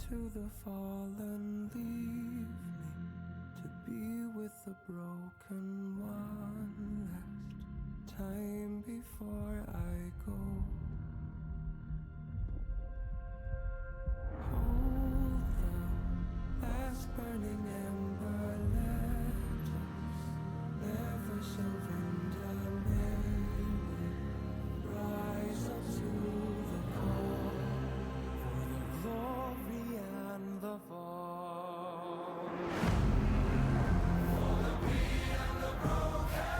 to the fallen, leave me to be with the broken one last time before I go. Hold the last burning ember, let us never surrender. May we rise up to the call for the glory and the fall. For the weak and the broken,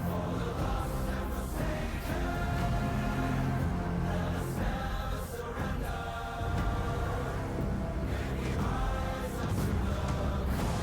for the lost and forsaken, let us never surrender. May we rise up to the call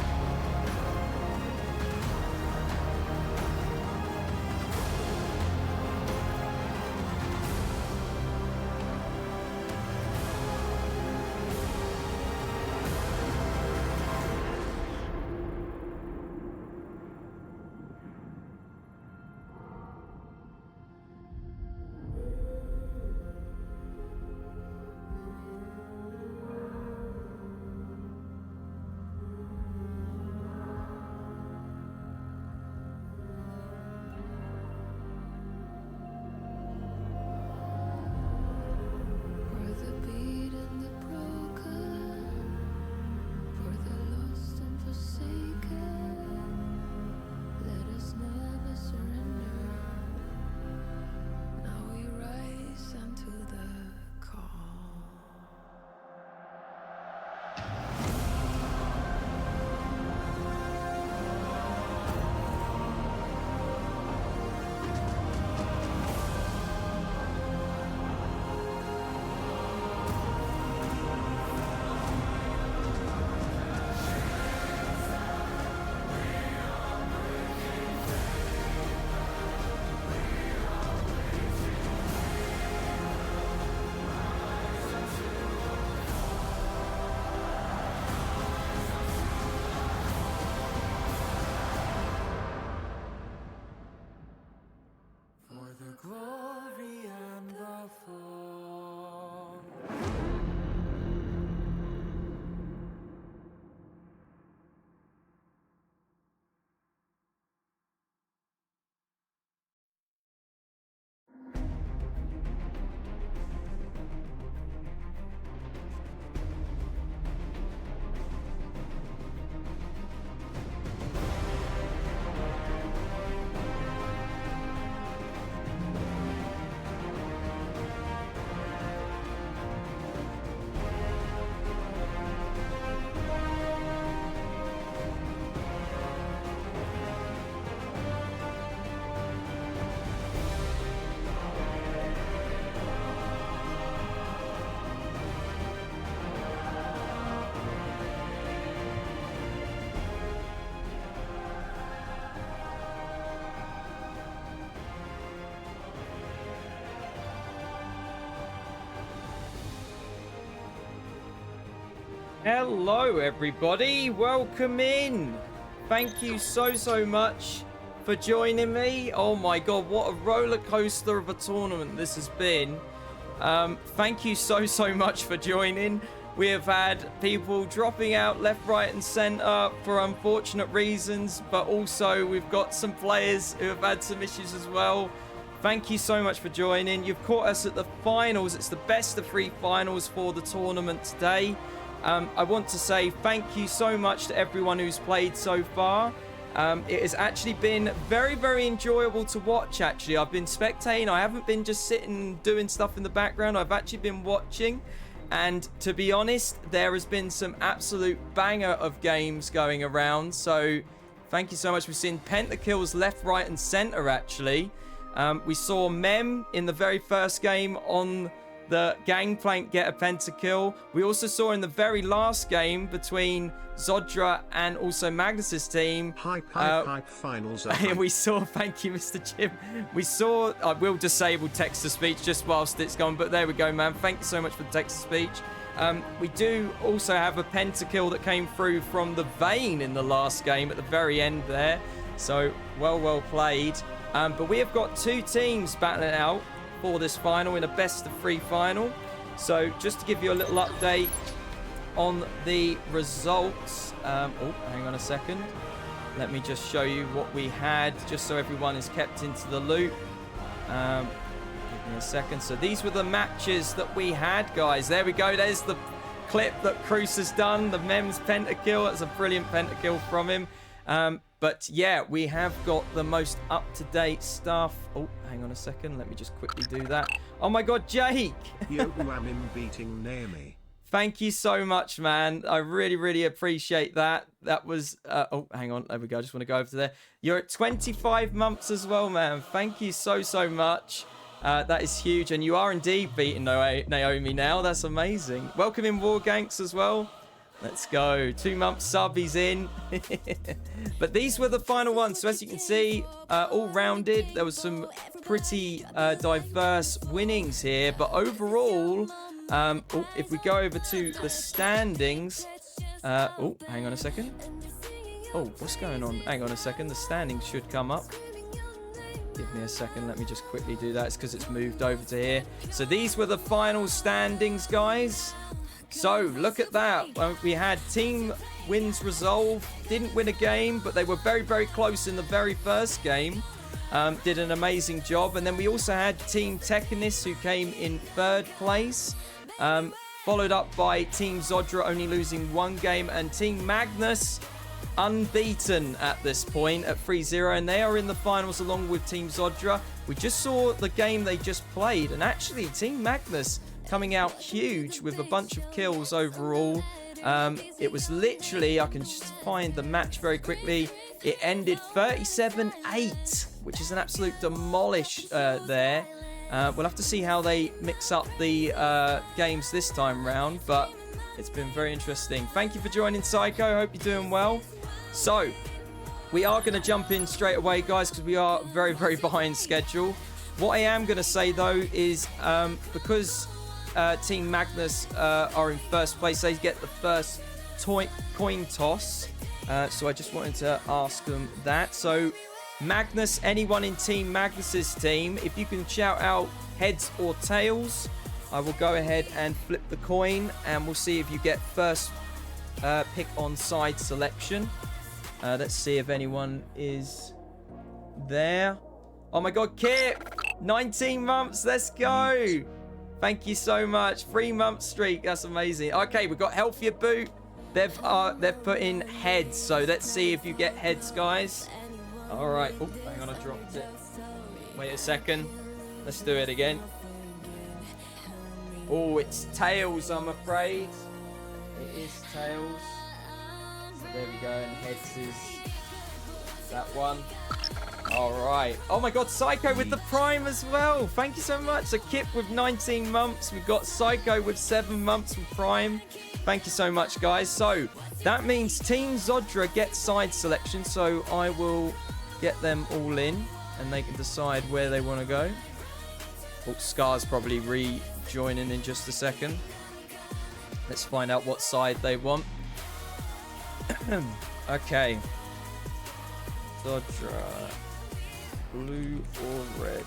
for the weak and the broken, for the lost and forsaken, let us never for the beat and the broken, for the lost and forsaken, let us never surrender. Now we rise unto the call. For the glory and the fall. Hello everybody, welcome in. Thank you so much for joining me. Oh my god, what a roller coaster of a tournament this has been. Thank you so much for joining. We have had people dropping out left, right and center for unfortunate reasons, but also we've got some players who have had some issues as well. Thank you so much for joining. You've caught us at the finals. It's the best of 3 finals for the tournament today. I want to say thank you so much to everyone who's played so far. It has actually been very enjoyable to watch. Actually, I've been spectating. I haven't been just sitting doing stuff in the background. I've actually been watching, And to be honest, there has been some absolute banger of games going around. So thank you so much. We've seen pentakills left, right, and center, actually. We saw Mem in the very first game on the Gangplank get a pentakill. We also saw in the very last game between Zodra and also Magnus's team. Hype finals. And we saw, thank you, Mr. Jim. We saw, I will disable text-to-speech just whilst it's gone, but there we go, man. Thank you so much for the text-to-speech. We do also have a pentakill that came through from the Vayne in the last game at the very end there. So, well played. But we have got two teams battling out for this final in a best-of-3 final. So, just to give you a little update on the results. Oh, hang on a second. Let me just show you what we had, just so everyone is kept into the loop. Give me a second. So these were the matches that we had, guys. There we go. There's the clip that Cruz has done, the Mems pentakill. That's a brilliant pentakill from him. But yeah, we have got the most up-to-date stuff. Oh, hang on a second. Let me just quickly do that. Oh my God, Jake! Yoguamin beating Naomi. Thank you so much, man. I really appreciate that. That was... oh, hang on. There we go. I just want to go over to there. You're at 25 months as well, man. Thank you so much. That is huge. And you are indeed beating Naomi now. That's amazing. Welcome in Warganks as well. Let's go. 2 months sub, he's in. But these were the final ones. So as you can see, all rounded. There was some pretty diverse winnings here. But overall, if we go over to the standings. Oh, hang on a second. Oh, what's going on? Hang on a second. The standings should come up. Give me a second. Let me just quickly do that. It's because it's moved over to here. So these were the final standings, guys. So, look at that. We had Team Wins Resolve. Didn't win a game, but they were very close in the very first game. Did an amazing job. And then we also had Team Tekkanis, who came in 3rd place. Followed up by Team Zodra, only losing 1 game. And Team Magnus, unbeaten at this point at 3-0. And they are in the finals along with Team Zodra. We just saw the game they just played. And actually, Team Magnus coming out huge with a bunch of kills overall. It was literally, I can just find the match very quickly. It ended 37-8, which is an absolute demolish there. We'll have to see how they mix up the games this time round, but it's been very interesting. Thank you for joining, Psycho. Hope you're doing well. So, we are going to jump in straight away, guys, because we are very behind schedule. What I am going to say, though, is because Team Magnus are in 1st place, they get the first coin toss. So I just wanted to ask them that. So Magnus, anyone in Team Magnus's team, if you can shout out heads or tails, I will go ahead and flip the coin and we'll see if you get first pick on side selection. Let's see if anyone is there. Oh my God, Kip! 19 months, let's go! Thank you so much. 3-month streak. That's amazing. Okay, we've got Healthier Boot. They've put in heads. So let's see if you get heads, guys. All right. Oh, hang on. I dropped it. Wait a second. Let's do it again. Oh, it's tails, I'm afraid. It is tails. So there we go. And heads is that one. All right. Oh my God, Psycho with the Prime as well. Thank you so much. So Kip with 19 months. We've got Psycho with 7 months with Prime. Thank you so much, guys. So that means Team Zodra gets side selection. So I will get them all in and they can decide where they want to go. Oh, Scar's probably rejoining in just a second. Let's find out what side they want. Okay. Zodra. Blue or red?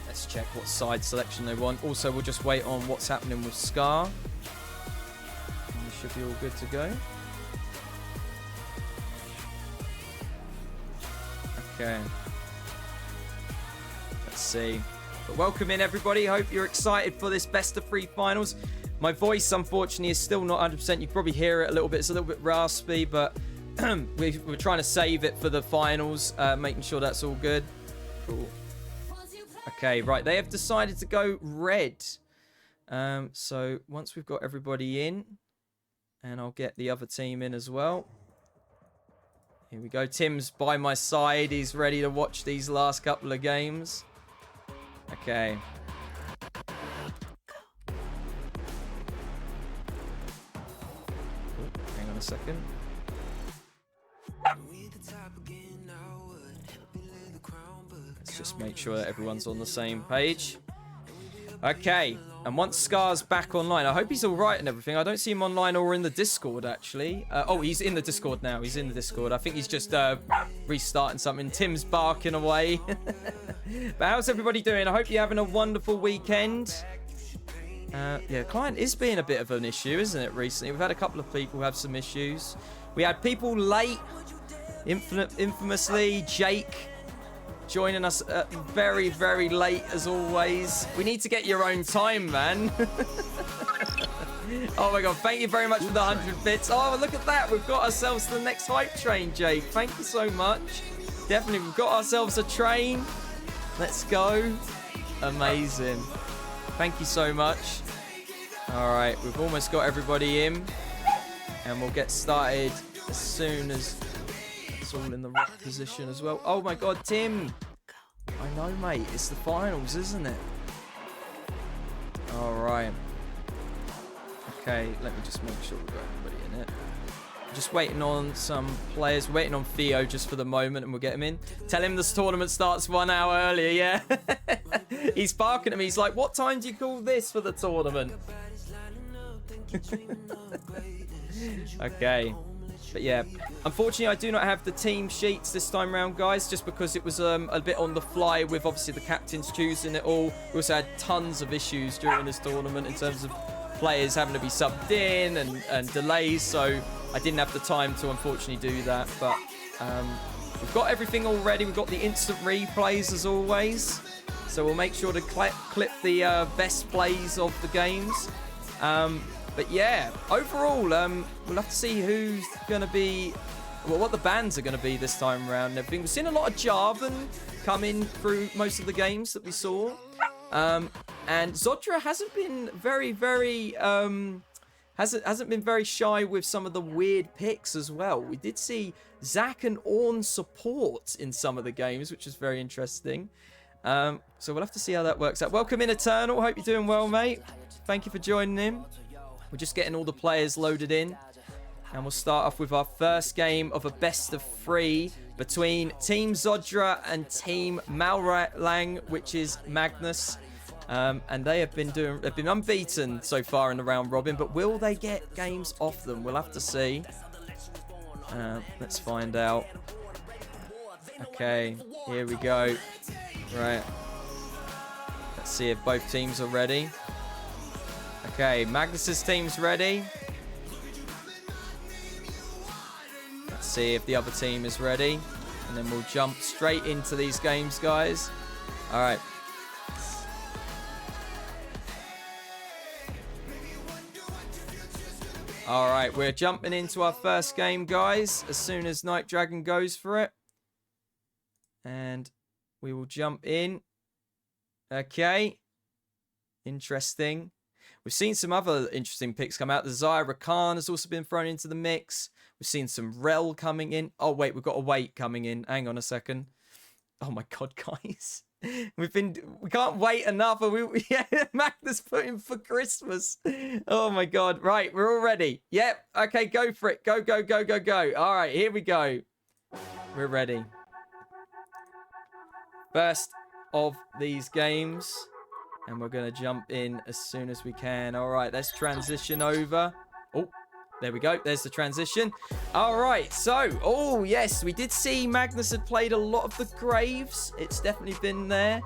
Let's check what side selection they want. Also, we'll just wait on what's happening with Scar. And we should be all good to go. Okay. Let's see. But welcome in, everybody. Hope you're excited for this best-of-3 finals. My voice, unfortunately, is still not 100%. You can probably hear it a little bit. It's a little bit raspy, but we're trying to save it for the finals, making sure that's all good. Cool. Okay, right. They have decided to go red. So once we've got everybody in, and I'll get the other team in as well. Here we go. Tim's by my side. He's ready to watch these last couple of games. Okay. Hang on a second. Let's just make sure that everyone's on the same page. Okay, and once Scar's back online, I hope he's all right and everything. I don't see him online or in the Discord, actually. Oh, he's in the Discord now. He's in the Discord. I think he's just restarting something. Tim's barking away. But how's everybody doing? I hope you're having a wonderful weekend. Yeah, client is being a bit of an issue, isn't it, recently? We've had a couple of people have some issues. We had people late, infamously, Jake joining us very, very late as always. We need to get your own time, man. Oh my god, thank you very much for the 100 bits. Oh, look at that. We've got ourselves the next hype train, Jake. Thank you so much. Definitely, we've got ourselves a train. Let's go. Amazing. Thank you so much. All right, we've almost got everybody in. And we'll get started as soon as it's all in the right position as well. Oh my god, Tim. I know, mate. It's the finals, isn't it? All right. Okay, let me just make sure we've got everybody in it. Just waiting on some players. Waiting on Theo just for the moment, and we'll get him in. Tell him this tournament starts 1 hour earlier, yeah? He's barking at me. He's like, what time do you call this for the tournament? Okay. But yeah, unfortunately, I do not have the team sheets this time round, guys, just because it was a bit on the fly with obviously the captains choosing it all. We also had tons of issues during this tournament in terms of players having to be subbed in and delays, so I didn't have the time to unfortunately do that. But we've got everything all ready. We've got the instant replays as always, so we'll make sure to clip the best plays of the games. But yeah, overall, we'll have to see who's going to be, well, what the bans are going to be this time around and everything. We've seen a lot of Jarvan come in through most of the games that we saw. And Zodra hasn't been hasn't been very shy with some of the weird picks as well. We did see Zac and Ornn support in some of the games, which is very interesting. So we'll have to see how that works out. Welcome in, Eternal. Hope you're doing well, mate. Thank you for joining in. We're just getting all the players loaded in. And we'll start off with our first game of a best of 3 between Team Zodra and Team Malrang, which is Magnus. And they've been unbeaten so far in the round robin, but will they get games off them? We'll have to see. Let's find out. Okay, here we go. Right. Let's see if both teams are ready. Okay, Magnus's team's ready. Let's see if the other team is ready. And then we'll jump straight into these games, guys. All right. All right, we're jumping into our first game, guys, as soon as Night Dragon goes for it. And we will jump in. Okay. Interesting. We've seen some other interesting picks come out. The Zyra Khan has also been thrown into the mix. We've seen some Rel coming in. Oh, wait, we've got a wait coming in. Hang on a second. Oh, my God, guys. We can't wait enough. Yeah, Magnus put in for Christmas. Oh, my God. Right, we're all ready. Yep. Okay, go for it. Go, go, go, go, go. All right, here we go. We're ready. First of these games. And we're going to jump in as soon as we can. All right, let's transition over. Oh, there we go. There's the transition. All right, so, oh, yes, we did see Magnus had played a lot of the Graves. It's definitely been there.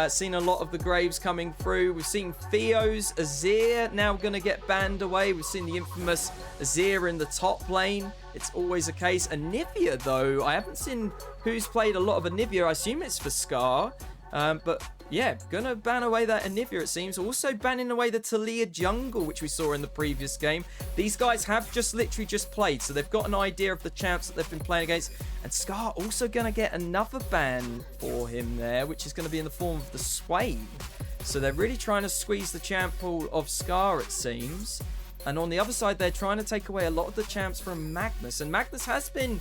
Seen a lot of the Graves coming through. We've seen Theo's Azir now going to get banned away. We've seen the infamous Azir in the top lane. It's always a case. Anivia, though, I haven't seen who's played a lot of Anivia. I assume it's for Scar. But yeah, gonna ban away that Anivia, it seems. Also banning away the Talia jungle, which we saw in the previous game. These guys have literally just played, so they've got an idea of the champs that they've been playing against. And Scar also gonna get another ban for him there, which is gonna be in the form of the Swain. So they're really trying to squeeze the champ pool of Scar, it seems. And on the other side, they're trying to take away a lot of the champs from Magnus. And Magnus has been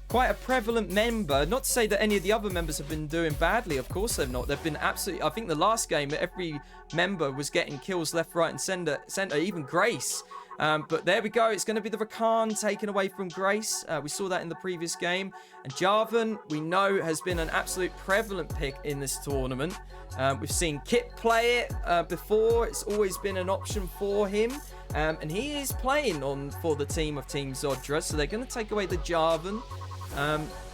quite a prevalent member. Not to say that any of the other members have been doing badly. Of course they've not. They've been absolutely... I think the last game, every member was getting kills left, right, and center, even Grace. But there we go. It's going to be the Rakan taken away from Grace. We saw that in the previous game. And Jarvan, we know, has been an absolute prevalent pick in this tournament. We've seen Kip play it before. It's always been an option for him. And he is playing for the team of Team Zodra. So they're going to take away the Jarvan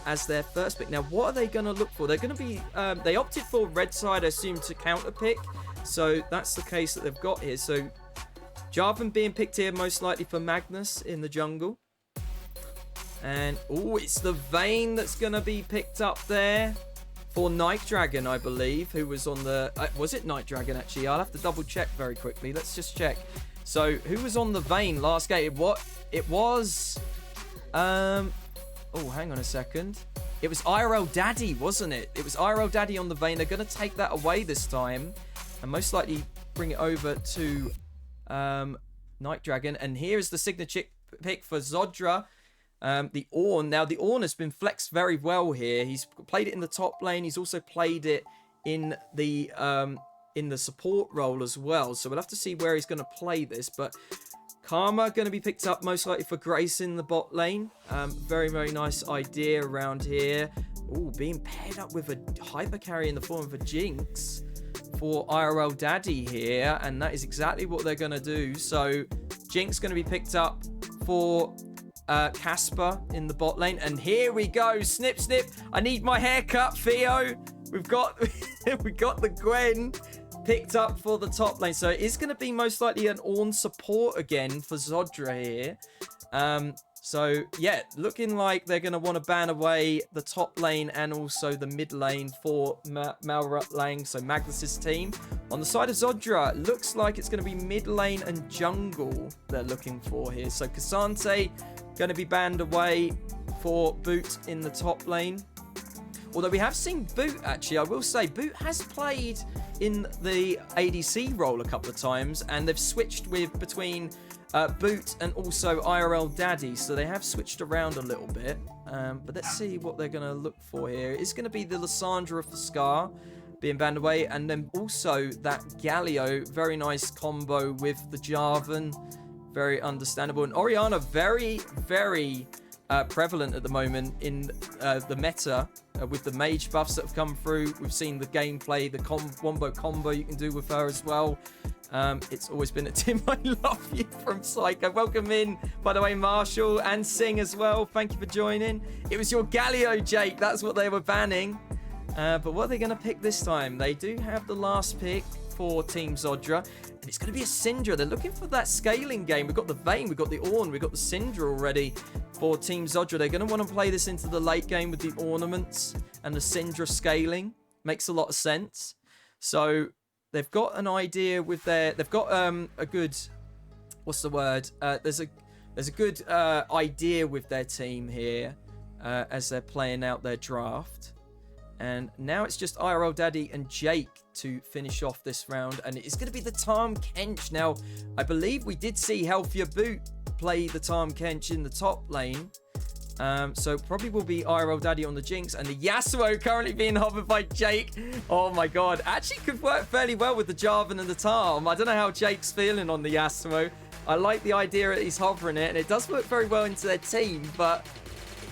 as their first pick. Now, what are they going to look for? They're going to be... they opted for red side, I assume, to counter pick. So that's the case that they've got here. So Jarvan being picked here most likely for Magnus in the jungle. And, oh, it's the Vayne that's going to be picked up there for Night Dragon, I believe, who was on the... was it Night Dragon, actually? I'll have to double check very quickly. Let's just check. So, who was on the Vayne last game? It was... oh, hang on a second. It was IRL Daddy, wasn't it? It was IRL Daddy on the Vayne. They're going to take that away this time. And most likely bring it over to Night Dragon. And here's the signature pick for Zodra. The Ornn. Now, the Ornn has been flexed very well here. He's played it in the top lane. He's also played it in the support role as well. So we'll have to see where he's going to play this. But Karma going to be picked up most likely for Grace in the bot lane. Very, very nice idea around here. Ooh, being paired up with a hyper carry in the form of a Jinx for IRL Daddy here. And that is exactly what they're going to do. So Jinx going to be picked up for Casper in the bot lane. And here we go. Snip, snip. I need my haircut, Theo. We've got the Gwen picked up for the top lane. So it is going to be most likely an Ornn support again for Zodra here. So yeah, looking like they're going to want to ban away the top lane and also the mid lane for Malrut so Magnus's team. On the side of Zodra, looks like it's going to be mid lane and jungle they're looking for here. So Cassante going to be banned away for Boot in the top lane. Although we have seen Boot, actually, I will say, Boot has played in the ADC role a couple of times, and they've switched between Boot and also IRL Daddy, so they have switched around a little bit. But let's see what they're going to look for here. It's going to be the Lissandra for Scar being banned away, and then also that Galio, very nice combo with the Jarvan, very understandable. And Orianna, very, very prevalent at the moment in the meta with the mage buffs that have come through. We've seen the gameplay, the wombo combo you can do with her as well. It's always been a Tim, I love you from Psycho. Welcome in, by the way, Marshall and Sing as well. Thank you for joining. It was your Galio, Jake. That's what they were banning. But what are they going to pick this time? They do have the last pick for Team Zodra. And it's going to be a Syndra. They're looking for that scaling game. We've got the Vayne, we've got the Ornn, we've got the Syndra already for Team Zodra. They're going to want to play this into the late game with the ornaments and the Syndra scaling. Makes a lot of sense. So they've got an idea with their... They've got a good... What's the word? There's a good idea with their team here as they're playing out their draft. And now it's just IRL Daddy and Jake to finish off this round. And it's going to be the Tahm Kench. Now, I believe we did see Healthier Boot play the Tahm Kench in the top lane. So probably will be IRL Daddy on the Jinx. And the Yasuo currently being hovered by Jake. Oh my god. Actually could work fairly well with the Jarvan and the Tahm. I don't know how Jake's feeling on the Yasuo. I like the idea that he's hovering it. And it does work very well into their team. But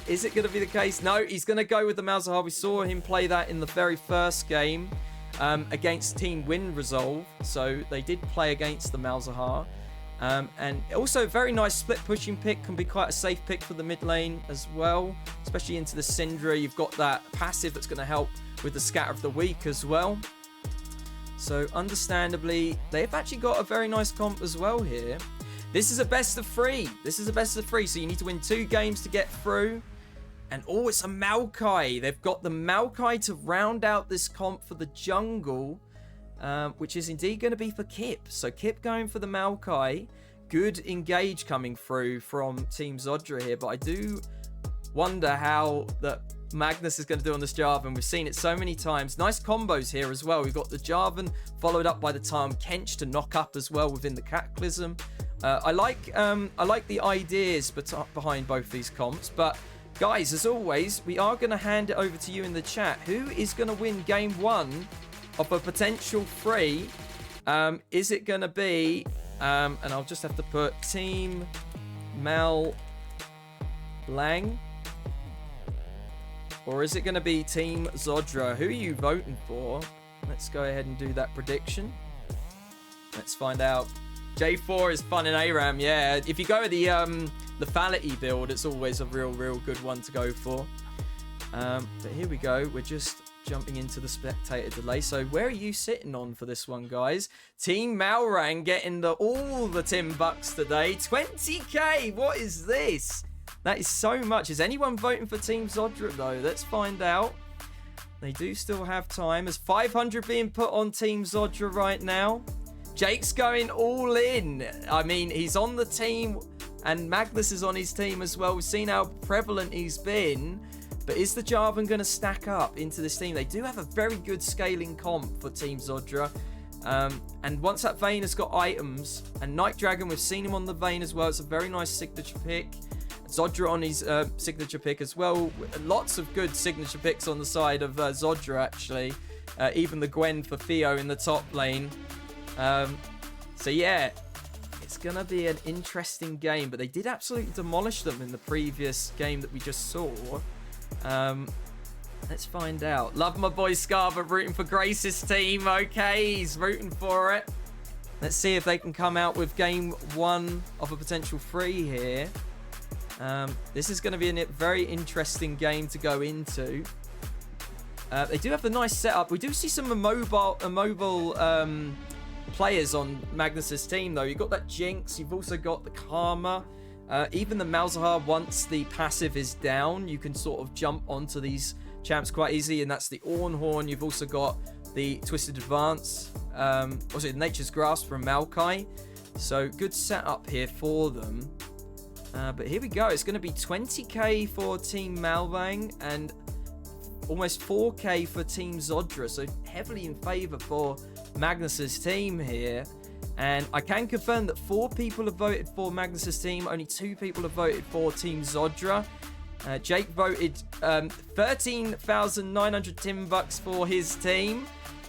is it going to be the case? No, he's going to go with the Malzahar. We saw him play that in the very first game against Team Wind Resolve. So they did play against the Malzahar. And also very nice split pushing pick. Can be quite a safe pick for the mid lane as well. Especially into the Syndra. You've got that passive that's going to help with the Scatter of the Weak as well. So understandably, they've actually got a very nice comp as well here. This is a best of 3. This is a best of 3. So you need to win 2 games to get through. And oh, it's a Maokai. They've got the Maokai to round out this comp for the jungle, which is indeed going to be for Kip. So Kip going for the Maokai. Good engage coming through from Team Zodra here. But I do wonder how Magnus is going to do on this Jarvan. We've seen it so many times. Nice combos here as well. We've got the Jarvan followed up by the Tahm Kench to knock up as well within the Cataclysm. I like the ideas behind both these comps, but guys, as always, we are going to hand it over to you in the chat. Who is going to win game 1 of a potential 3? Is it going to be, and I'll just have to put Team Mal Lang, or is it going to be Team Zodra? Who are you voting for? Let's go ahead and do that prediction. Let's find out. J4 is fun in ARAM, yeah. If you go with the lethality build, it's always a real good one to go for. But here we go. We're just jumping into the spectator delay. So where are you sitting on for this one, guys? Team Malrang getting all the Tim Bucks today. 20k. What is this? That is so much. Is anyone voting for Team Zodra though? Let's find out. They do still have time. There's 500 being put on Team Zodra right now. Jake's going all in. I mean, he's on the team and Magnus is on his team as well. We've seen how prevalent he's been. But is the Jarvan going to stack up into this team? They do have a very good scaling comp for Team Zodra. And once that Vayne has got items, and Night Dragon, we've seen him on the Vayne as well. It's a very nice signature pick. Zodra on his signature pick as well. Lots of good signature picks on the side of Zodra, actually. Even the Gwen for Theo in the top lane. So yeah, it's going to be an interesting game. But they did absolutely demolish them in the previous game that we just saw. Let's find out. Love my boy Scarver rooting for Grace's team. Okay, he's rooting for it. Let's see if they can come out with game 1 of a potential 3 here. This is going to be a very interesting game to go into. They do have the nice setup. We do see some mobile players on Magnus's team, though. You've got that Jinx. You've also got the Karma. Even the Malzahar, once the passive is down, you can sort of jump onto these champs quite easily, and that's the Ornhorn. You've also got the Twisted Advance, also Nature's Grasp from Maokai. So good setup here for them. But here we go. It's going to be 20k for Team Malvang and almost 4k for Team Zodra. So heavily in favor for Magnus's team here. And I can confirm that 4 people have voted for Magnus's team. Only 2 people have voted for Team Zodra. Jake voted 13,900 Tim Bucks for his team.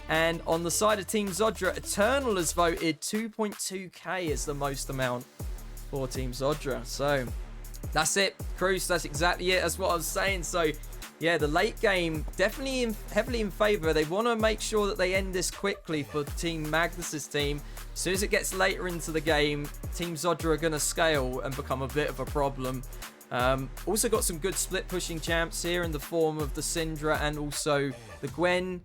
And on the side of Team Zodra, Eternal has voted 2.2k as the most amount for Team Zodra. So that's it, Cruz. That's exactly it. That's what I was saying. So yeah, the late game definitely heavily in favor. They want to make sure that they end this quickly for Team Magnus's team. As soon as it gets later into the game, Team Zodra are going to scale and become a bit of a problem. Also got some good split pushing champs here in the form of the Syndra and also the Gwen.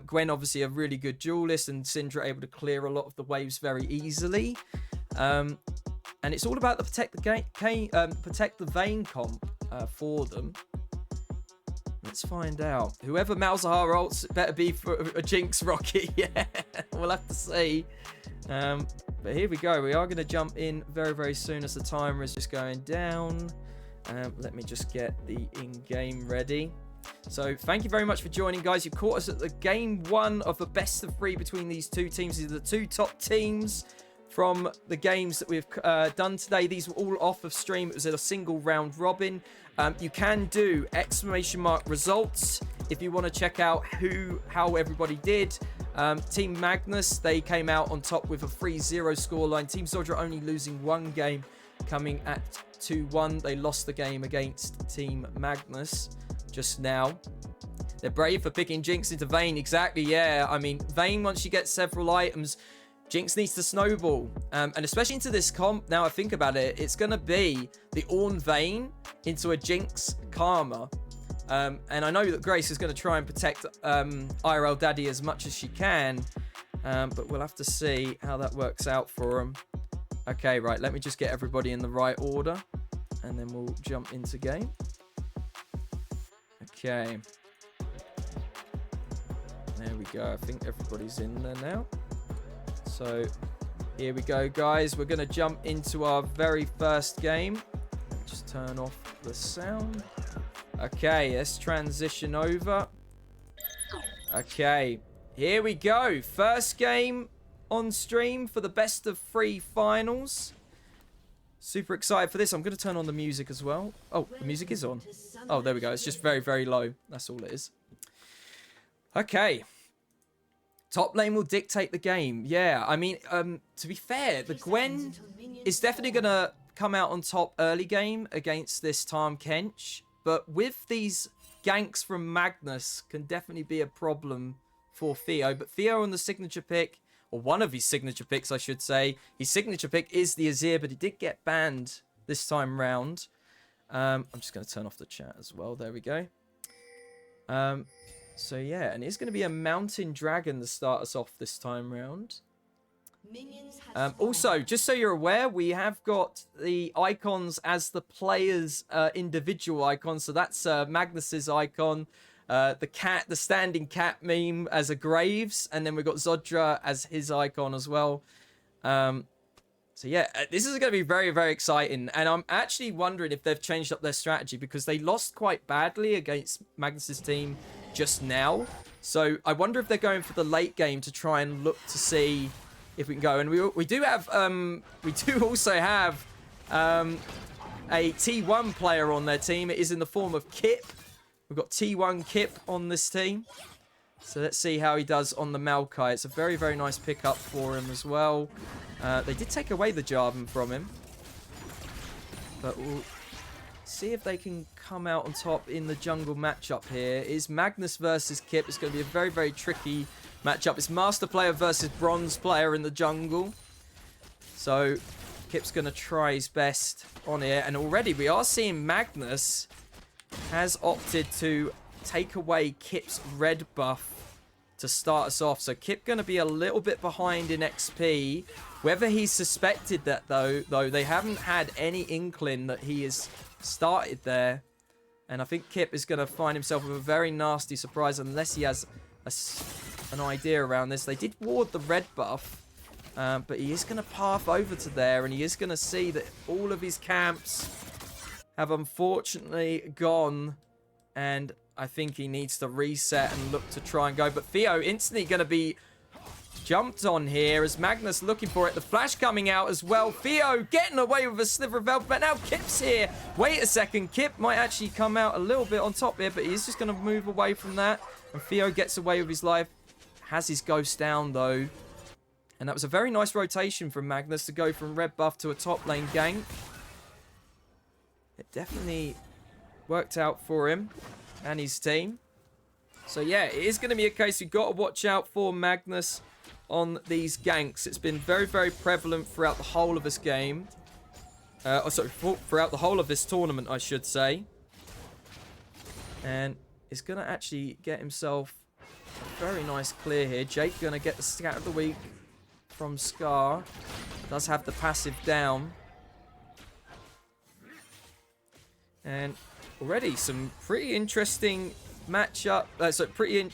Gwen obviously a really good duelist, and Syndra able to clear a lot of the waves very easily. And it's all about the protect the Vayne comp for them. Let's find out. Whoever Malzahar ults, it better be for a Jinx Rocket. Yeah, we'll have to see. But here we go. We are going to jump in very, very soon as the timer is just going down. Let me just get the in-game ready. So thank you very much for joining, guys. You caught us at the game 1 of the best of 3 between these 2 teams. These are the 2 top teams from the games that we've done today. These were all off of stream. It was at a single round robin. You can do ! results if you want to check out how everybody did. Team Magnus, they came out on top with a 3-0 scoreline. Team Zodra only losing 1 game, coming at 2-1. They lost the game against Team Magnus just now. They're brave for picking Jinx into Vayne. Exactly, yeah. I mean, Vayne, once you get several items, Jinx needs to snowball. And especially into this comp, now I think about it, it's going to be the Ornn Vayne into a Jinx Karma. And I know that Grace is going to try and protect IRL Daddy as much as she can. But we'll have to see how that works out for him. Okay, right. Let me just get everybody in the right order. And then we'll jump into game. Okay. There we go. I think everybody's in there now. So here we go, guys. We're going to jump into our very first game. Just turn off the sound. Okay, let's transition over. Okay, here we go. First game on stream for the best of 3 finals. Super excited for this. I'm going to turn on the music as well. Oh, the music is on. Oh, there we go. It's just very, very low. That's all it is. Okay. Top lane will dictate the game. Yeah, I mean, to be fair, the Gwen is definitely going to come out on top early game against this Tahm Kench. But with these ganks from Magnus can definitely be a problem for Theo. But Theo on the signature pick, or one of his signature picks, I should say. His signature pick is the Azir, but he did get banned this time round. I'm just going to turn off the chat as well. There we go. So yeah, and it's going to be a Mountain Dragon to start us off this time round. Also, just so you're aware, we have got the icons as the players' individual icons. So that's Magnus's icon, the cat, the standing cat meme as a Graves, and then we've got Zodra as his icon as well. So yeah, this is going to be very, very exciting. And I'm actually wondering if they've changed up their strategy because they lost quite badly against Magnus's team just now. So I wonder if they're going for the late game to try and look to see if we can go. And we do have, we do also have a T1 player on their team. It is in the form of Kip. We've got T1 Kip on this team. So let's see how he does on the Maokai. It's a very, very nice pickup for him as well. They did take away the Jarvan from him. But we'll see if they can come out on top in the jungle matchup here. It is Magnus versus Kip. It's going to be a very, very tricky matchup. It's Master Player versus Bronze Player in the jungle. So Kip's going to try his best on here. And already we are seeing Magnus has opted to take away Kip's red buff to start us off. So Kip going to be a little bit behind in XP. Whether he's suspected that though they haven't had any inkling that he has started there. And I think Kip is going to find himself with a very nasty surprise unless he has an idea around this. They did ward the red buff, but he is going to path over to there and he is going to see that all of his camps have unfortunately gone, and I think he needs to reset and look to try and go. But Theo instantly going to be jumped on here as Magnus looking for it. The flash coming out as well. Theo getting away with a sliver of health, but now Kip's here. Wait a second. Kip might actually come out a little bit on top here, but he's just going to move away from that. And Theo gets away with his life. Has his ghost down though. And that was a very nice rotation from Magnus to go from red buff to a top lane gank. It definitely worked out for him and his team. So yeah, it is going to be a case you've got to watch out for Magnus on these ganks. It's been very, very prevalent throughout the whole of this game. Throughout the whole of this tournament, I should say. And he's going to actually get himself a very nice clear here. Jake going to get the scat of the week from Scar. Does have the passive down. And already some pretty interesting matchup.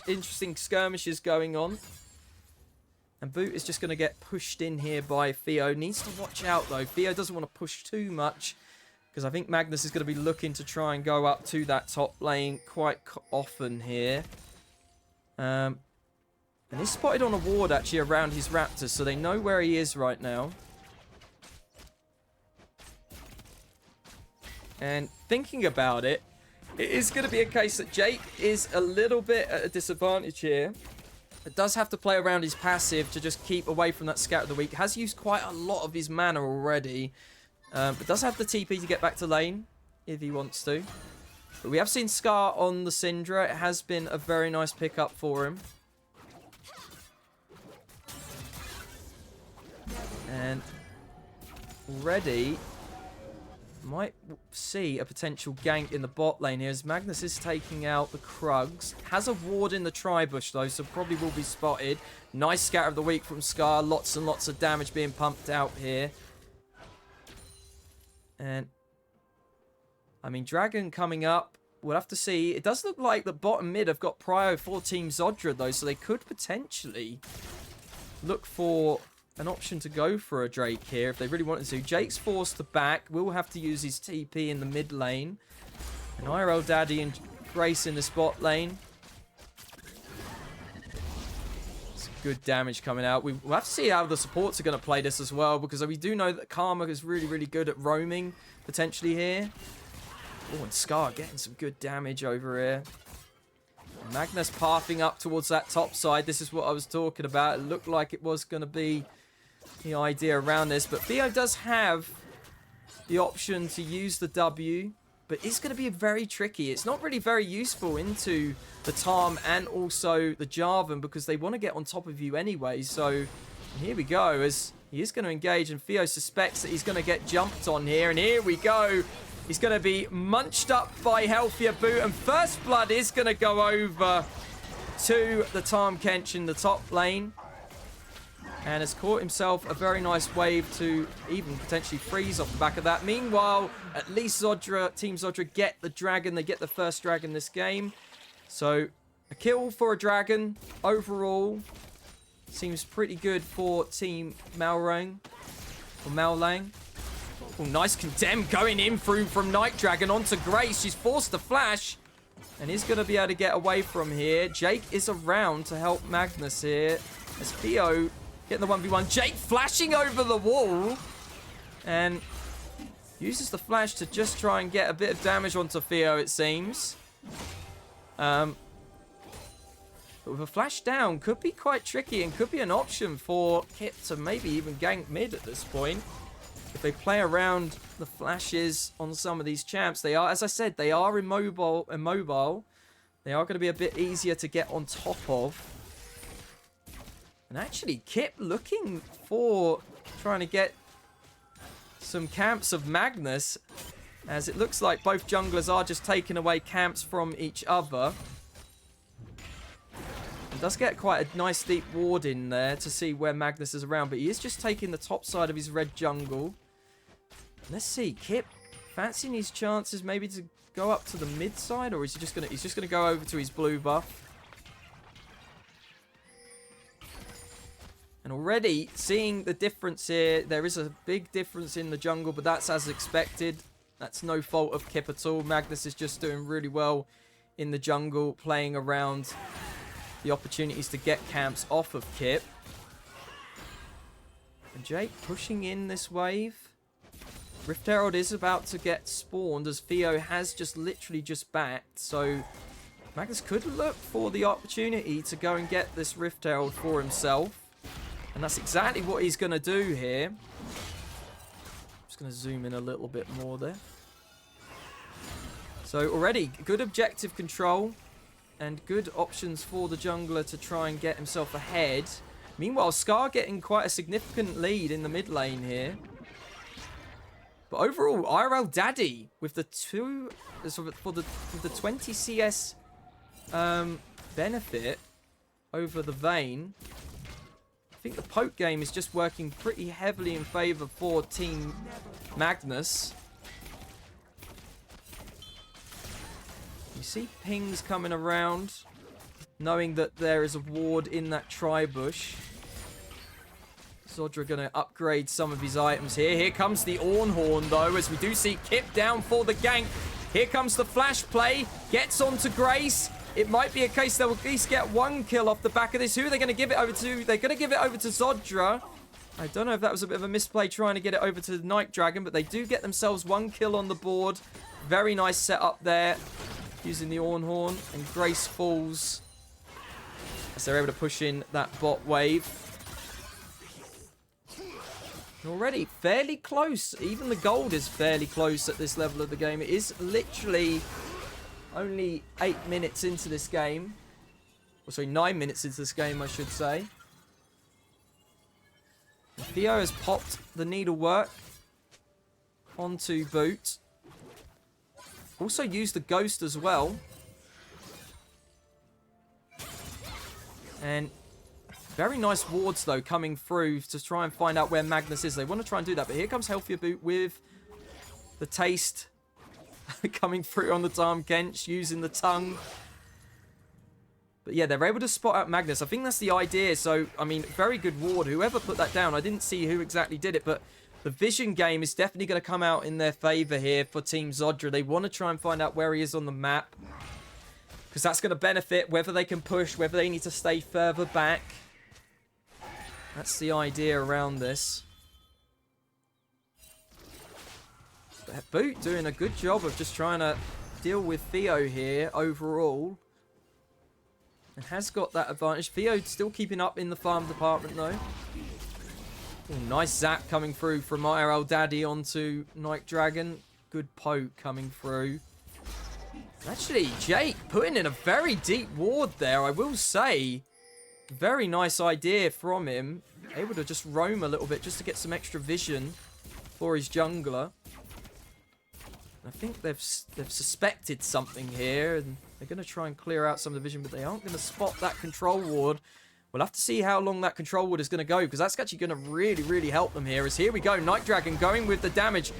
Interesting skirmishes going on. And Boot is just going to get pushed in here by Theo. Needs to watch out though. Theo doesn't want to push too much, because I think Magnus is going to be looking to try and go up to that top lane quite often here. And he's spotted on a ward actually around his Raptors, so they know where he is right now. And thinking about it, it is going to be a case that Jake is a little bit at a disadvantage here. It does have to play around his passive to just keep away from that scout of the week. Has used quite a lot of his mana already. But does have the TP to get back to lane if he wants to. But we have seen Scar on the Syndra. It has been a very nice pickup for him. And already might see a potential gank in the bot lane here as Magnus is taking out the Krugs. Has a ward in the Tribush though, so probably will be spotted. Nice scatter of the week from Scar. Lots and lots of damage being pumped out here. And I mean, Dragon coming up. We'll have to see. It does look like the bottom mid have got prio for Team Zodra though, so they could potentially look for an option to go for a Drake here if they really wanted to. Jake's forced to back. Will have to use his TP in the mid lane. And IRL Daddy and Grace in the spot lane. Some good damage coming out. We'll have to see how the supports are going to play this as well, because we do know that Karma is really, really good at roaming, potentially here. Oh, and Scar getting some good damage over here. Magnus pathing up towards that top side. This is what I was talking about. It looked like it was going to be the idea around this, but Theo does have the option to use the W, but it's going to be very tricky. It's not really very useful into the Tarm and also the Jarvan, because they want to get on top of you anyway. So here we go, as he is going to engage, and Theo suspects that he's going to get jumped on here, and here we go. He's going to be munched up by Healthier Boot, and First Blood is going to go over to the Tarm Kench in the top lane. And has caught himself a very nice wave to even potentially freeze off the back of that. Meanwhile, at least Zodra, Team Zodra get the dragon. They get the first dragon this game. So, a kill for a dragon overall seems pretty good for Team Malrang. Or Mallang. Oh, nice condemn going in through from Night Dragon onto Grace. She's forced to flash. And is going to be able to get away from here. Jake is around to help Magnus here. As Theo getting the 1v1. Jake flashing over the wall. And uses the flash to just try and get a bit of damage onto Theo, it seems. But with a flash down, could be quite tricky and could be an option for Kip to maybe even gank mid at this point. If they play around the flashes on some of these champs, they are, as I said, they are immobile. They are going to be a bit easier to get on top of. And actually, Kip looking for trying to get some camps of Magnus, as it looks like both junglers are just taking away camps from each other. He does get quite a nice deep ward in there to see where Magnus is around, but he is just taking the top side of his red jungle. Let's see, Kip fancying his chances maybe to go up to the mid side, or is he just gonna go over to his blue buff? And already seeing the difference here, there is a big difference in the jungle, but that's as expected. That's no fault of Kip at all. Magnus is just doing really well in the jungle, playing around the opportunities to get camps off of Kip. And Jake pushing in this wave. Rift Herald is about to get spawned, as Theo has just literally just backed. So Magnus could look for the opportunity to go and get this Rift Herald for himself. And that's exactly what he's going to do here. Just going to zoom in a little bit more there. So already good objective control and good options for the jungler to try and get himself ahead. Meanwhile, Scar getting quite a significant lead in the mid lane here. But overall, IRL Daddy with the with the 20 CS benefit over the Vayne. I think the poke game is just working pretty heavily in favor for Team Magnus. You see pings coming around, knowing that there is a ward in that tri-bush. Zodra going to upgrade some of his items here. Here comes the Ornhorn, though, as we do see Kip down for the gank. Here comes the flash play. Gets onto Grace. It might be a case they'll at least get one kill off the back of this. Who are they going to give it over to? They're going to give it over to Zodra. I don't know if that was a bit of a misplay trying to get it over to the Night Dragon, but they do get themselves one kill on the board. Very nice setup there, using the Ornhorn, and Grace falls as they're able to push in that bot wave. Already fairly close. Even the gold is fairly close at this level of the game. It is literally only 8 minutes into this game. Or sorry, 9 minutes into this game, I should say. And Theo has popped the needlework onto Boot. Also used the ghost as well. And very nice wards, though, coming through to try and find out where Magnus is. They want to try and do that, but here comes Healthier Boot with the taste coming through on the Tarm Kench, using the tongue. But yeah, they're able to spot out Magnus. I think that's the idea. So, I mean, very good ward. Whoever put that down, I didn't see who exactly did it, but The vision game is definitely going to come out in their favor here for Team Zodra. They want to try and find out where he is on the map, because that's going to benefit whether they can push, whether they need to stay further back. That's the idea around this. But Boot doing a good job of just trying to deal with Theo here overall. And has got that advantage. Theo still keeping up in the farm department though. Ooh, nice zap coming through from IRL Daddy onto Night Dragon. Good poke coming through. Actually, Jake putting in a very deep ward there, I will say. Very nice idea from him. Able to just roam a little bit just to get some extra vision for his jungler. I think they've suspected something here, and they're going to try and clear out some of the vision, but they aren't going to spot that control ward. We'll have to see how long that control ward is going to go, because that's actually going to really, really help them here. As here we go, Night Dragon going with the damage,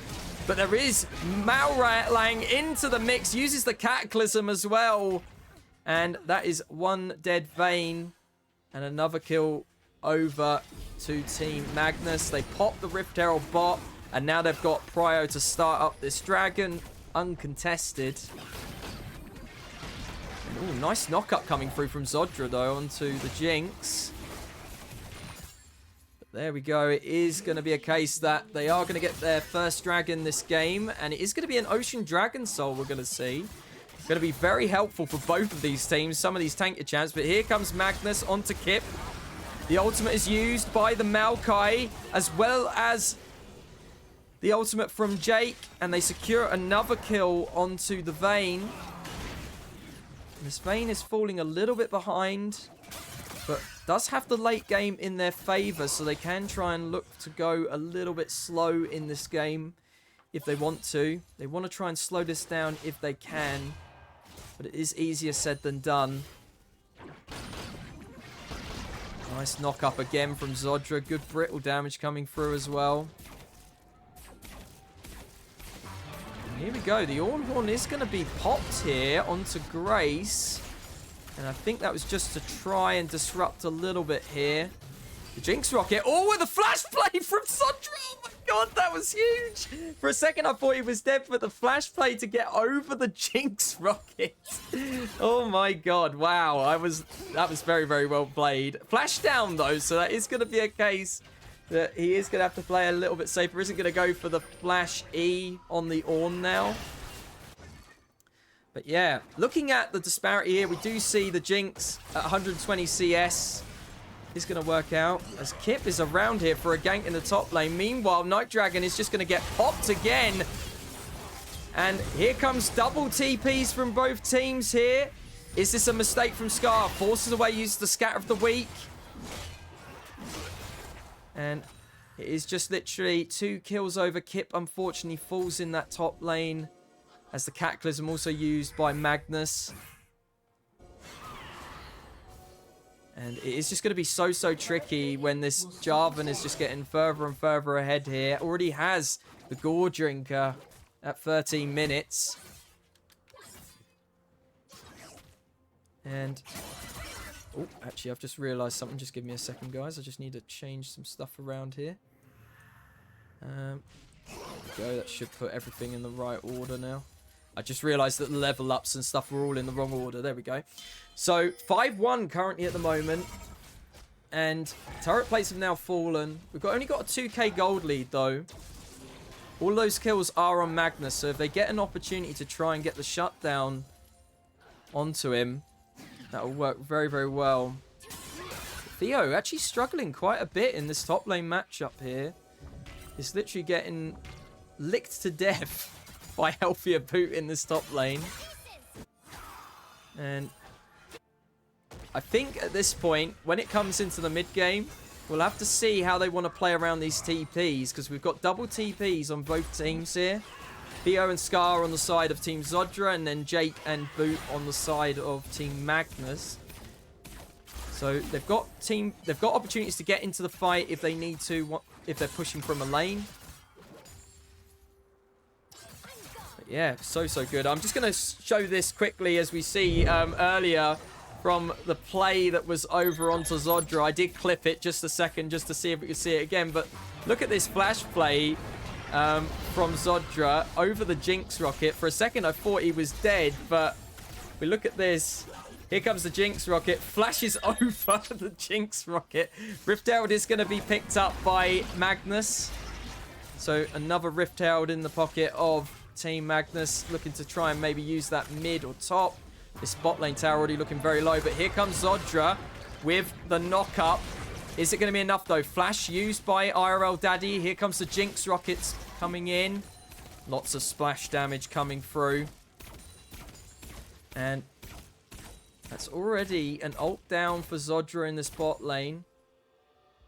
but there is Malrang into the mix, uses the Cataclysm as well, and that is one dead Vayne, and another kill over to Team Magnus. They pop the Rift Herald bot, and now they've got Prio to start up this dragon, uncontested. Ooh, nice knock-up coming through from Zodra, though, onto the Jinx. But there we go. It is going to be a case that they are going to get their first dragon this game, and it is going to be an Ocean Dragon Soul we're going to see. It's going to be very helpful for both of these teams, some of these tanker champs. But here comes Magnus onto Kip. The ultimate is used by the Maokai, as well as the ultimate from Jake, and they secure another kill onto the Vayne. This Vayne is falling a little bit behind, but does have the late game in their favor, so they can try and look to go a little bit slow in this game if they want to. They want to try and slow this down if they can, but it is easier said than done. Nice knock up again from Zodra. Good brittle damage coming through as well. Here we go. The Ornhorn is going to be popped here onto Grace. And I think that was just to try and disrupt a little bit here. The Jinx Rocket. Oh, with a flash play from Zodra. Oh my god, that was huge. For a second, I thought he was dead, but the flash play to get over the Jinx Rocket. Oh my god. Wow. That was very, very well played. Flash down, though, so that is going to be a case that he is going to have to play a little bit safer. Isn't going to go for the Flash E on the Ornn now. But yeah, looking at the disparity here, we do see the Jinx at 120 CS is going to work out, as Kip is around here for a gank in the top lane. Meanwhile, Night Dragon is just going to get popped again. And here comes double TPs from both teams here. Is this a mistake from Scar? Forces away, uses the Scatter of the Weak. And it is just literally 2 kills over. Kip, unfortunately, falls in that top lane, as the Cataclysm also used by Magnus. And it is just going to be so tricky when this Jarvan is just getting further and further ahead here. Already has the Gore Drinker at 13 minutes. And oh, actually, I've just realised something. Just give me a second, guys. I just need to change some stuff around here. There we go. That should put everything in the right order now. I just realised that the level ups and stuff were all in the wrong order. There we go. So, 5-1 currently at the moment. And turret plates have now fallen. We've only got a 2k gold lead, though. All those kills are on Magnus. So, if they get an opportunity to try and get the shutdown onto him, that will work very, very well. Theo actually struggling quite a bit in this top lane matchup here. He's literally getting licked to death by healthier Boot in this top lane. And I think at this point, when it comes into the mid game, we'll have to see how they want to play around these TPs, because we've got double TPs on both teams here. Theo and Scar on the side of Team Zodra, and then Jake and Boot on the side of Team Magnus. So they've got opportunities to get into the fight if they need to, if they're pushing from a lane. But yeah, so good. I'm just going to show this quickly, as we see earlier. from the play that was over onto Zodra. I did clip it just a second just to see if we could see it again, but look at this flash play from Zodra over the Jinx rocket. For a second, I thought he was dead, but we look at this. Here comes the Jinx rocket, flashes over the Jinx rocket. Rift Herald is going to be picked up by Magnus. So another Rift Herald in the pocket of Team Magnus, looking to try and maybe use that mid or top. This bot lane tower already looking very low, but here comes Zodra with the knock-up. Is it going to be enough, though? Flash used by IRL Daddy. Here comes the Jinx rockets coming in. Lots of splash damage coming through. And that's already an ult down for Zodra in this bot lane.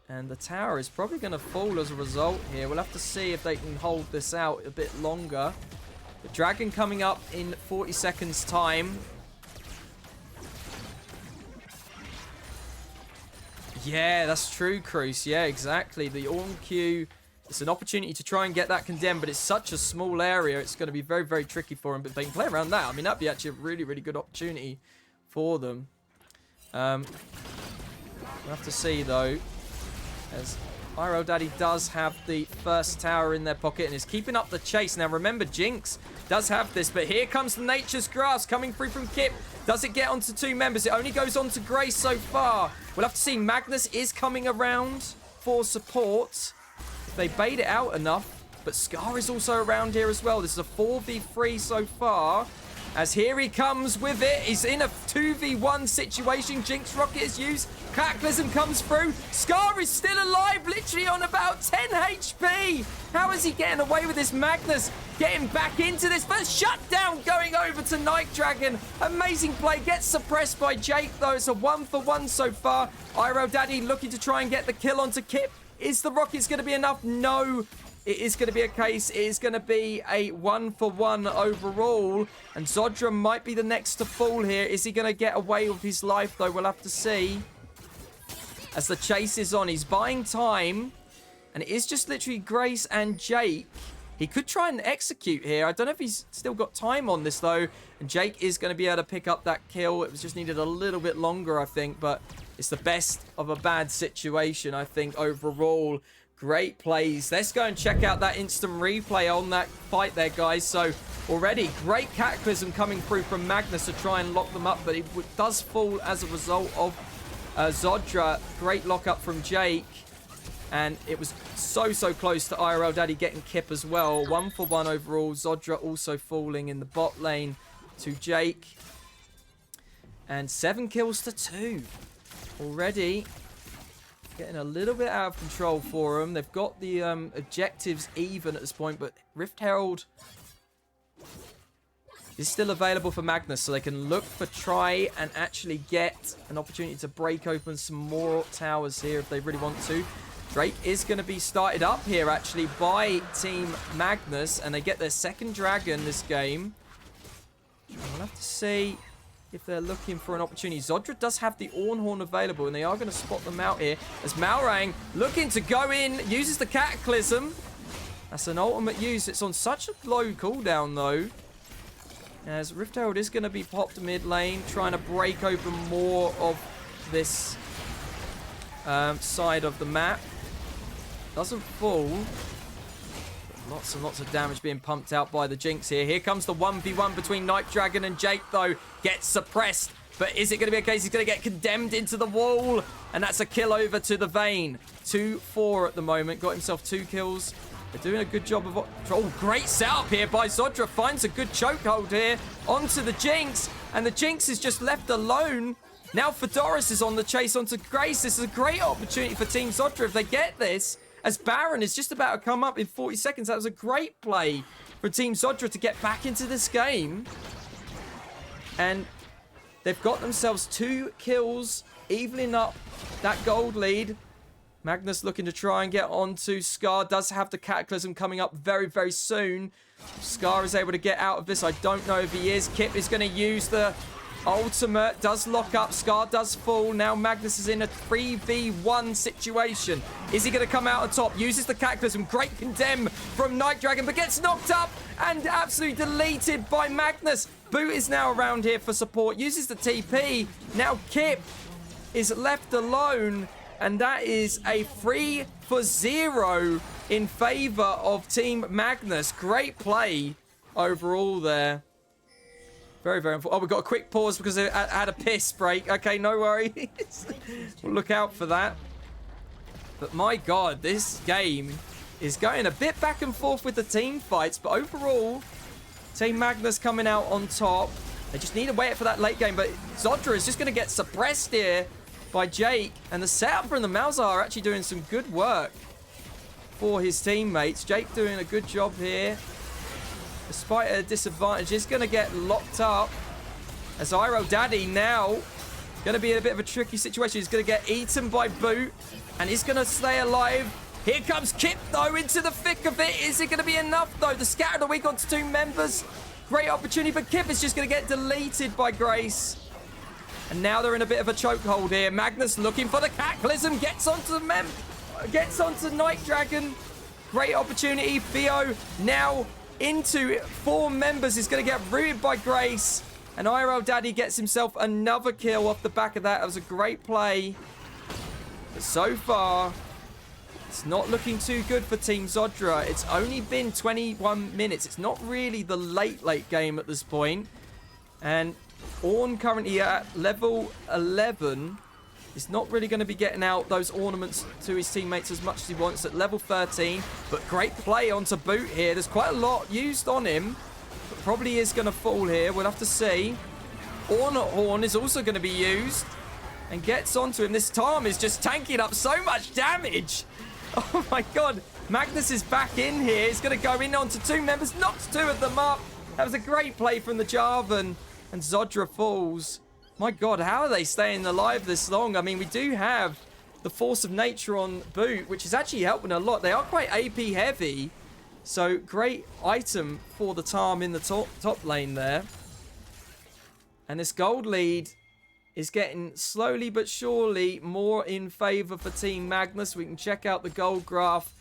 And the tower is probably going to fall as a result here. We'll have to see if they can hold this out a bit longer. The dragon coming up in 40 seconds time. Yeah, that's true, Cruz. Yeah, exactly. The Orn Q, it's an opportunity to try and get that condemned, but it's such a small area. It's going to be very, very tricky for him. But if they can play around that, I mean, that'd be actually a really, really good opportunity for them. We'll have to see, though, as IRL Daddy does have the first tower in their pocket and is keeping up the chase. Now, remember, Jinx does have this, but here comes the Nature's Grass coming through from Kip. Does it get onto two members? It only goes on to Grace so far. We'll have to see. Magnus is coming around for support. If they bait it out enough. But Scar is also around here as well. This is a 4v3 so far. As here he comes with it. He's in a 2v1 situation. Jinx Rocket is used. Cataclysm comes through. Scar is still alive, literally on about 10 HP. How is he getting away with this? Magnus getting back into this. First shutdown going over to Night Dragon. Amazing play. Gets suppressed by Jake, though. It's a 1-for-1 so far. IRL Daddy looking to try and get the kill onto Kip. Is the Rockets going to be enough? No. It is going to be a case. It is going to be a 1-for-1 overall. And Zodra might be the next to fall here. Is he going to get away with his life, though? We'll have to see. As the chase is on, he's buying time. And it is just literally Grace and Jake. He could try and execute here. I don't know if he's still got time on this, though. And Jake is going to be able to pick up that kill. It was just needed a little bit longer, I think. But it's the best of a bad situation, I think, overall. Great plays. Let's go and check out that instant replay on that fight there, guys. So already great Cataclysm coming through from Magnus to try and lock them up, but it does fall as a result of Zodra. Great lockup from Jake. And it was so close to IRL Daddy getting Kip as well. 1-for-1 overall. Zodra also falling in the bot lane to Jake. And 7 kills to 2. Already getting a little bit out of control for them. They've got the objectives even at this point, but Rift Herald is still available for Magnus, so they can look for try and actually get an opportunity to break open some more towers here if they really want to. Drake is going to be started up here, actually, by Team Magnus, and they get their second dragon this game. We'll have to see if they're looking for an opportunity. Zodra does have the Ornhorn available, and they are going to spot them out here. As Malrang looking to go in, uses the Cataclysm. That's an ultimate use. It's on such a low cooldown, though. As Rift Herald is going to be popped mid lane, trying to break open more of this side of the map. Doesn't fall. Lots and lots of damage being pumped out by the Jinx here. Here comes the 1v1 between Night Dragon and Jake, though. Gets suppressed. But is it going to be a case he's going to get condemned into the wall? And that's a kill over to the Vayne. 2-4 at the moment. Got himself 2 kills. They're doing a good job of... Oh, great setup here by Zodra. Finds a good chokehold here onto the Jinx. And the Jinx is just left alone. Now Fedoris is on the chase onto Grace. This is a great opportunity for Team Zodra if they get this. As Baron is just about to come up in 40 seconds. That was a great play for Team Zodra to get back into this game. And they've got themselves 2 kills, evening up that gold lead. Magnus looking to try and get onto Scar. Does have the Cataclysm coming up very soon. Scar is able to get out of this. I don't know if he is. Kip is going to use the Ultimate does lock up. Scar does fall. Now Magnus is in a 3v1 situation. Is he going to come out on top? Uses the Cataclysm. Great condemn from Night Dragon, but gets knocked up and absolutely deleted by Magnus. Boot is now around here for support. Uses the TP. Now Kip is left alone, and that is a 3-0 in favor of Team Magnus. Great play overall there. Very, very unfortunate. Oh, we've got a quick pause because I had a piss break. Okay, no worries. We'll look out for that. But my God, this game is going a bit back and forth with the team fights. But overall, Team Magnus coming out on top. They just need to wait for that late game. But Zodra is just going to get suppressed here by Jake. And the setup from the Malzahar are actually doing some good work for his teammates. Jake doing a good job here. Despite a disadvantage, is going to get locked up. As Iroh Daddy now going to be in a bit of a tricky situation. He's going to get eaten by Boot, and he's going to stay alive. Here comes Kip, though, into the thick of it. Is it going to be enough, though? The Scatter of the Week onto 2 members. Great opportunity, but Kip is just going to get deleted by Grace. And now they're in a bit of a chokehold here. Magnus looking for the Cataclysm. Gets onto Night Dragon. Great opportunity. Theo now into 4 members, is going to get rooted by Grace, and Iroh Daddy gets himself another kill off the back of that. That was a great play, but so far it's not looking too good for Team Zodra. It's only been 21 minutes. It's not really the late game at this point, and Ornn currently at level 11 is not really going to be getting out those ornaments to his teammates as much as he wants at level 13. But great play onto Boot here. There's quite a lot used on him, but probably is going to fall here. We'll have to see. Horn is also going to be used and gets onto him. This Tarm is just tanking up so much damage. Oh my God. Magnus is back in here. He's going to go in onto 2 members. Knocks 2 of them up. That was a great play from the Jarvan. And Zodra falls. My God, how are they staying alive this long? I mean, we do have the Force of Nature on Boot, which is actually helping a lot. They are quite AP heavy. So, great item for the Tarm in the top lane there. And this gold lead is getting slowly but surely more in favor for Team Magnus. We can check out the gold graph.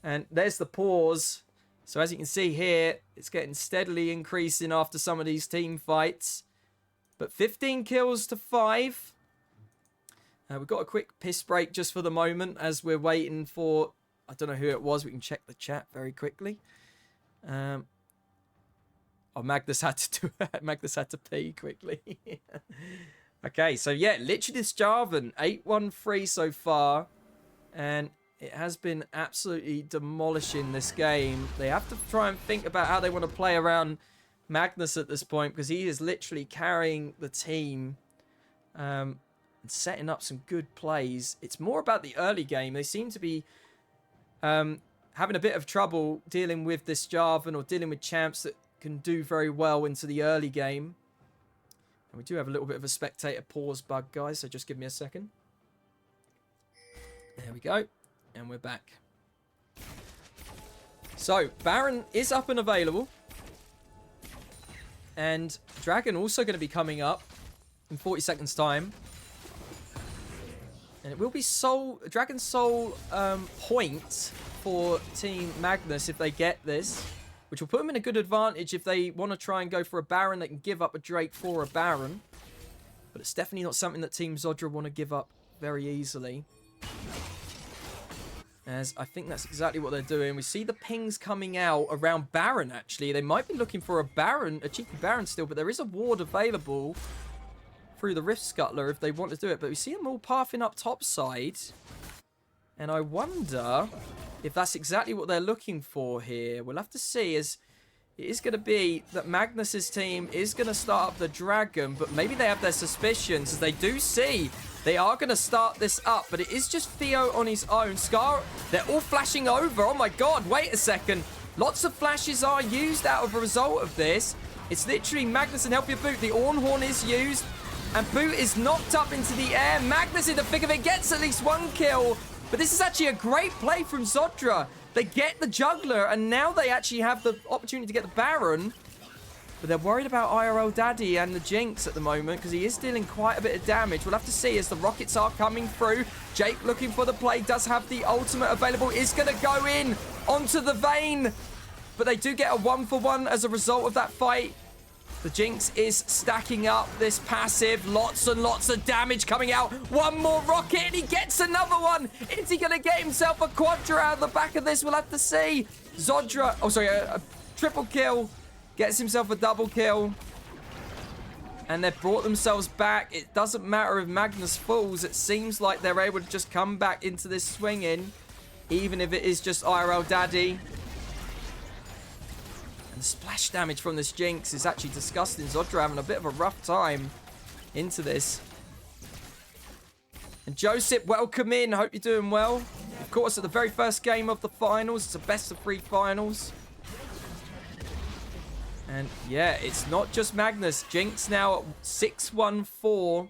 And there's the pause. So, as you can see here, it's getting steadily increasing after some of these team fights. But 15 kills to 5. We've got a quick piss break just for the moment as we're waiting for... I don't know who it was. We can check the chat very quickly. Oh, Magnus had to do it. Magnus had to pee quickly. Okay, so yeah, literally this Jarvan. 8-1-3 so far. And it has been absolutely demolishing this game. They have to try and think about how they want to play around Magnus at this point, because he is literally carrying the team and setting up some good plays. It's more about the early game. They seem to be having a bit of trouble dealing with this Jarvan or dealing with champs that can do very well into the early game. And we do have a little bit of a spectator pause bug, guys, so just give me a second. There we go. And we're back. So, Baron is up and available. And Dragon also going to be coming up in 40 seconds time. And it will be Dragon Soul point for Team Magnus if they get this. Which will put them in a good advantage if they want to try and go for a Baron. They can give up a Drake for a Baron. But it's definitely not something that Team Zodra want to give up very easily. As I think that's exactly what they're doing. We see the pings coming out around Baron, actually. They might be looking for a Baron, a cheeky Baron still, but there is a ward available through the Rift Scuttler if they want to do it. But we see them all pathing up topside. And I wonder if that's exactly what they're looking for here. We'll have to see, as it is going to be that Magnus's team is going to start up the Dragon, but maybe they have their suspicions, as they do see they are going to start this up, but it is just Theo on his own. Scar, they're all flashing over. Oh my God, wait a second. Lots of flashes are used out of a result of this. It's literally Magnus and help your Boot. The Ornn is used, and Boot is knocked up into the air. Magnus in the thick of it gets at least 1 kill, but this is actually a great play from Zodra. They get the Juggler, and now they actually have the opportunity to get the Baron. But they're worried about IRL Daddy and the Jinx at the moment because he is dealing quite a bit of damage. We'll have to see as the rockets are coming through. Jake looking for the play, does have the ultimate available, is going to go in onto the Vayne. But they do get a 1-for-1 as a result of that fight. The Jinx is stacking up this passive. Lots and lots of damage coming out. One more rocket and he gets another one. Is he going to get himself a quadra out of the back of this? We'll have to see. Zodra, oh sorry, a triple kill. Gets himself a double kill. And they've brought themselves back. It doesn't matter if Magnus falls. It seems like they're able to just come back into this swing in. Even if it is just IRL Daddy. And the splash damage from this Jinx is actually disgusting. Zodra having a bit of a rough time into this. And Joseph, welcome in. Hope you're doing well. Of course, at the very first game of the finals. It's a best of 3 finals. And yeah, it's not just Magnus. Jinx now at 614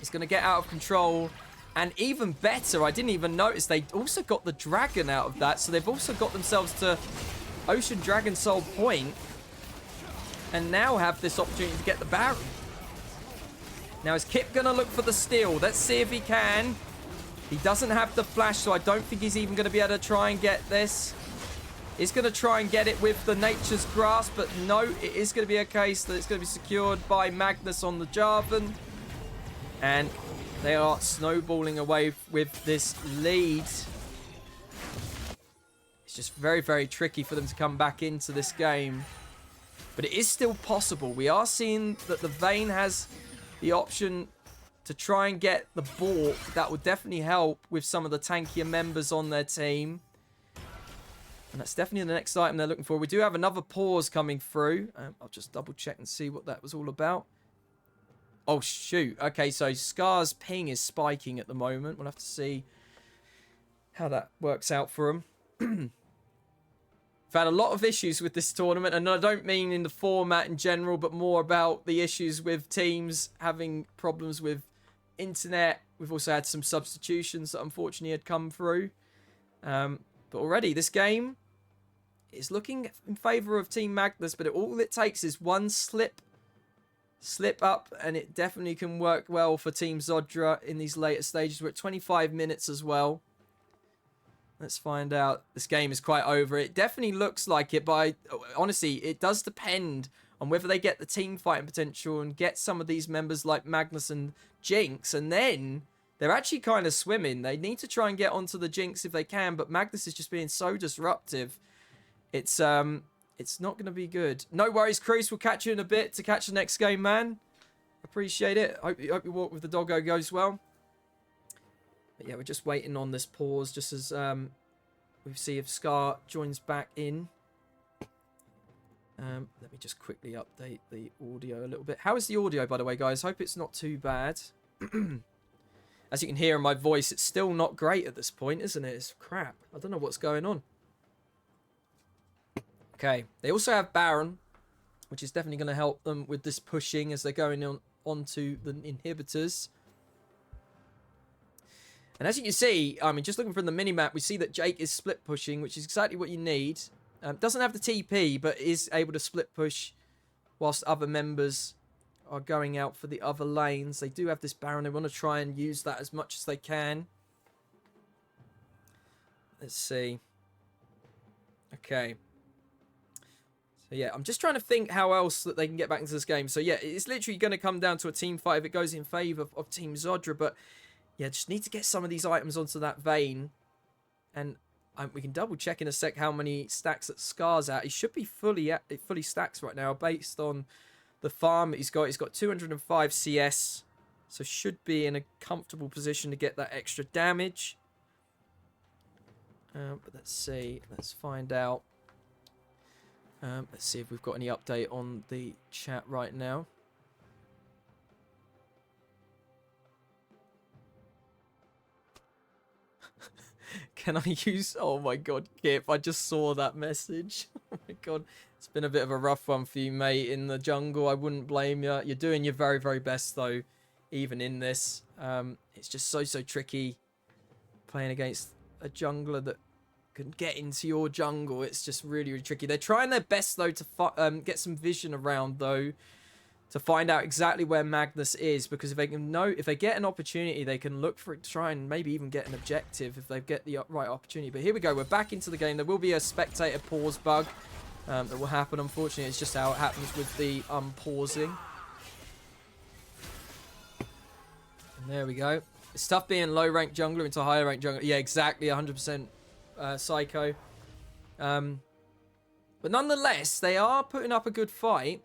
is going to get out of control. And even better, I didn't even notice, they also got the dragon out of that. So they've also got themselves to Ocean Dragon Soul Point. And now have this opportunity to get the Baron. Now is Kip going to look for the steal? Let's see if he can. He doesn't have the flash, so I don't think he's even going to be able to try and get this. He's going to try and get it with the Nature's Grasp, but no, it is going to be a case that it's going to be secured by Magnus on the Jarvan. And they are snowballing away with this lead. It's just very, very tricky for them to come back into this game. But it is still possible. We are seeing that the Vayne has the option to try and get the Bork. That would definitely help with some of the tankier members on their team. And that's definitely the next item they're looking for. We do have another pause coming through. I'll just double check and see what that was all about. Oh, shoot. Okay, so Scar's ping is spiking at the moment. We'll have to see how that works out for him. We've had a lot of issues with this tournament, and I don't mean in the format in general, but more about the issues with teams having problems with internet. We've also had some substitutions that unfortunately had come through. But already, this game is looking in favour of Team Magnus, but all it takes is one slip up, and it definitely can work well for Team Zodra in these later stages. We're at 25 minutes as well. Let's find out. This game is quite over. It definitely looks like it, but honestly, it does depend on whether they get the team fighting potential and get some of these members like Magnus and Jinx, and then they're actually kind of swimming. They need to try and get onto the Jinx if they can, but Magnus is just being so disruptive. It's not going to be good. No worries, Chris. We'll catch you in a bit to catch the next game, man. Appreciate it. Hope your walk with the doggo goes well. But yeah, we're just waiting on this pause just as we see if Scar joins back in. Let me just quickly update the audio a little bit. How is the audio, by the way, guys? Hope it's not too bad. As you can hear in my voice, it's still not great at this point, isn't it? It's crap. I don't know what's going on. Okay. They also have Baron, which is definitely going to help them with this pushing as they're going onto the inhibitors. And as you can see, I mean, just looking from the minimap, we see that Jake is split pushing, which is exactly what you need. Doesn't have the TP, but is able to split push whilst other members are going out for the other lanes. They do have this Baron. They want to try and use that as much as they can. Let's see. Okay. So yeah, I'm just trying to think how else that they can get back into this game. So yeah, it's literally going to come down to a team fight if it goes in favour of Team Zodra. But yeah, just need to get some of these items onto that Vayne. And we can double check in a sec how many stacks that Scar's at. He should be fully stacked right now based on the farm he's got. He's got 205 CS. So should be in a comfortable position to get that extra damage. But let's see. Let's find out. Let's see if we've got any update on the chat right now. Can I use... Oh my god, Kip, I just saw that message. Oh my god. It's been a bit of a rough one for you, mate, in the jungle. I wouldn't blame you. You're doing your very, very best, though, even in this. It's just so tricky playing against a jungler that can get into your jungle. It's just really, really tricky. They're trying their best, though, to get some vision around, though, to find out exactly where Magnus is, because if they get an opportunity, they can look for it, try and maybe even get an objective if they get the right opportunity. But here we go, we're back into the game. There will be a spectator pause bug that will happen. Unfortunately, it's just how it happens with the unpausing. And there we go. It's tough being low rank jungler into higher rank jungler. Yeah, exactly, 100% Psycho. But nonetheless, they are putting up a good fight.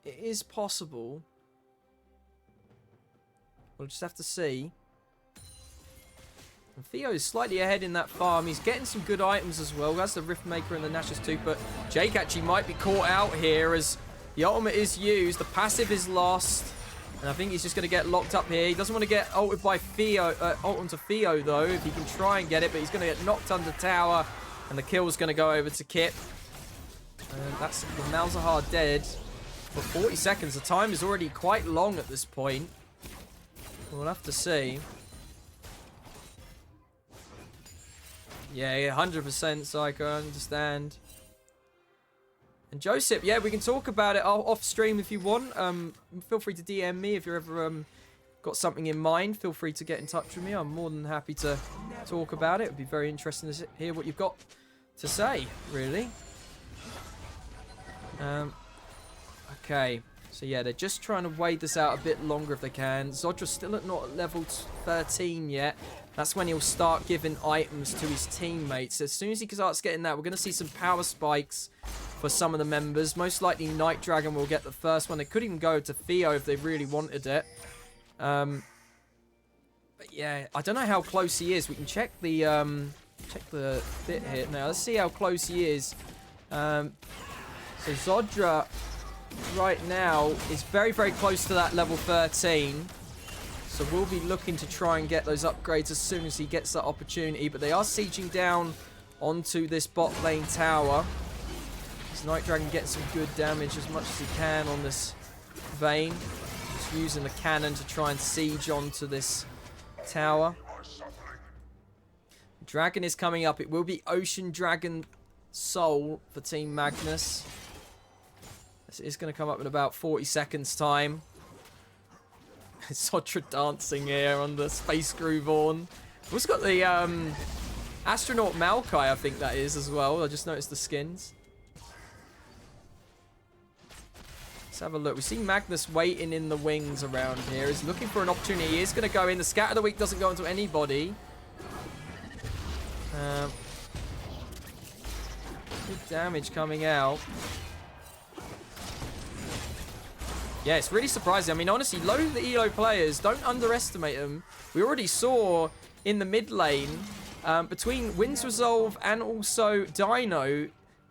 It is possible. We'll just have to see. And Theo is slightly ahead in that farm. He's getting some good items as well. That's the Riftmaker and the Nashor's Tooth. But Jake actually might be caught out here as the ultimate is used. The passive is lost. And I think he's just going to get locked up here. He doesn't want to get ulted by Theo, ult onto Theo, though, if he can try and get it. But he's going to get knocked under tower. And the kill's going to go over to Kip. And that's the Malzahar dead. For 40 seconds, the time is already quite long at this point. We'll have to see. Yeah, 100% Psycho, I understand. And Joseph, yeah, we can talk about it off stream if you want. Feel free to DM me if you're ever got something in mind. Feel free to get in touch with me. I'm more than happy to talk about it. It'd be very interesting to hear what you've got to say, really. Okay, so yeah, they're just trying to wait this out a bit longer if they can. Zodra's still not at level 13 yet. That's when he'll start giving items to his teammates. As soon as he starts getting that, we're going to see some power spikes for some of the members. Most likely Night Dragon will get the first one. They could even go to Theo if they really wanted it. But yeah, I don't know how close he is. We can check the bit here now. Let's see how close he is. So Zodra right now is very, very close to that level 13. So we'll be looking to try and get those upgrades as soon as he gets that opportunity. But they are sieging down onto this bot lane tower. This Night Dragon gets some good damage as much as he can on this Vayne. Just using the cannon to try and siege onto this tower. Dragon is coming up. It will be Ocean Dragon Soul for Team Magnus. It's going to come up in about 40 seconds time. Sotra dancing here on the Space Groove on. We've also got the Astronaut Maokai, I think that is as well. I just noticed the skins. Let's have a look. We see Magnus waiting in the wings around here. He's looking for an opportunity. He is going to go in. The Scat of the Week doesn't go into anybody. Good damage coming out. Yeah, it's really surprising. I mean, honestly, low the ELO players, don't underestimate them. We already saw in the mid lane, between Wind's Resolve and also Dino.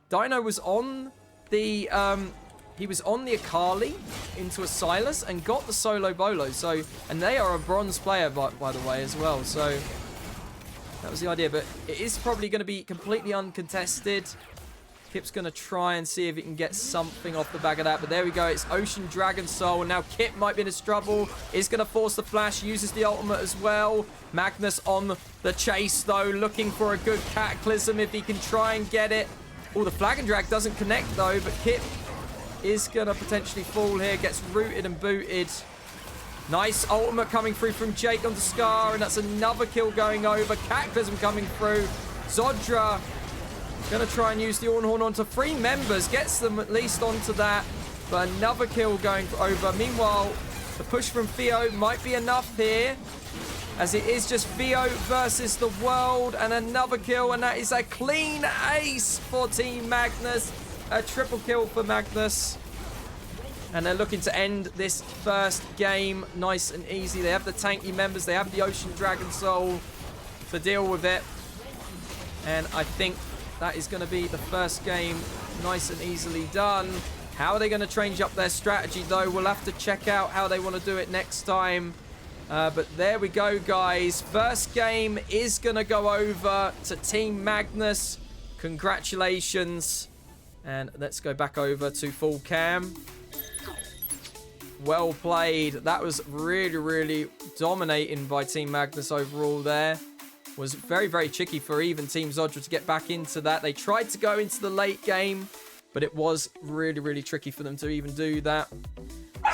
Dino was on the, he was on the Akali into a Silas and got the solo bolo. So, and they are a bronze player, by the way, as well. So, that was the idea. But it is probably going to be completely uncontested. Kip's going to try and see if he can get something off the back of that. But there we go. It's Ocean Dragon Soul. And now Kip might be in his trouble. Is going to force the flash. Uses the ultimate as well. Magnus on the chase, though. Looking for a good Cataclysm if he can try and get it. Oh, the Flag and Drag doesn't connect, though. But Kip is going to potentially fall here. Gets rooted and booted. Nice ultimate coming through from Jake onto Scar. And that's another kill going over. Cataclysm coming through. Zodra going to try and use the Ornhorn onto 3 members. Gets them at least onto that. But another kill going over. Meanwhile, the push from Theo might be enough here. As it is just Theo versus the world. And another kill. And that is a clean ace for Team Magnus. A triple kill for Magnus. And they're looking to end this first game nice and easy. They have the tanky members. They have the Ocean Dragon Soul to deal with it. And I think that is going to be the first game nice and easily done. How are they going to change up their strategy, though? We'll have to check out how they want to do it next time. But there we go, guys. First game is going to go over to Team Magnus. Congratulations. And let's go back over to full cam. Well played. That was really, really dominating by Team Magnus overall there. was very, very tricky for even Team Zodra to get back into that. They tried to go into the late game, but it was really, really tricky for them to even do that.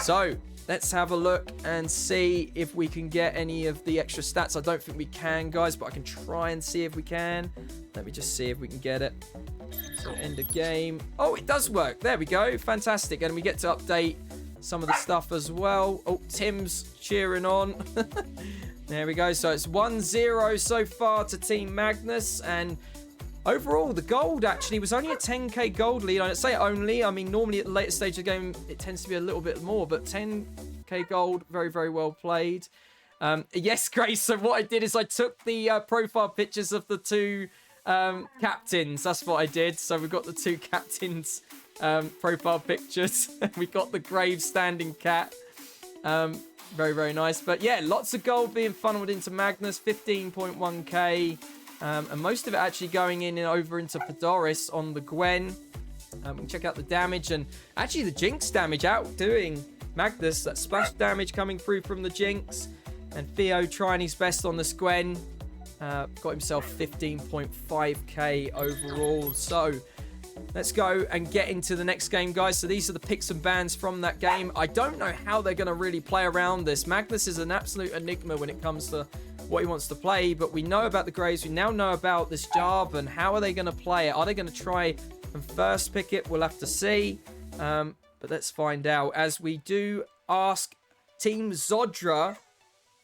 So let's have a look and see if we can get any of the extra stats. I don't think we can, guys, but I can try and see if we can. Let me just see if we can get it. So end of game. Oh, it does work. There we go. Fantastic. And we get to update some of the stuff as well. Oh, Tim's cheering on. There we go. So it's 1-0 so far to Team Magnus. And overall, the gold actually was only a 10k gold lead. I say only. I mean, normally at the later stage of the game, it tends to be a little bit more. But 10k gold, very, very well played. Yes, Grace. So what I did is I took the profile pictures of the two captains. That's what I did. So we've got the two captains profile pictures. We got the grave standing cat. Very, very nice. But yeah, lots of gold being funneled into Magnus. 15.1k. And most of it actually going in and over into Podoris on the Gwen. We can check out the damage. And actually the Jinx damage outdoing Magnus. That splash damage coming through from the Jinx. And Theo trying his best on this Gwen. Got himself 15.5k overall. So let's go and get into the next game, guys. So these are the picks and bans from that game. I don't know how they're going to really play around this. Magnus is an absolute enigma when it comes to what he wants to play, but we know about the Graves. We now know about this job, and how are they going to play it? Are they going to try and first pick it? We'll have to see. But let's find out. As we do ask Team Zodra,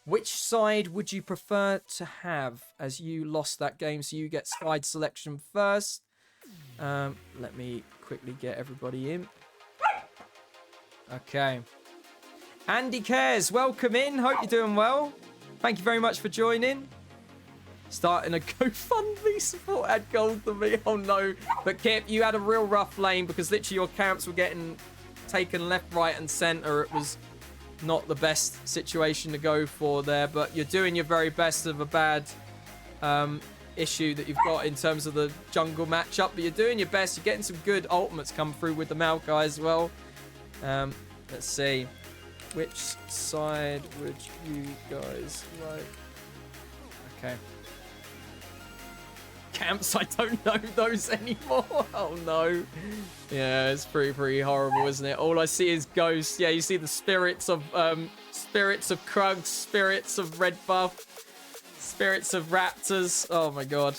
which side would you prefer to have as you lost that game? So you get side selection first. Let me quickly get everybody in. Okay. Andy Cares, welcome in. Hope you're doing well. Thank you very much for joining. Starting a GoFundMe support ad gold to me. Oh no. But Kip, you had a real rough lane because literally your camps were getting taken left, right, and center. It was not the best situation to go for there, but you're doing your very best of a bad issue that you've got in terms of the jungle matchup, but you're doing your best. You're getting some good ultimates come through with the Maokai as well. Let's see. Which side would you guys like? Okay. Camps, I don't know those anymore. Oh no. Yeah, it's pretty horrible, isn't it? All I see is ghosts. Yeah, you see the spirits of Krugs, spirits of Red Buff, spirits of Raptors. Oh my god.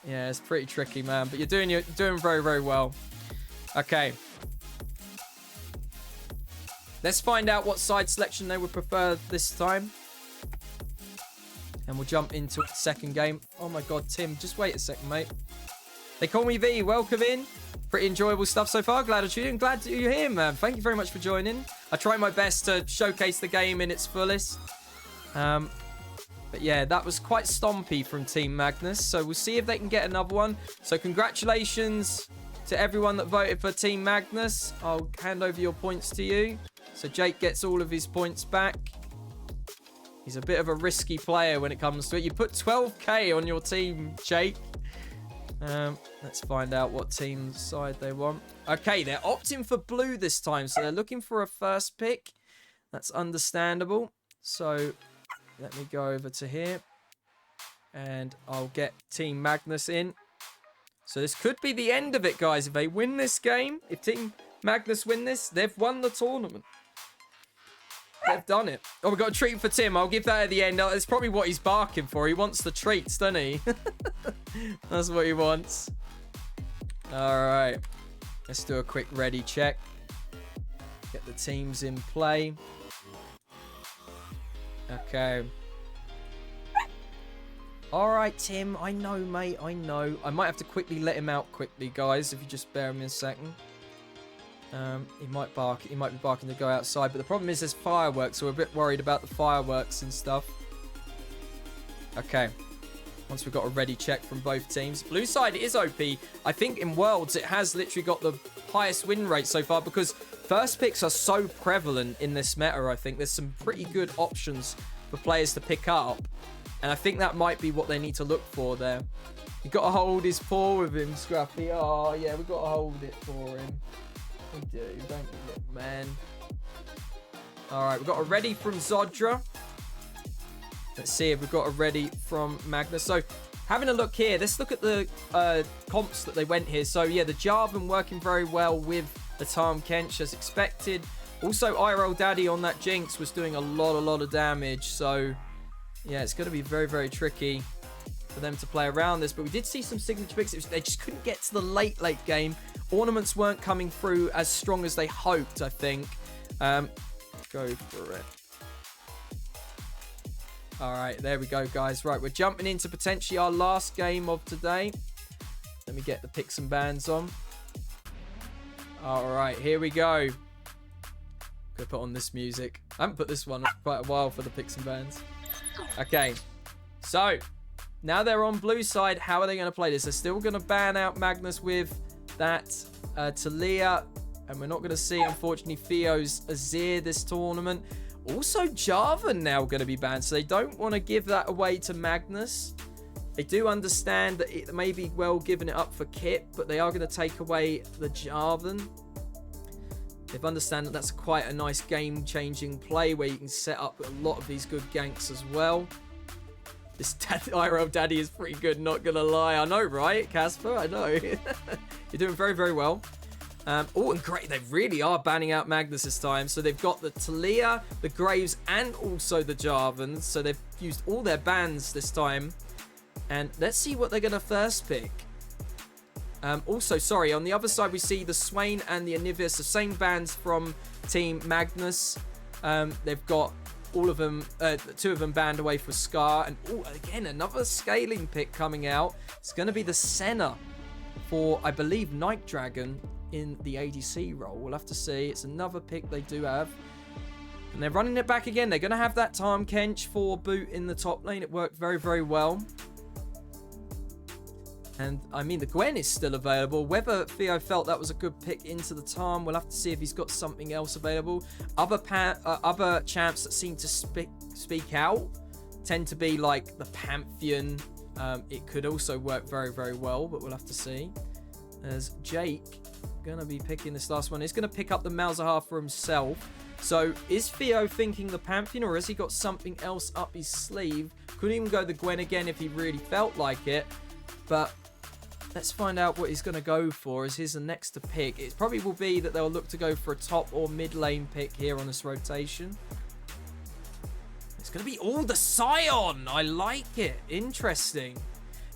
Yeah, it's pretty tricky, man. But you're doing very, very well. Okay. Let's find out what side selection they would prefer this time. And we'll jump into the second game. Oh my god, Tim, just wait a second, mate. They call me V. Welcome in. Pretty enjoyable stuff so far. Glad that you're here, man. Thank you very much for joining. I try my best to showcase the game in its fullest. But yeah, that was quite stompy from Team Magnus. So we'll see if they can get another one. So congratulations to everyone that voted for Team Magnus. I'll hand over your points to you. So Jake gets all of his points back. He's a bit of a risky player when it comes to it. You put 12k on your team, Jake. Let's find out what team side they want. Okay, they're opting for blue this time. So they're looking for a first pick. That's understandable. So let me go over to here. And I'll get Team Magnus in. So this could be the end of it, guys. If they win this game, if Team Magnus win this, they've won the tournament. They've done it. Oh, we've got a treat for Tim. I'll give that at the end. It's probably what he's barking for. He wants the treats, doesn't he? That's what he wants. All right. Let's do a quick ready check. Get the teams in play. Okay. All right, Tim. I know, mate. I know. I might have to quickly let him out quickly, guys, if you just bear with me a second. He might bark. He might be barking to go outside, but the problem is there's fireworks, so we're a bit worried about the fireworks and stuff. Okay. Once we've got a ready check from both teams. Blue side is OP. I think in Worlds it has literally got the highest win rate so far because first picks are so prevalent in this meta, I think. There's some pretty good options for players to pick up. And I think that might be what they need to look for there. You've got to hold his paw with him, Scruffy. Oh, yeah, we've got to hold it for him. We do, don't we, little man? Alright, we've got a ready from Zodra. Let's see if we've got a ready from Magnus. So having a look here, let's look at the comps that they went here. So yeah, the Jarvan working very well with the Tahm Kench as expected. Also, IRL Daddy on that Jinx was doing a lot of damage. So yeah, it's going to be very, very tricky for them to play around this. But we did see some signature picks. They just couldn't get to the late game. Ornaments weren't coming through as strong as they hoped, I think. Go for it. All right, there we go, guys. Right, we're jumping into potentially our last game of today. Let me get the picks and bans on. All right, here we go. Gonna put on this music. I haven't put this one on quite a while for the picks and bans. Okay, so now they're on blue side. How are they going to play this? They're still going to ban out Magnus with that Talia, and we're not going to see, unfortunately, Theo's Azir this tournament. Also, Jarvan now going to be banned, so they don't want to give that away to Magnus. They do understand that it may be well giving it up for Kit, but they are going to take away the Jarvan. They understand that that's quite a nice game-changing play where you can set up a lot of these good ganks as well. This IRL Daddy is pretty good, not going to lie. I know, right, Casper? I know. You're doing very, very well. Oh, and great. They really are banning out Magnus this time. So they've got the Talia, the Graves, and also the Jarvan. So they've used all their bans this time. And let's see what they're going to first pick. Also, sorry, on the other side, we see the Swain and the Anivia, the same bans from Team Magnus. They've got all of them, two of them banned away for Scar. And again, another scaling pick coming out. It's going to be the Senna for, I believe, Night Dragon in the ADC role. We'll have to see. It's another pick they do have. And they're running it back again. They're going to have that Tahm Kench for boot in the top lane. It worked very, very well. And, I mean, the Gwen is still available. Whether Theo felt that was a good pick into the Tahm, we'll have to see if he's got something else available. Other champs that seem to speak out tend to be like the Pantheon. It could also work very, very well, but we'll have to see. As Jake going to be picking this last one. He's going to pick up the Malzahar for himself. So, is Theo thinking the Pantheon, or has he got something else up his sleeve? Could even go the Gwen again if he really felt like it. But let's find out what he's going to go for as he's the next to pick. It probably will be that they'll look to go for a top or mid lane pick here on this rotation. It's going to be all the Scion. I like it. Interesting.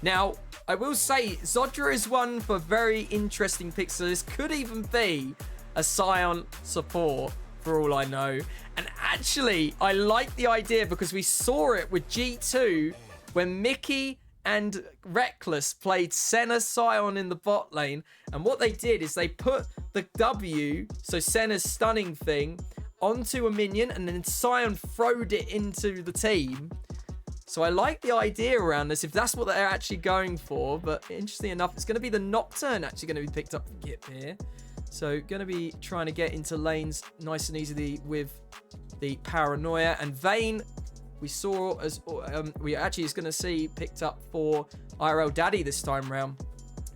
Now, I will say, Zodra is one for very interesting picks. So this could even be a Scion support for all I know. And actually, I like the idea because we saw it with G2 when Mickey and Reckless played Senna Scion in the bot lane. And what they did is they put the W, so Senna's stunning thing, onto a minion, and then Scion throwed it into the team. So I like the idea around this, if that's what they're actually going for. But interestingly enough, it's going to be the Nocturne actually going to be picked up for Kip here. So going to be trying to get into lanes nice and easily with the Paranoia. And Vayne, we saw as we actually is going to see picked up for IRL Daddy this time round.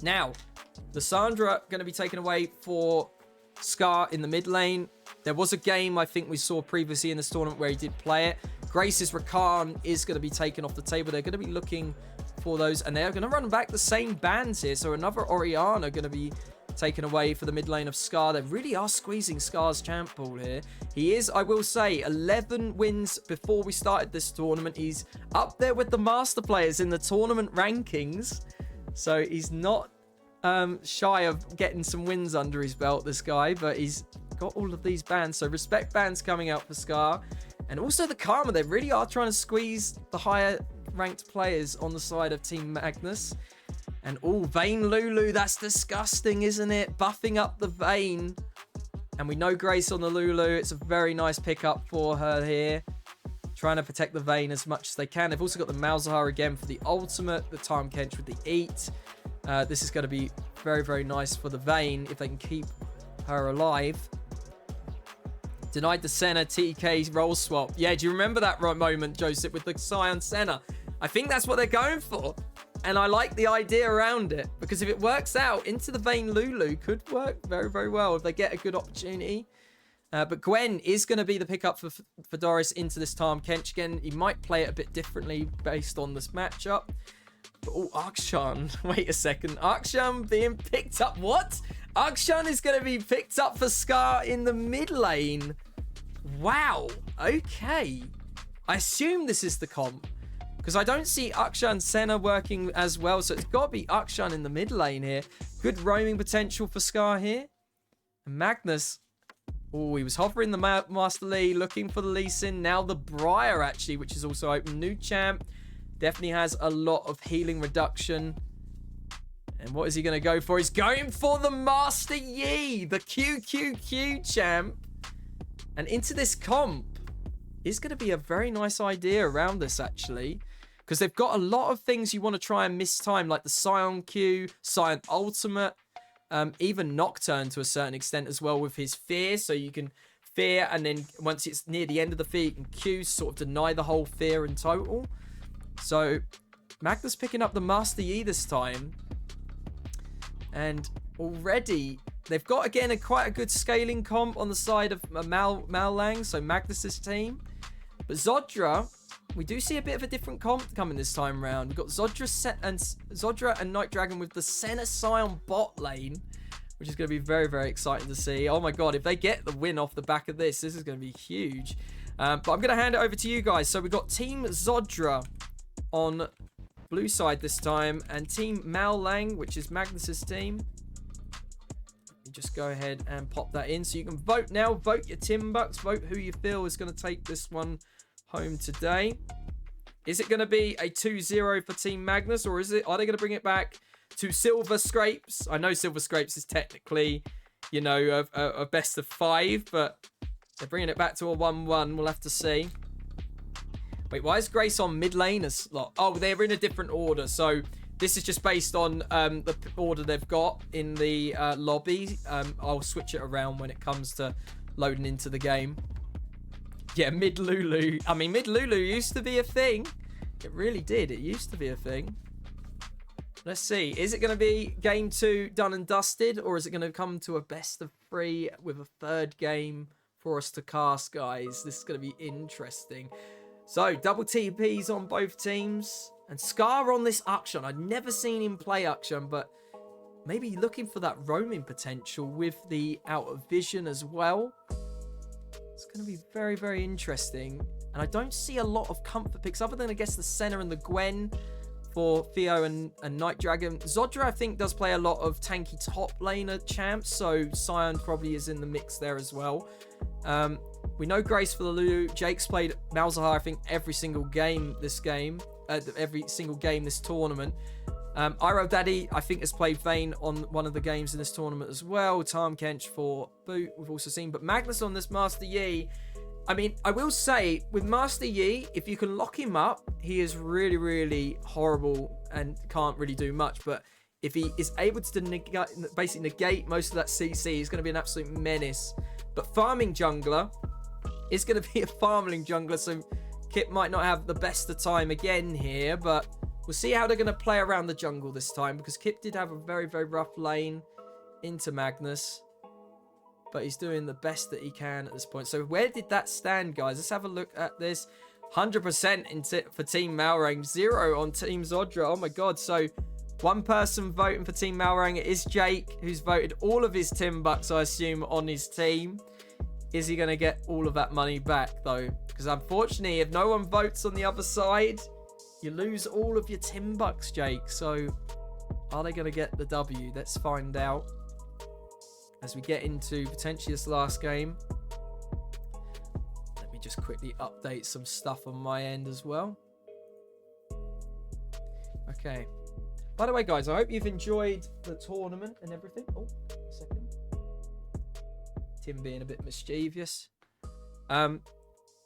Now, the Sandra going to be taken away for Scar in the mid lane. There was a game I think we saw previously in this tournament where he did play it. Grace's Rakan is going to be taken off the table. They're going to be looking for those, and they're going to run back the same bans here. So another Orianna going to be taken away for the mid lane of Scar. They really are squeezing Scar's champ pool here. He is, I will say, 11 wins before we started this tournament. He's up there with the master players in the tournament rankings. So he's not shy of getting some wins under his belt, this guy, but he's got all of these bans. So respect bans coming out for Scar. And also the Karma, they really are trying to squeeze the higher ranked players on the side of Team Magnus. And Vayne Lulu, that's disgusting, isn't it? Buffing up the Vayne. And we know Grace on the Lulu. It's a very nice pickup for her here. Trying to protect the Vayne as much as they can. They've also got the Malzahar again for the ultimate. The Tahm Kench with the Eat. This is going to be very, very nice for the Vayne if they can keep her alive. Denied the Senna TK roll swap. Yeah, do you remember that moment, Joseph, with the Scion Senna? I think that's what they're going for. And I like the idea around it. Because if it works out, into the Vayne Lulu could work very, very well if they get a good opportunity. But Gwen is going to be the pickup for Doris into this Tahm Kench again. He might play it a bit differently based on this matchup. But, oh, Akshan. Wait a second. Akshan being picked up. What? Akshan is going to be picked up for Scar in the mid lane. Wow. Okay. I assume this is the comp. Because I don't see Akshan Senna working as well. So it's got to be Akshan in the mid lane here. Good roaming potential for Scar here. And Magnus. Oh, he was hovering the Master Lee, looking for the Lee Sin. Now the Briar, actually, which is also open. New champ. Definitely has a lot of healing reduction. And what is he going to go for? He's going for the Master Yi, the QQQ champ. And into this comp is going to be a very nice idea around this, actually. Because they've got a lot of things you want to try and mistime, like the Scion Q, Scion Ultimate. Even Nocturne to a certain extent as well with his fear. So you can fear, and then once it's near the end of the fear, you can Q, sort of deny the whole fear in total. So Magnus picking up the Master Yi this time. And already they've got, again, quite a good scaling comp on the side of Mal Lang, so Magnus's team. But Zodra, we do see a bit of a different comp coming this time around. We've got Zodra and Night Dragon with the Senna Scion bot lane, which is going to be very, very exciting to see. Oh my god, if they get the win off the back of this is going to be huge. But I'm going to hand it over to you guys. So we've got Team Zodra on blue side this time, and Team Mal Lang, which is Magnus's team. You just go ahead and pop that in so you can vote now. Vote your Timbucks. Vote who you feel is going to take this one home today. Is it going to be a 2-0 for Team Magnus, or are they going to bring it back to Silver Scrapes? I know Silver Scrapes is technically, you know, a best of 5, but they're bringing it back to a 1-1. We'll have to see. Wait, why is Grace on mid lane? Oh, they're in a different order. So this is just based on the order they've got in the lobby. I'll switch it around when it comes to loading into the game. Yeah, mid Lulu. I mean, mid Lulu used to be a thing. It really did. It used to be a thing. Let's see. Is it going to be game 2 done and dusted, or is it going to come to a best of 3 with a third game for us to cast, guys? This is going to be interesting. So, double TPs on both teams. And Scar on this Akshan. I'd never seen him play Akshan, but maybe looking for that roaming potential with the out of vision as well. It's going to be very, very interesting. And I don't see a lot of comfort picks other than, I guess, the Senna and the Gwen for Theo and Night Dragon. Zodra, I think, does play a lot of tanky top laner champs, so Scion probably is in the mix there as well. We know Grace for the Lulu. Jake's played Malzahar, I think, every single game this tournament. Iroh Daddy, I think, has played Vayne on one of the games in this tournament as well. Tahm Kench for Boot, we've also seen. But Magnus on this Master Yi, I mean, I will say, with Master Yi, if you can lock him up, he is really, really horrible and can't really do much. But if he is able to basically negate most of that CC, he's going to be an absolute menace. But farming jungler is going to be a farming jungler, so Kip might not have the best of time again here, but we'll see how they're going to play around the jungle this time, because Kip did have a very, very rough lane into Magnus, but he's doing the best that he can at this point. So where did that stand, guys? Let's have a look at this. 100% for Team Malrang, 0 on Team Zodra. Oh my god. So one person voting for Team Malrang, it is Jake, who's voted all of his Timbucks, I assume, on his team. Is he going to get all of that money back, though? Because unfortunately, if no one votes on the other side, you lose all of your Timbucks, Jake. So are they going to get the W? Let's find out as we get into potentially this last game. Let me just quickly update some stuff on my end as well. Okay. By the way, guys, I hope you've enjoyed the tournament and everything. Oh, a second. Tim being a bit mischievous.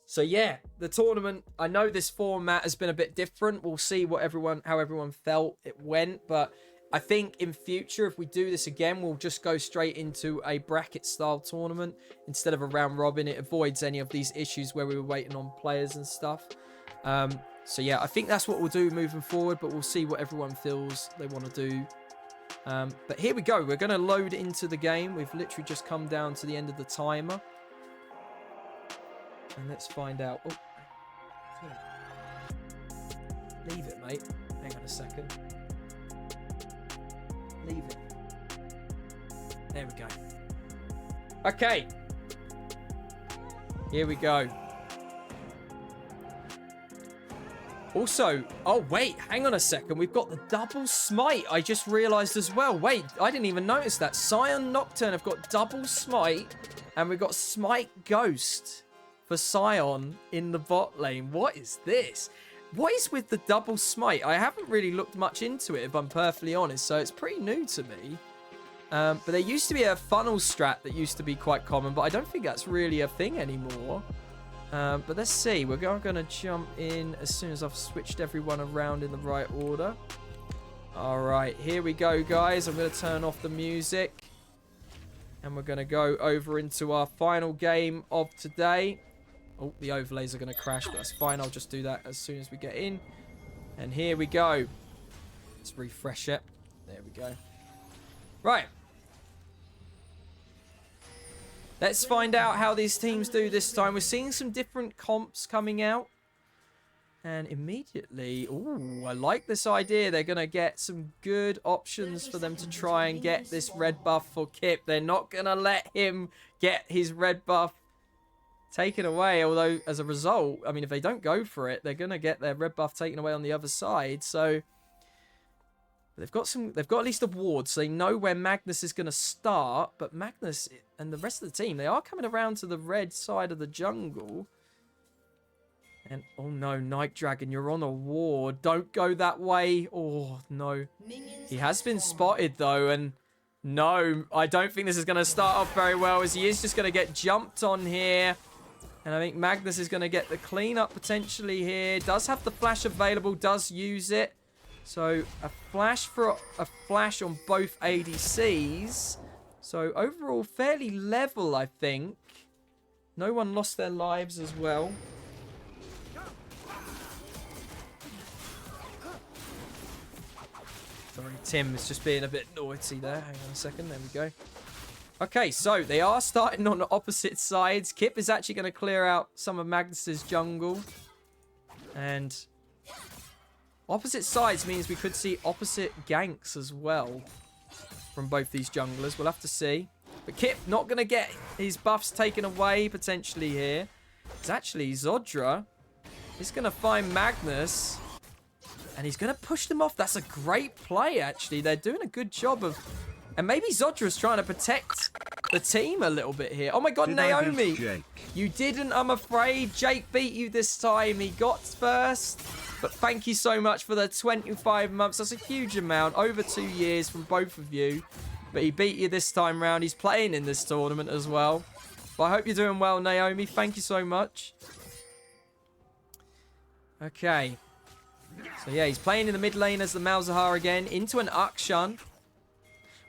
So yeah, the tournament, I know this format has been a bit different. We'll see how everyone felt it went, but I think in future, if we do this again, we'll just go straight into a bracket style tournament instead of a round robin. It avoids any of these issues where we were waiting on players and stuff. So yeah, I think that's what we'll do moving forward, but we'll see what everyone feels they want to do. But here we go. We're going to load into the game. We've literally just come down to the end of the timer. And let's find out. Oh, leave it, mate. Hang on a second. Leave it. There we go. Okay. Here we go. Also, oh wait, hang on a second. We've got the double smite. I just realized as well. Wait, I didn't even notice that. Scion Nocturne have got double smite, and we've got Smite Ghost for Scion in the bot lane. What is this? What is with the double smite? I haven't really looked much into it, if I'm perfectly honest, so it's pretty new to me. But there used to be a funnel strat that used to be quite common, but I don't think that's really a thing anymore. But let's see. We're going to jump in as soon as I've switched everyone around in the right order. All right, here we go, guys. I'm going to turn off the music. And we're going to go over into our final game of today. Oh, the overlays are going to crash, but that's fine. I'll just do that as soon as we get in. And here we go. Let's refresh it. There we go. Right. Let's find out how these teams do this time. We're seeing some different comps coming out. And immediately, ooh, I like this idea. They're going to get some good options for them to try and get this red buff for Kip. They're not going to let him get his red buff taken away. Although, as a result, I mean, if they don't go for it, they're going to get their red buff taken away on the other side. So they've got at least a ward, so they know where Magnus is going to start. But Magnus and the rest of the team, they are coming around to the red side of the jungle. And, oh no, Night Dragon, you're on a ward. Don't go that way. Oh, no. He has been spotted, though, and no, I don't think this is going to start off very well, as he is just going to get jumped on here. And I think Magnus is going to get the cleanup potentially here. Does have the flash available, does use it. So, a flash on both ADCs. So, overall, fairly level, I think. No one lost their lives as well. Sorry, Tim is just being a bit naughty there. Hang on a second. There we go. Okay, so they are starting on the opposite sides. Kip is actually going to clear out some of Magnus's jungle. And opposite sides means we could see opposite ganks as well from both these junglers. We'll have to see. But Kip not going to get his buffs taken away potentially here. It's actually Zodra is going to find Magnus. And he's going to push them off. That's a great play, actually. They're doing a good job of... And maybe Zodra's trying to protect the team a little bit here. Oh, my God, Naomi. You didn't, I'm afraid. Jake beat you this time. He got first. But thank you so much for the 25 months. That's a huge amount. Over 2 years from both of you. But he beat you this time round. He's playing in this tournament as well. But I hope you're doing well, Naomi. Thank you so much. Okay. So yeah, he's playing in the mid lane as the Malzahar again, into an Akshan.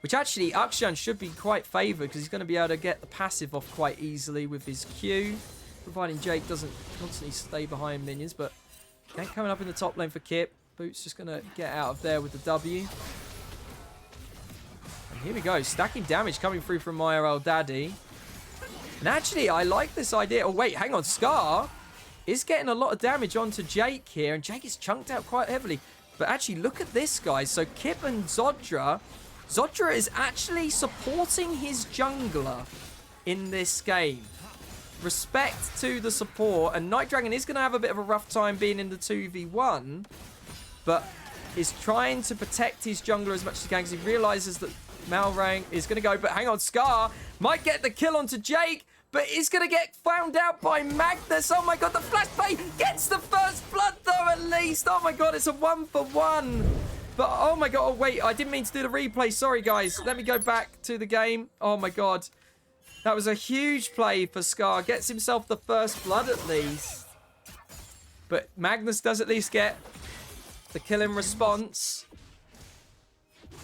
Which actually, Akshan should be quite favoured, because he's going to be able to get the passive off quite easily with his Q. Providing Jake doesn't constantly stay behind minions, but gank coming up in the top lane for Kip. Boots just going to get out of there with the W. And here we go, stacking damage coming through from IRL Daddy. And actually, I like this idea. Oh wait, hang on, Scar is getting a lot of damage onto Jake here, and Jake is chunked out quite heavily. But actually, look at this, guys. So Kip and Zodra. Zodra is actually supporting his jungler in this game. Respect to the support. And Night Dragon is going to have a bit of a rough time being in the 2v1. But is trying to protect his jungler as much as he can, because he realizes that Malrang is going to go. But hang on, Scar might get the kill onto Jake. But he's going to get found out by Magnus. Oh, my God. The flash play gets the first blood, though, at least. Oh, my God. It's a 1-for-1. But, oh, my God. Oh, wait. I didn't mean to do the replay. Sorry, guys. Let me go back to the game. Oh, my God. That was a huge play for Scar. Gets himself the first blood, at least. But Magnus does at least get the kill in response.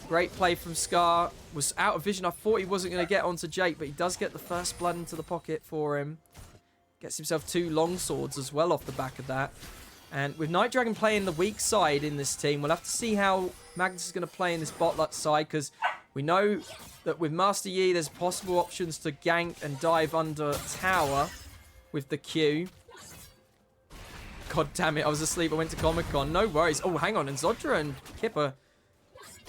Great play from Scar. Was out of vision. I thought he wasn't going to get onto Jake, but he does get the first blood into the pocket for him. Gets himself 2 long swords as well off the back of that. And with Night Dragon playing the weak side in this team, we'll have to see how Magnus is going to play in this bot side, because we know that with Master Yi, there's possible options to gank and dive under tower. with the Q. God damn it, I was asleep. I went to Comic-Con. No worries. Oh, hang on. And Zodra and Kipper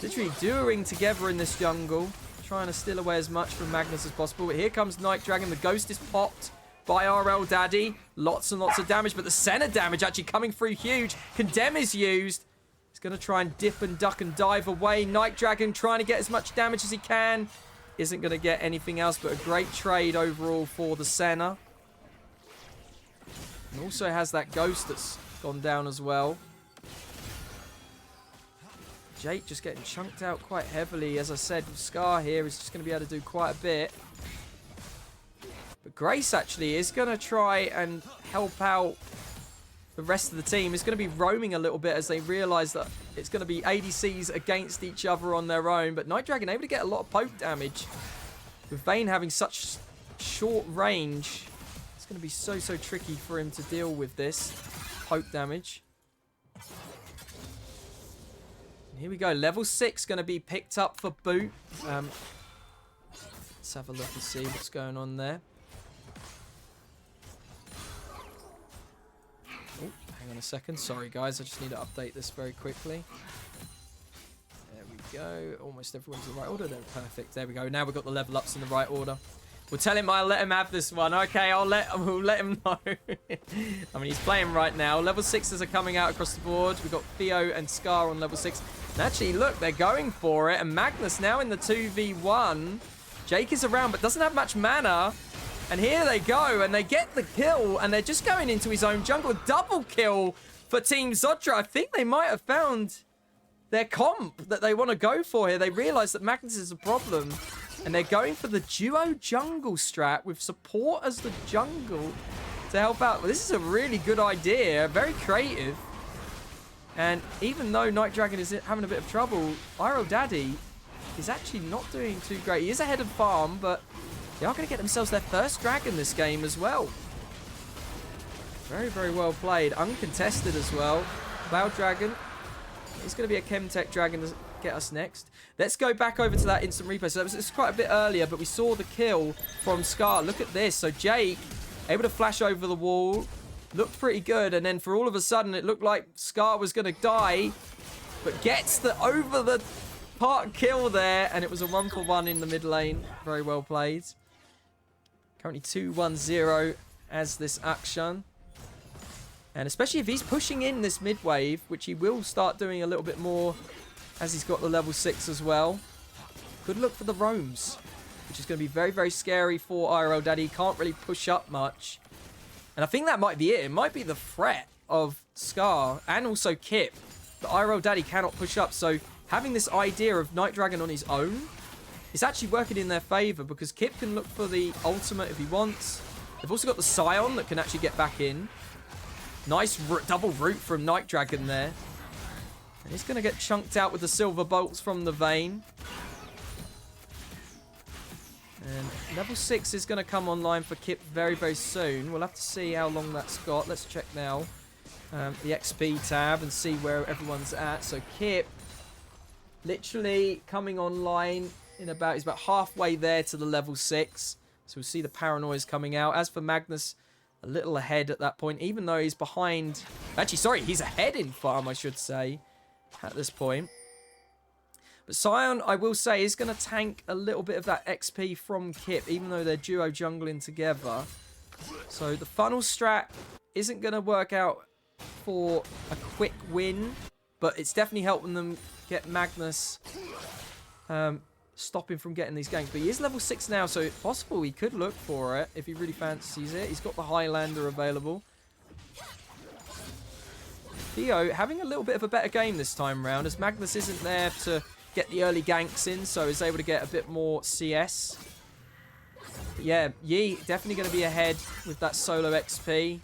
literally dueling together in this jungle, trying to steal away as much from Magnus as possible. But here comes Night Dragon. The Ghost is popped by RL Daddy. Lots and lots of damage, but the center damage actually coming through huge. Condemn is used. He's going to try and dip and duck and dive away. Night Dragon trying to get as much damage as he can. Isn't going to get anything else, but a great trade overall for the Senna. And also has that Ghost that's gone down as well. Jake just getting chunked out quite heavily. As I said, Scar here is just going to be able to do quite a bit. But Grace actually is going to try and help out the rest of the team. It's going to be roaming a little bit as they realise that it's going to be ADCs against each other on their own. But Night Dragon able to get a lot of poke damage. With Vayne having such short range, it's going to be so tricky for him to deal with this poke damage. And here we go. Level 6 going to be picked up for Boot. Let's have a look and see what's going on there. Oh, hang on a second. Sorry, guys. I just need to update this very quickly. There we go. Almost everyone's in the right order. They're perfect. There we go. Now we've got the level ups in the right order. We'll tell him I'll let him have this one. Okay, we'll let him know. I mean, he's playing right now. Level 6s are coming out across the board. We've got Theo and Scar on level 6. And actually, look, they're going for it. And Magnus now in the 2v1. Jake is around, but doesn't have much mana. And here they go, and they get the kill. And they're just going into his own jungle. Double kill for Team Zodra. I think they might have found their comp that they want to go for here. They realize that Magnus is a problem. And they're going for the duo jungle strat with support as the jungle to help out. Well, this is a really good idea. Very creative. And even though Night Dragon is having a bit of trouble, RL Daddy is actually not doing too great. He is ahead of farm, but they are going to get themselves their first dragon this game as well. Very well played. Uncontested as well. Cloud Dragon. It's going to be a Chemtech Dragon to get us next. Let's go back over to that instant replay. So it was quite a bit earlier, but we saw the kill from Scar. Look at this. So Jake, able to flash over the wall. Looked pretty good. And then for all of a sudden, it looked like Scar was going to die. But gets the over the part kill there. And it was a 1-for-1 in the mid lane. Very well played. Currently 2-1-0 as this action. And especially if he's pushing in this mid wave, which he will start doing a little bit more as he's got the level 6 as well. Could look for the roams, which is going to be very scary for IRL Daddy. He can't really push up much. And I think that might be it. It might be the threat of Scar and also Kip. But IRL Daddy cannot push up. So having this idea of Night Dragon on his own is actually working in their favor because Kip can look for the ultimate if he wants. They've also got the Scion that can actually get back in. Nice double root from Night Dragon there. And he's going to get chunked out with the silver bolts from the Vayne. And level 6 is going to come online for Kip very soon. We'll have to see how long that's got. Let's check now. The XP tab and see where everyone's at. So Kip literally coming online in about... He's about halfway there to the level 6. So we'll see the paranoias coming out. As for Magnus, a little ahead at that point, even though he's behind... Actually, sorry, he's ahead in farm, I should say, at this point. But Scion, I will say, is going to tank a little bit of that XP from Kip, even though they're duo jungling together. So the funnel strat isn't going to work out for a quick win, but it's definitely helping them get Magnus... stop him from getting these ganks. But he is level 6 now, so it's possible he could look for it if he really fancies it. He's got the Highlander available. Theo having a little bit of a better game this time round, as Magnus isn't there to get the early ganks in, so is able to get a bit more CS. But yeah, Yi definitely going to be ahead with that solo XP.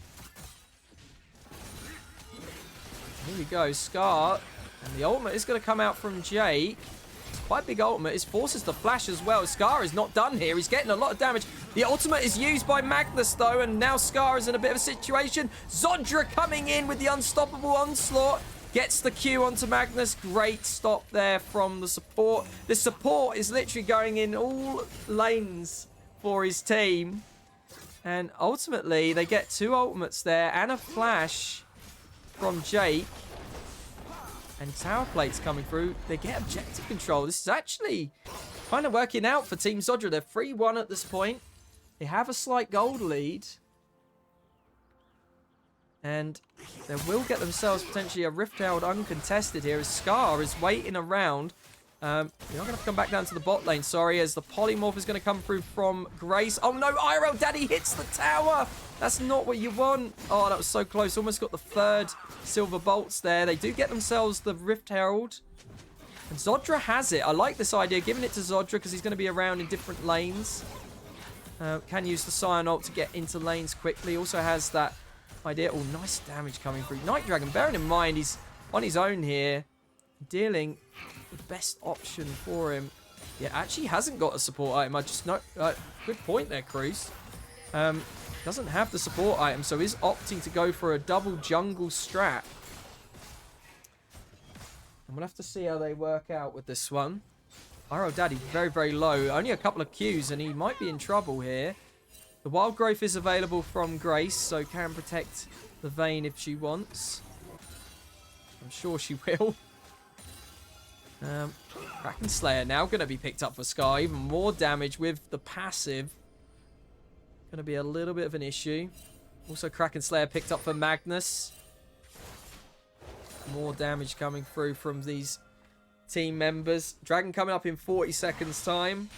Here we go, Scar. And the ultimate is going to come out from Jake. Quite big ultimate. His forces the flash as well. Scar is not done here. He's getting a lot of damage. The ultimate is used by Magnus though, and now Scar is in a bit of a situation. Zodra coming in with the unstoppable onslaught. Gets the Q onto Magnus. Great stop there from the support. The support is literally going in all lanes for his team. And ultimately, they get 2 ultimates there and a flash from Jake. And tower plates coming through. They get objective control. This is actually kind of working out for Team Zodra. They're 3-1 at this point. They have a slight gold lead. And they will get themselves potentially a Rift Herald uncontested here as Scar is waiting around. You're not going to have to come back down to the bot lane, sorry, as the Polymorph is going to come through from Grace. Oh no, IRL Daddy hits the tower! That's not what you want. Oh, that was so close. Almost got the 3rd Silver Bolts there. They do get themselves the Rift Herald. And Zodra has it. I like this idea, giving it to Zodra because he's going to be around in different lanes. Can use the Scion ult to get into lanes quickly. Also has that idea. Oh, nice damage coming through. Night Dragon, bearing in mind he's on his own here, dealing the best option for him. Yeah, actually hasn't got a support item. I just know. Good point there, Cruz. Doesn't have the support item, so is opting to go for a double jungle strat. And we'll have to see how they work out with this one. IRL Daddy very, very low. Only a couple of Qs, and he might be in trouble here. The Wild Growth is available from Grace, so can protect the Vayne if she wants. I'm sure she will. Kraken Slayer now going to be picked up for Scar. Even more damage with the passive. Going to be a little bit of an issue. Also Kraken Slayer picked up for Magnus. More damage coming through from these team members. Dragon coming up in 40 seconds time.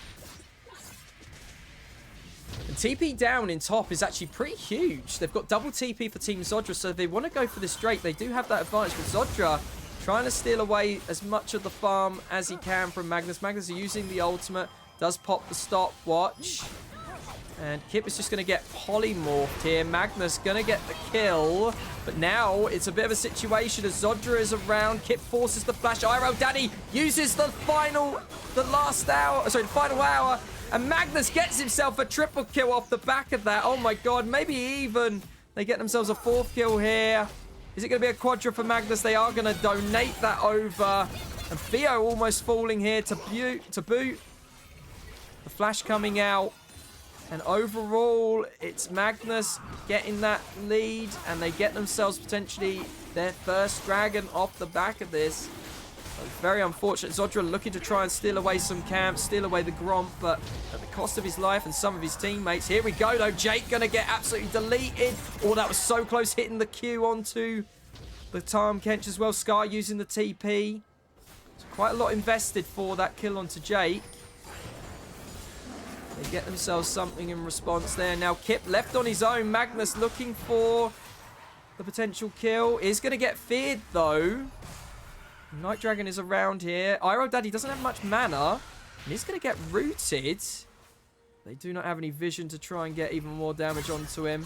And TP down in top is actually pretty huge. They've got double TP for Team Zodra, so if they want to go for this Drake, they do have that advantage. But Zodra trying to steal away as much of the farm as he can from Magnus. Magnus is using the ultimate. Does pop the stopwatch. And Kip is just going to get polymorphed here. Magnus going to get the kill. But now it's a bit of a situation as Zodra is around. Kip forces the flash. IRL Daddy uses the final hour. And Magnus gets himself a triple kill off the back of that. Oh my god, maybe even they get themselves a 4th kill here. Is it going to be a quadra for Magnus? They are going to donate that over. And Theo almost falling here to boot. The flash coming out. And overall, it's Magnus getting that lead. And they get themselves potentially their first dragon off the back of this. Very unfortunate. Zodra looking to try and steal away some camps, steal away the Gromp, but at the cost of his life and some of his teammates. Here we go, though. Jake going to get absolutely deleted. Oh, that was so close, hitting the Q onto the Tahm Kench as well. Scar using the TP. So quite a lot invested for that kill onto Jake. They get themselves something in response there. Now Kip left on his own. Magnus looking for the potential kill. Is going to get feared, though. Night Dragon is around here. IRL Daddy doesn't have much mana. And he's going to get rooted. They do not have any vision to try and get even more damage onto him.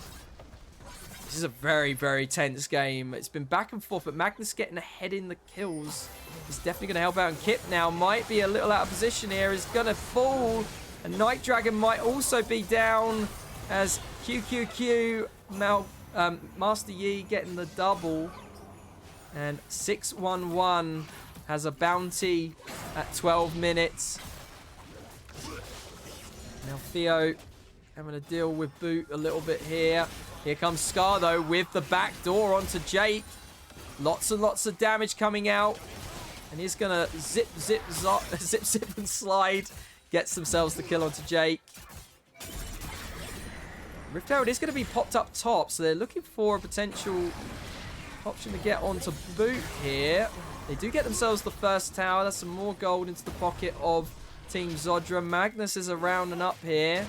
This is a very, very tense game. It's been back and forth, but Magnus getting ahead in the kills is definitely going to help out. And Kip now might be a little out of position here. Is going to fall. And Night Dragon might also be down as QQQ, Master Yi getting the double. And 611 has a bounty at 12 minutes. Now Theo having to deal with boot a little bit here. Here comes Scar, though, with the back door onto Jake. Lots and lots of damage coming out. And he's going to zip, and slide. Gets themselves the kill onto Jake. Rift Herald is going to be popped up top, so they're looking for a potential option to get onto boot here. They do get themselves the first tower. That's some more gold into the pocket of Team Zodra. Magnus is around and up here.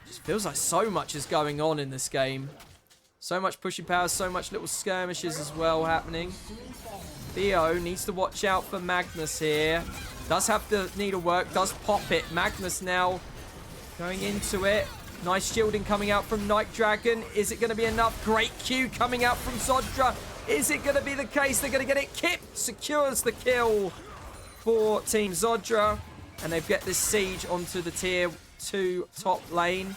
Just feels like so much is going on in this game. So much pushing power, so much little skirmishes as well happening. Theo needs to watch out for Magnus here. Does have the needlework, does pop it. Magnus now going into it. Nice shielding coming out from Night Dragon. Is it going to be enough? Great Q coming out from Zodra. Is it going to be the case? They're going to get it. Kip secures the kill for Team Zodra. And they get this siege onto the tier 2 top lane.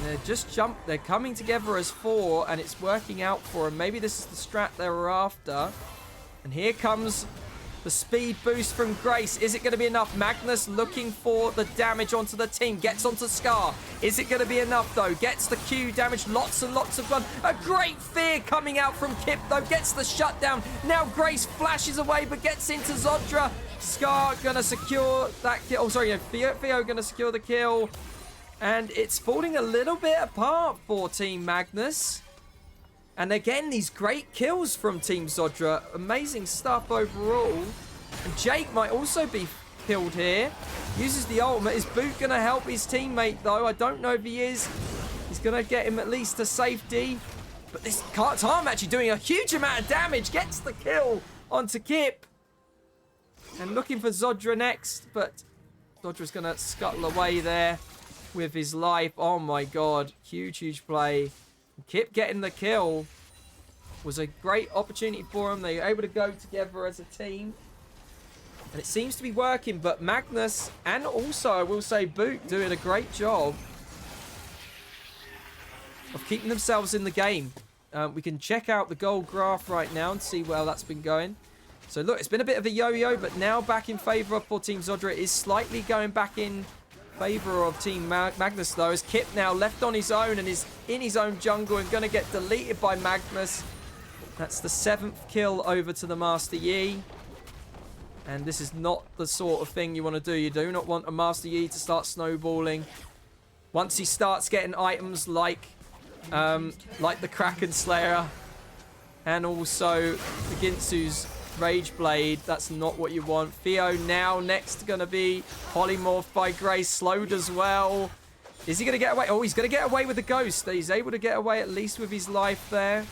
And they're coming together as 4, and it's working out for them. Maybe this is the strat they were after. And here comes The speed boost from Grace. Is it going to be enough? Magnus looking for the damage onto the team. Gets onto Scar. Is it going to be enough, though? Gets the Q damage. Lots and lots of fun. A great fear coming out from Kip, though. Gets the shutdown. Now Grace flashes away, but gets into Zodra. Scar going to secure that kill. Oh, sorry. Theo going to secure the kill. And it's falling a little bit apart for Team Magnus. And again, these great kills from Team Zodra. Amazing stuff overall. And Jake might also be killed here. Uses the ultimate. Is Boot going to help his teammate, though? I don't know if he is. He's going to get him at least to safety. But this Tarm actually doing a huge amount of damage. Gets the kill onto Kip. And looking for Zodra next. But Zodra's going to scuttle away there with his life. Oh, my God. Huge, huge play. Kip getting the kill was a great opportunity for him. They were able to go together as a team. And it seems to be working, but Magnus and also, I will say, Boot doing a great job of keeping themselves in the game. We can check out the gold graph right now and see where that's been going. So look, it's been a bit of a yo-yo, but now back in favour for Team Zodra. It is slightly going back in favour of Team Magnus, though, as Kip now left on his own and is in his own jungle and going to get deleted by Magnus. That's the 7th kill over to the Master Yi. And this is not the sort of thing you want to do. You do not want a Master Yi to start snowballing. Once he starts getting items like the Kraken Slayer and also the Ginsu's Rage Blade, that's not what you want. Theo now next going to be polymorphed by Grace, slowed as well. Is he going to get away? Oh, he's going to get away with the ghost. He's able to get away at least with his life there.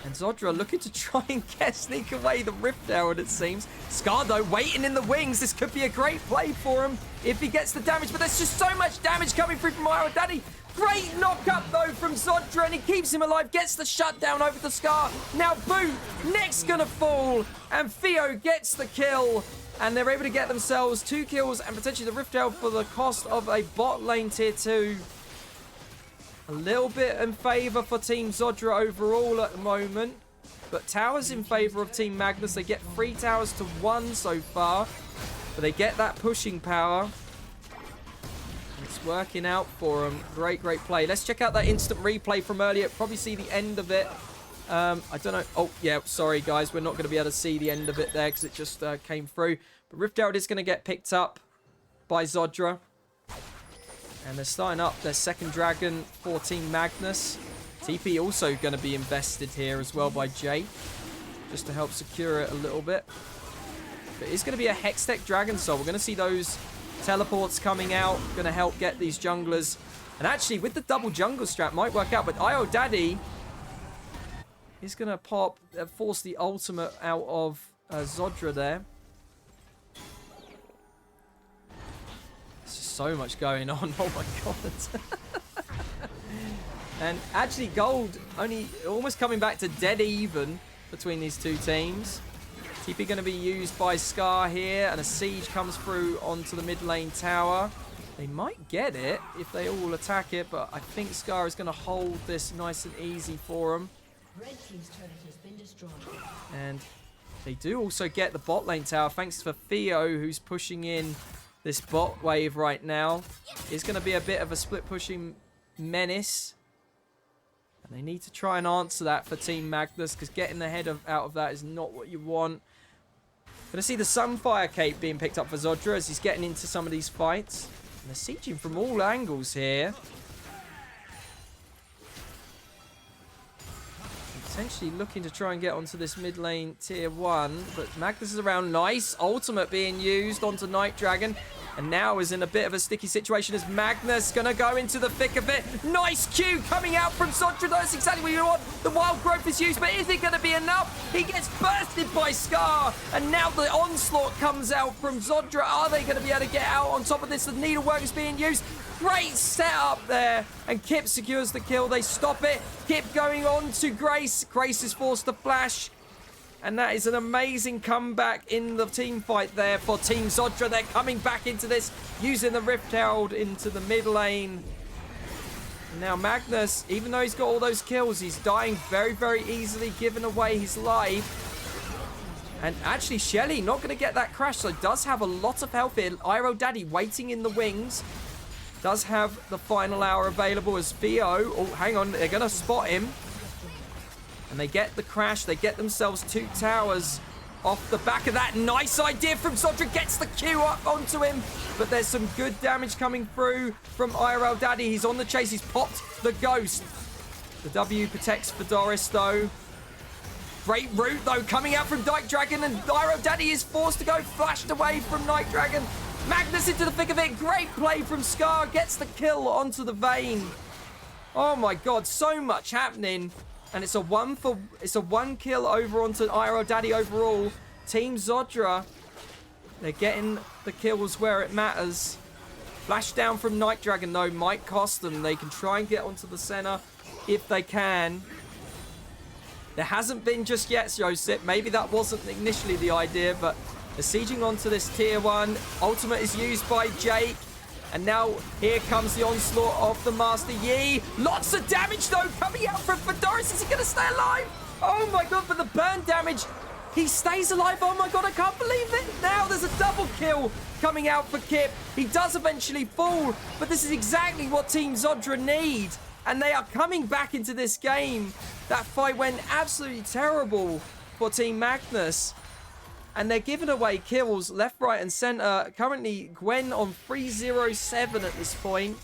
And Zodra looking to try and sneak away the Rift Herald, it seems. Scar, though, waiting in the wings. This could be a great play for him if he gets the damage. But there's just so much damage coming through from Iron Daddy. Great knock-up, though, from Zodra, and he keeps him alive. Gets the shutdown over the Scar. Now Boot, next gonna fall. And Theo gets the kill. And they're able to get themselves 2 kills and potentially the Rift Herald for the cost of a bot lane tier 2. A little bit in favour for Team Zodra overall at the moment. But towers in favour of Team Magnus. They get 3 towers to 1 so far. But they get that pushing power. It's working out for them. Great, great play. Let's check out that instant replay from earlier. Probably see the end of it. I don't know. Oh, yeah, sorry, guys. We're not going to be able to see the end of it there because it just came through. But Rift Herald is going to get picked up by Zodra. And they're starting up their second dragon for Team Magnus. TP also going to be invested here as well by Jay, just to help secure it a little bit. But it's going to be a Hextech Dragon Soul. We're going to see those teleports coming out. Going to help get these junglers. And actually, with the double jungle strat, might work out. But Io Daddy is going to force the ultimate out of Zodra there. So much going on. Oh my god. And actually gold only almost coming back to dead even between these two teams. TP going to be used by Scar here, and a siege comes through onto the mid lane tower. They might get it if they all attack it, but I think Scar is going to hold this nice and easy for them. Red team's turret has been destroyed. And they do also get the bot lane tower thanks for Theo, who's pushing in this bot wave right now. It's going to be a bit of a split pushing menace. And they need to try and answer that for Team Magnus, because getting the head out of that is not what you want. Going to see the Sunfire Cape being picked up for Zodra as he's getting into some of these fights. And they're sieging from all angles here. Potentially looking to try and get onto this mid lane tier 1. But Magnus is around. Nice. Ultimate being used onto Night Dragon. And now is in a bit of a sticky situation as Magnus going to go into the thick of it. Nice Q coming out from Zodra. That's exactly what you want. The Wild Growth is used, but is it going to be enough? He gets bursted by Scar. And now the onslaught comes out from Zodra. Are they going to be able to get out on top of this? The Needlework is being used. Great setup there. And Kip secures the kill. They stop it. Kip going on to Grace. Grace is forced to flash. And that is an amazing comeback in the team fight there for Team Zodra. They're coming back into this, using the Rift Herald into the mid lane. Now Magnus, even though he's got all those kills, he's dying very, very easily, giving away his life. And actually, Shelly not going to get that crash, so does have a lot of health here. Iro Daddy waiting in the wings. Does have the final hour available as Theo. Oh, hang on. They're going to spot him. And they get the crash. They get themselves 2 towers off the back of that. Nice idea from Zodra. Gets the Q up onto him. But there's some good damage coming through from IRL Daddy. He's on the chase. He's popped the ghost. The W protects Fedoris, though. Great route, though, coming out from Night Dragon, and IRL Daddy is forced to go, flashed away from Night Dragon. Magnus into the thick of it. Great play from Scar. Gets the kill onto the Vayne. Oh my god, so much happening. And it's a 1 kill over onto IRL Daddy overall. Team Zodra, they're getting the kills where it matters. Flash down from Night Dragon, though, might cost them. They can try and get onto the center if they can. There hasn't been just yet, Josip. Maybe that wasn't initially the idea, but they're sieging onto this tier 1. Ultimate is used by Jake. And now here comes the onslaught of the Master Yi. Lots of damage, though, coming out from Fedoris. Is he going to stay alive? Oh, my God, but the burn damage. He stays alive. Oh, my God, I can't believe it. Now there's a double kill coming out for Kip. He does eventually fall, but this is exactly what Team Zodra need. And they are coming back into this game. That fight went absolutely terrible for Team Magnus. And they're giving away kills left, right, and center. Currently, Gwen on 307 at this point.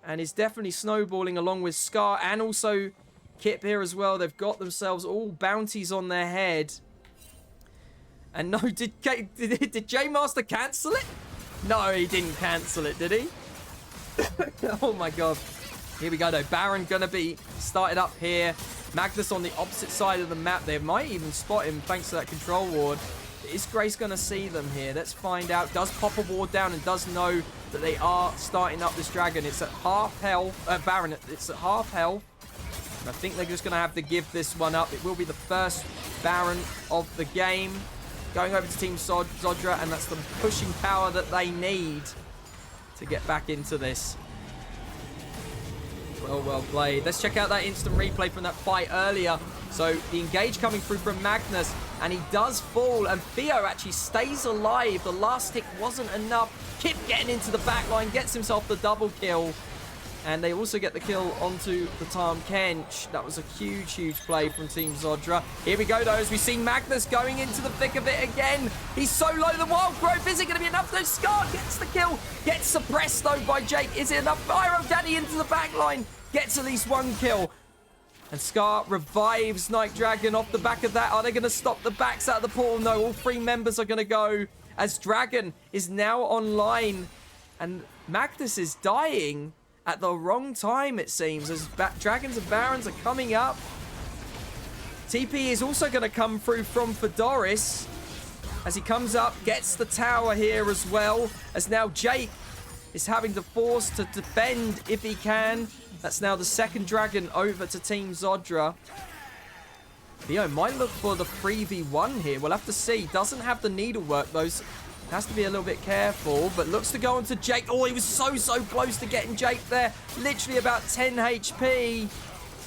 And is definitely snowballing along with Scar and also Kip here as well. They've got themselves all bounties on their head. And no, did J-Master cancel it? No, he didn't cancel it, did he? Oh my god. Here we go, though. Baron gonna be started up here. Magnus on the opposite side of the map. They might even spot him thanks to that control ward. Is Grace gonna see them here? Let's find out. Does pop a ward down and does know that they are starting up this dragon. It's at half health. Baron, it's at half health. And I think they're just gonna have to give this one up. It will be the first Baron of the game. Going over to Team Zodra, and that's the pushing power that they need to get back into this. Well played. Let's check out that instant replay from that fight earlier. So the engage coming through from Magnus, and he does fall, and Theo actually stays alive. The last tick wasn't enough. Kip getting into the back line, gets himself the double kill. And they also get the kill onto the Tahm Kench. That was a huge play from Team Zodra. Here we go, though, as we see Magnus going into the thick of it again. He's so low, the wild growth. Is it going to be enough? No, Scar gets the kill. Gets suppressed, though, by Jake. Is it enough? Pyro Daddy into the back line. Gets at least 1 kill. And Scar revives Night Dragon off the back of that. Are they going to stop the backs out of the portal? No, all 3 members are going to go as Dragon is now online. And Magnus is dying at the wrong time, it seems, as Dragons and Barons are coming up. TP is also going to come through from Fedoris as he comes up, gets the tower here as well, as now Jake is having to force to defend if he can. That's now the second dragon over to Team Zodra. Theo might look for the 3v1 here. We'll have to see. Doesn't have the needlework, though. Has to be a little bit careful, but looks to go onto Jake. Oh, he was so close to getting Jake there. Literally about 10 HP.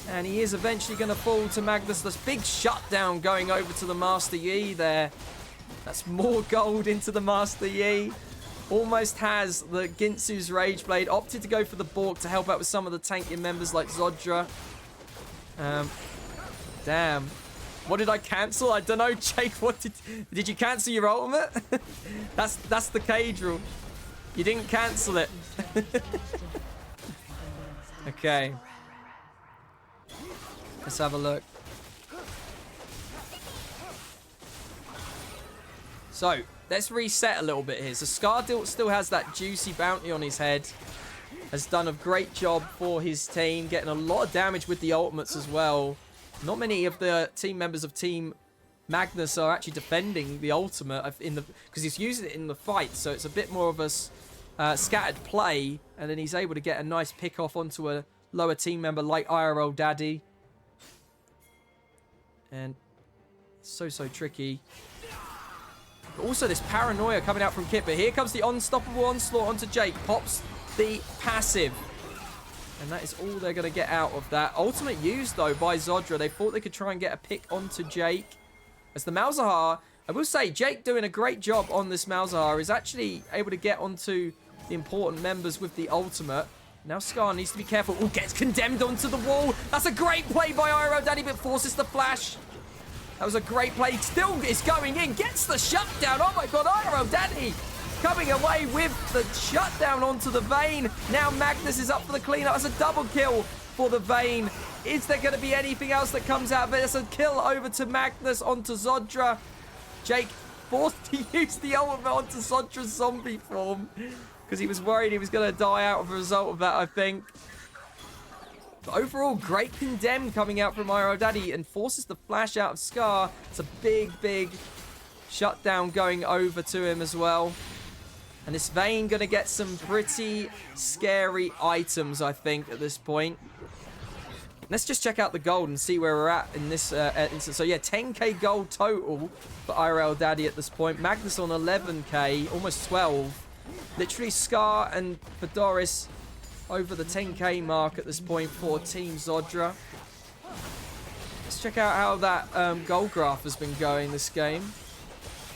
And he is eventually going to fall to Magnus. This big shutdown going over to the Master Yi there. That's more gold into the Master Yi. Almost has the Ginsu's Rage Blade. Opted to go for the Bork to help out with some of the tanking members like Zodra. Damn. What did I cancel? I don't know, Jake. What did you cancel your ultimate? That's the cage rule. You didn't cancel it. Okay. Let's have a look. So, let's reset a little bit here. So, Scar still has that juicy bounty on his head. Has done a great job for his team. Getting a lot of damage with the ultimates as well. Not many of the team members of Team Magnus are actually defending the ultimate because he's using it in the fight, so it's a bit more of a scattered play, and then he's able to get a nice pick off onto a lower team member like IRL Daddy. And so tricky. But also this paranoia coming out from Kip, but here comes the unstoppable onslaught onto Jake. Pops the passive. And that is all they're going to get out of that. Ultimate used, though, by Zodra. They thought they could try and get a pick onto Jake. As the Malzahar, I will say, Jake doing a great job on this Malzahar, is actually able to get onto the important members with the ultimate. Now Scar needs to be careful. Oh, gets condemned onto the wall. That's a great play by IRL Daddy, but forces the flash. That was a great play. Still is going in. Gets the shutdown. Oh my god, IRL Daddy coming away with the shutdown onto the Vayne. Now Magnus is up for the cleanup. That's a double kill for the Vayne. Is there going to be anything else that comes out of it? It's a kill over to Magnus onto Zodra. Jake forced to use the ultimate onto Zodra's zombie form because he was worried he was going to die out as a result of that, I think. But overall, great condemn coming out from IRL Daddy and forces the flash out of Scar. It's a big, big shutdown going over to him as well. And this Vayne going to get some pretty scary items, I think, at this point. Let's just check out the gold and see where we're at in this instance. So, yeah, 10k gold total for IRL Daddy at this point. Magnus on 11k, almost 12. Literally, Scar and Fedoris over the 10k mark at this point for Team Zodra. Let's check out how that gold graph has been going this game.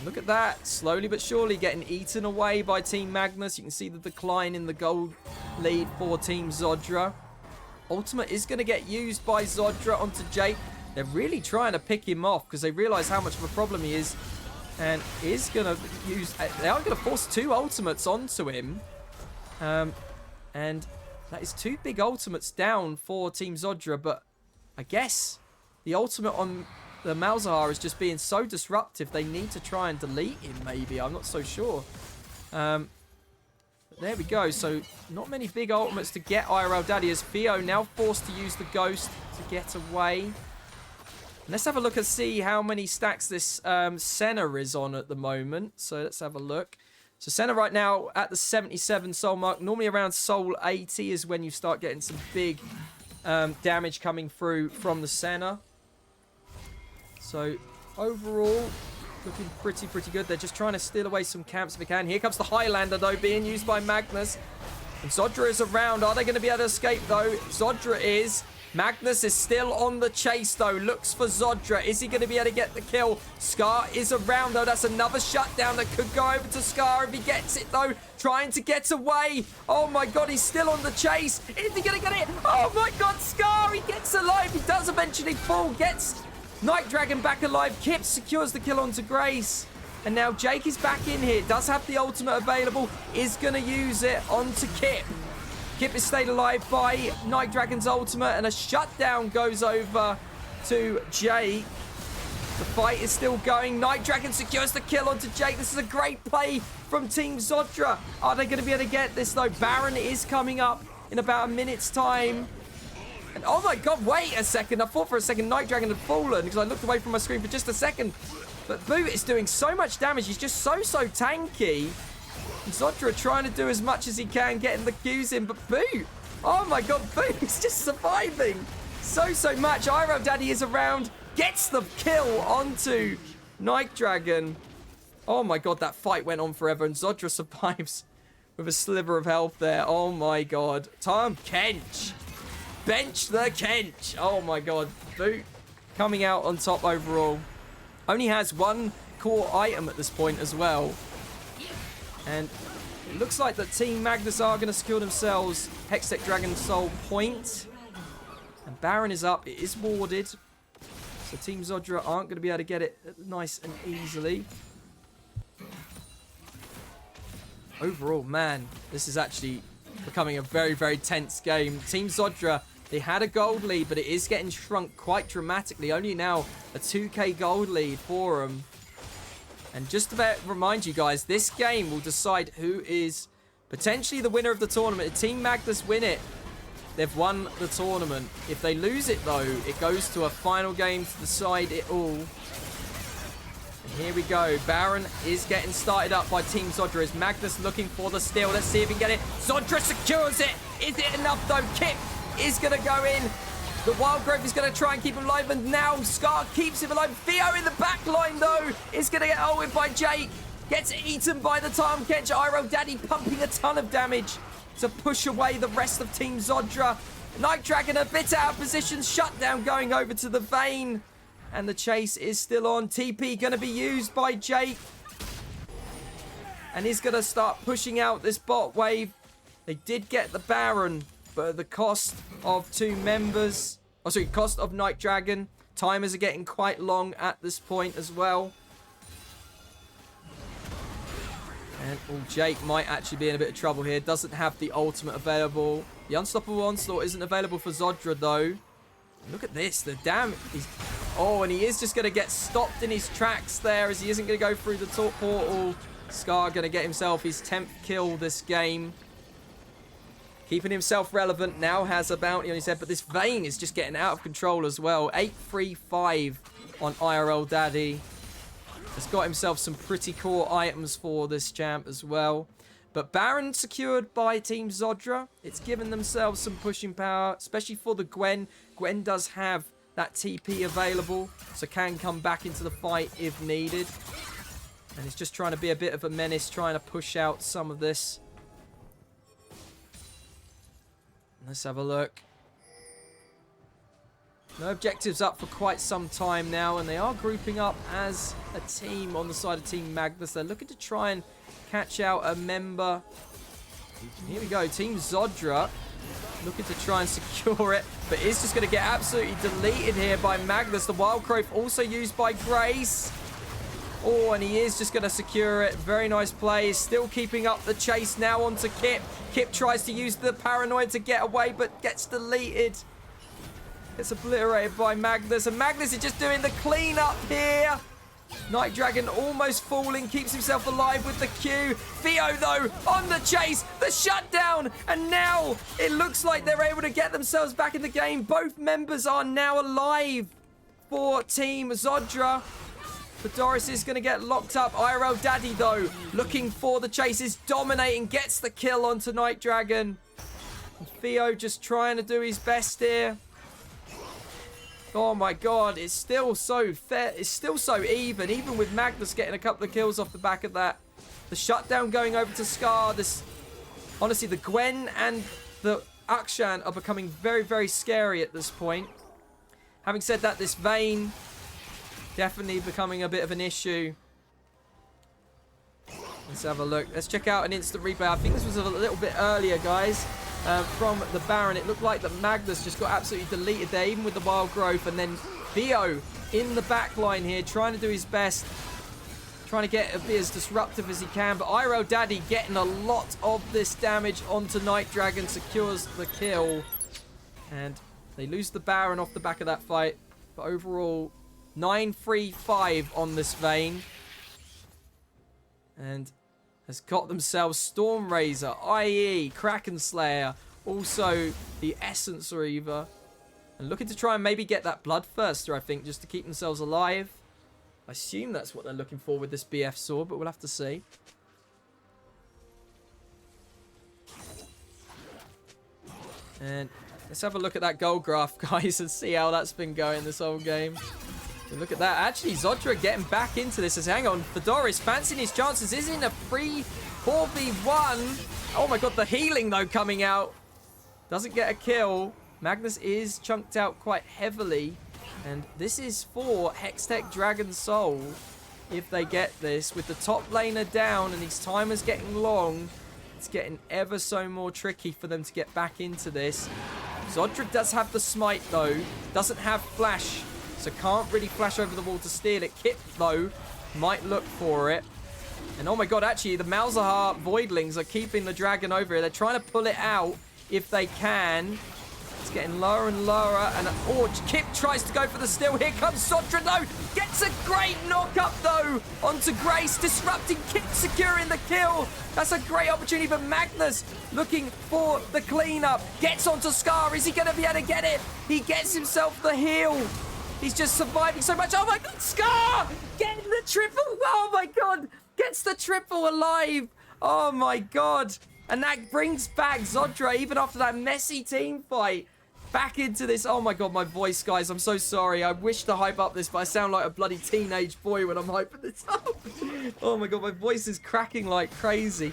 Look at that. Slowly but surely getting eaten away by Team Magnus. You can see the decline in the gold lead for Team Zodra. Ultimate is going to get used by Zodra onto Jake. They're really trying to pick him off because they realize how much of a problem he is. And is going to use... They are going to force 2 ultimates onto him. And that is 2 big ultimates down for Team Zodra. But I guess the ultimate on the Malzahar is just being so disruptive. They need to try and delete him, maybe. I'm not so sure. There we go. So, not many big ultimates to get IRL Daddy as Theo now forced to use the Ghost to get away. And let's have a look and see how many stacks this Senna is on at the moment. So, let's have a look. So, Senna right now at the 77 soul mark. Normally around soul 80 is when you start getting some big damage coming through from the Senna. So, overall... looking pretty good. They're just trying to steal away some camps if they can. Here comes the Highlander, though, being used by Magnus. And Zodra is around. Are they going to be able to escape, though? Zodra is. Magnus is still on the chase, though. Looks for Zodra. Is he going to be able to get the kill? Scar is around, though. That's another shutdown that could go over to Scar if he gets it, though. Trying to get away. Oh, my God. He's still on the chase. Is he going to get it? Oh, my God. Scar, he gets alive. He does eventually fall. Gets... Night Dragon back alive. Kip secures the kill onto Grace. And now Jake is back in here. Does have the ultimate available. Is going to use it onto Kip. Kip is stayed alive by Night Dragon's ultimate. And a shutdown goes over to Jake. The fight is still going. Night Dragon secures the kill onto Jake. This is a great play from Team Zodra. Are they going to be able to get this, though? Baron is coming up in about a minute's time. And oh my God, wait a second. I thought for a second Night Dragon had fallen because I looked away from my screen for just a second. But Boot is doing so much damage. He's just so tanky. And Zodra trying to do as much as he can, getting the Qs in. But Boot, oh my God, Boot is just surviving so much. IRL Daddy is around, gets the kill onto Night Dragon. Oh my God, that fight went on forever. And Zodra survives with a sliver of health there. Oh my God. Tom Kench. Bench the Kench. Oh my God. Boot coming out on top overall. Only has 1 core item at this point as well. And it looks like that Team Magnus are going to secure themselves Hextech Dragon Soul point. And Baron is up. It is warded. So Team Zodra aren't going to be able to get it nice and easily. Overall, man, this is actually becoming a very tense game. Team Zodra, they had a gold lead, but it is getting shrunk quite dramatically. Only now a 2k gold lead for them. And just to remind you guys, this game will decide who is potentially the winner of the tournament. If Team Magnus win it, they've won the tournament. If they lose it, though, it goes to a final game to decide it all. And here we go. Baron is getting started up by Team Zodra. Is Magnus looking for the steal? Let's see if he can get it. Zodra secures it. Is it enough, though? Kip is going to go in. The Wild Growth is going to try and keep him alive, and now Scar keeps him alive. Theo in the back line, though, is going to get ulted by Jake. Gets eaten by the Tom Kench. IRL Daddy pumping a ton of damage to push away the rest of Team Zodra. Night Dragon a bit out of position. Shutdown going over to the Vayne. And the chase is still on. TP going to be used by Jake. And he's going to start pushing out this bot wave. They did get the Baron, but at the cost of 2 members. Oh, sorry, cost of Night Dragon. Timers are getting quite long at this point as well. And Jake might actually be in a bit of trouble here. Doesn't have the ultimate available. The Unstoppable Onslaught isn't available for Zodra, though. Look at this. The damage. Oh, and he is just going to get stopped in his tracks there as he isn't going to go through the top portal. Scar going to get himself his 10th kill this game. Keeping himself relevant. Now has a bounty on his head. But this Vayne is just getting out of control as well. 8-3-5 on IRL Daddy. Has got himself some pretty core items for this champ as well. But Baron secured by Team Zodra. It's given themselves some pushing power, especially for the Gwen. Gwen does have that TP available, so can come back into the fight if needed. And he's just trying to be a bit of a menace, trying to push out some of this. Let's have a look. No objectives up for quite some time now, and they are grouping up as a team on the side of Team Magnus. They're looking to try and catch out a member. Here we go, Team Zodra looking to try and secure it, but is just going to get absolutely deleted here by Magnus. The Wild Growth also used by Grace. Oh, and he is just going to secure it. Very nice play. He's still keeping up the chase now onto Kip. Kip tries to use the Paranoid to get away, but gets deleted. Gets obliterated by Magnus, and Magnus is just doing the cleanup here. Night Dragon almost falling, keeps himself alive with the Q. Theo, though, on the chase, the shutdown, and now it looks like they're able to get themselves back in the game. Both members are now alive for Team Zodra. Fedoris is going to get locked up. IRL Daddy, though, looking for the chase, is dominating, gets the kill onto Night Dragon. And Theo just trying to do his best here. Oh my god, it's still so fair. It's still so even with Magnus getting a couple of kills off the back of that. The shutdown going over to Scar. Honestly, the Gwen and the Akshan are becoming very, very scary at this point. Having said that, this Vayne definitely becoming a bit of an issue. Let's have a look. Let's check out an instant replay. I think this was a little bit earlier, guys. From the Baron, it looked like that Magnus just got absolutely deleted there, even with the Wild Growth. And then Theo in the back line here, trying to do his best, trying to be as disruptive as he can. But IRL Daddy getting a lot of this damage onto Night Dragon, secures the kill. And they lose the Baron off the back of that fight. But overall, 9-3-5 on this Vayne. And has got themselves Storm Razor, IE, Kraken Slayer, also the Essence Reaver. And looking to try and maybe get that Bloodthirster, I think, just to keep themselves alive. I assume that's what they're looking for with this BF sword, but we'll have to see. And let's have a look at that gold graph, guys, and see how that's been going this whole game. And look at that. Actually, Zodra getting back into this. As hang on, Fedoris fancying his chances. Is in a free 4v1. Oh my god, the healing, though, coming out. Doesn't get a kill. Magnus is chunked out quite heavily. And this is for Hextech Dragon Soul. If they get this, with the top laner down and these timers getting long, it's getting ever so more tricky for them to get back into this. Zodra does have the smite, though. Doesn't have flash, so can't really flash over the wall to steal it. Kip, though, might look for it. And oh my god, actually, the Malzahar Voidlings are keeping the dragon over here. They're trying to pull it out if they can. It's getting lower and lower. And oh, Kip tries to go for the steal. Here comes Zodra, though. Gets a great knock-up, though, onto Grace. Disrupting Kip, securing the kill. That's a great opportunity for Magnus. Looking for the cleanup. Gets onto Scar. Is he going to be able to get it? He gets himself the heal. He's just surviving so much. Oh my god, Scar! Getting the triple. Oh my god. Gets the triple alive. Oh my god. And that brings back Zodra, even after that messy team fight, back into this. Oh my god, my voice, guys. I'm so sorry. I wish to hype up this, but I sound like a bloody teenage boy when I'm hyping this up. Oh my god, my voice is cracking like crazy.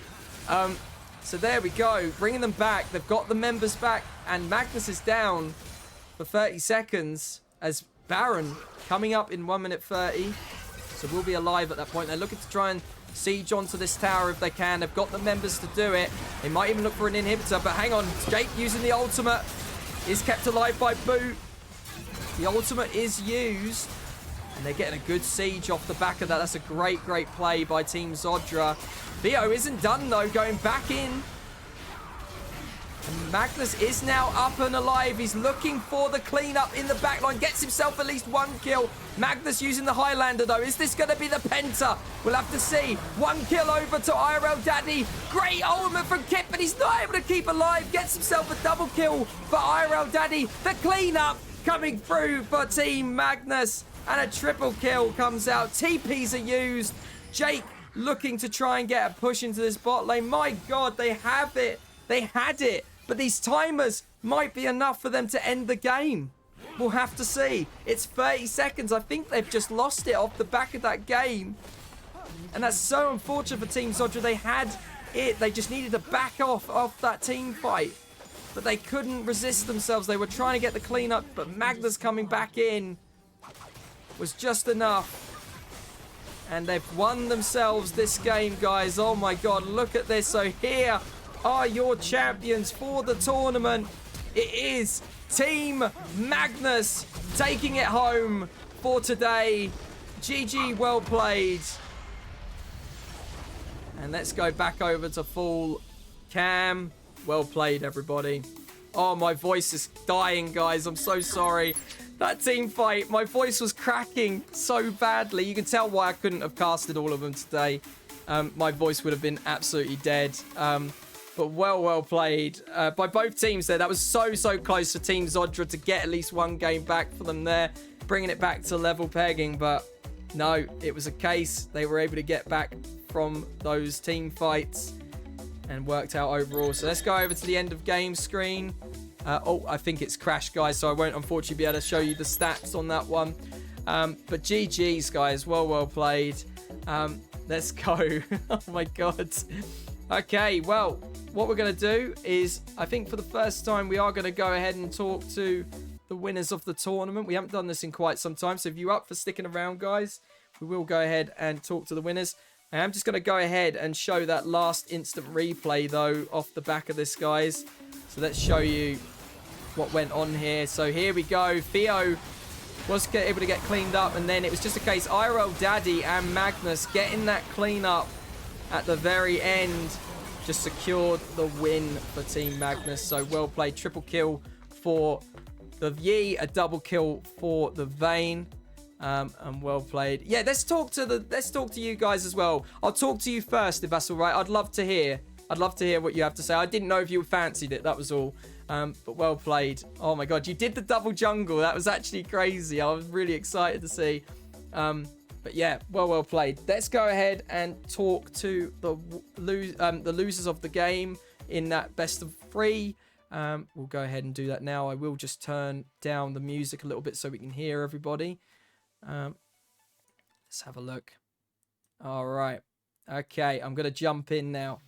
So there we go. Bringing them back. They've got the members back. And Magnus is down for 30 seconds as Baron coming up in 1 minute 30. So we'll be alive at that point. They're looking to try and siege onto this tower if they can. They've got the members to do it. They might even look for an inhibitor, but hang on. Jake using the ultimate is kept alive by Boot. The ultimate is used. And they're getting a good siege off the back of that. That's a great play by Team Zodra. Theo isn't done, though, going back in. And Magnus is now up and alive. He's looking for the cleanup in the backline. Gets himself at least 1 kill. Magnus using the Highlander, though. Is this going to be the Penta? We'll have to see. 1 kill over to IRL Daddy. Great ultimate from Kip, but he's not able to keep alive. Gets himself a double kill for IRL Daddy. The cleanup coming through for Team Magnus. And a triple kill comes out. TPs are used. Jake looking to try and get a push into this bot lane. My God, they have it. They had it. But these timers might be enough for them to end the game. We'll have to see. It's 30 seconds. I think they've just lost it off the back of that game. And that's so unfortunate for Team Zodra. They had it. They just needed to back off that team fight. But they couldn't resist themselves. They were trying to get the cleanup, but Magnus coming back in was just enough. And they've won themselves this game, guys. Oh my God, look at this. So here are your champions for the tournament. It is Team Magnus taking it home for today. GG, well played. And let's go back over to full cam. Well played, everybody. Oh, my voice is dying, guys. I'm so sorry. That team fight, my voice was cracking so badly. You can tell why I couldn't have casted all of them today. My voice would have been absolutely dead. But well played by both teams there. That was so close for Team Zodra to get at least 1 game back for them there, bringing it back to level pegging. But no, it was a case. They were able to get back from those team fights and worked out overall. So let's go over to the end of game screen. I think it's crashed, guys, so I won't unfortunately be able to show you the stats on that one. But GG's, guys. Well played. Let's go. Oh, my God. Okay, well, what we're going to do is, I think for the first time, we are going to go ahead and talk to the winners of the tournament. We haven't done this in quite some time, so if you're up for sticking around, guys, we will go ahead and talk to the winners. I am just going to go ahead and show that last instant replay, though, off the back of this, guys. So let's show you what went on here. So here we go. Theo was able to get cleaned up, and then it was just a case IRL Daddy and Magnus getting that clean up at the very end. Just secured the win for Team Magnus. So well played. Triple kill for the Yi, a double kill for the Vayne. And well played. Yeah, let's talk to you guys as well. I'll talk to you first if that's all right. I'd love to hear what you have to say. I didn't know if you fancied it, that was all. But well played. Oh my God, you did the double jungle. That was actually crazy. I was really excited to see. But yeah, well played. Let's go ahead and talk to the losers of the game in that best of 3. We'll go ahead and do that now. I will just turn down the music a little bit so we can hear everybody. Let's have a look. All right. Okay, I'm going to jump in now.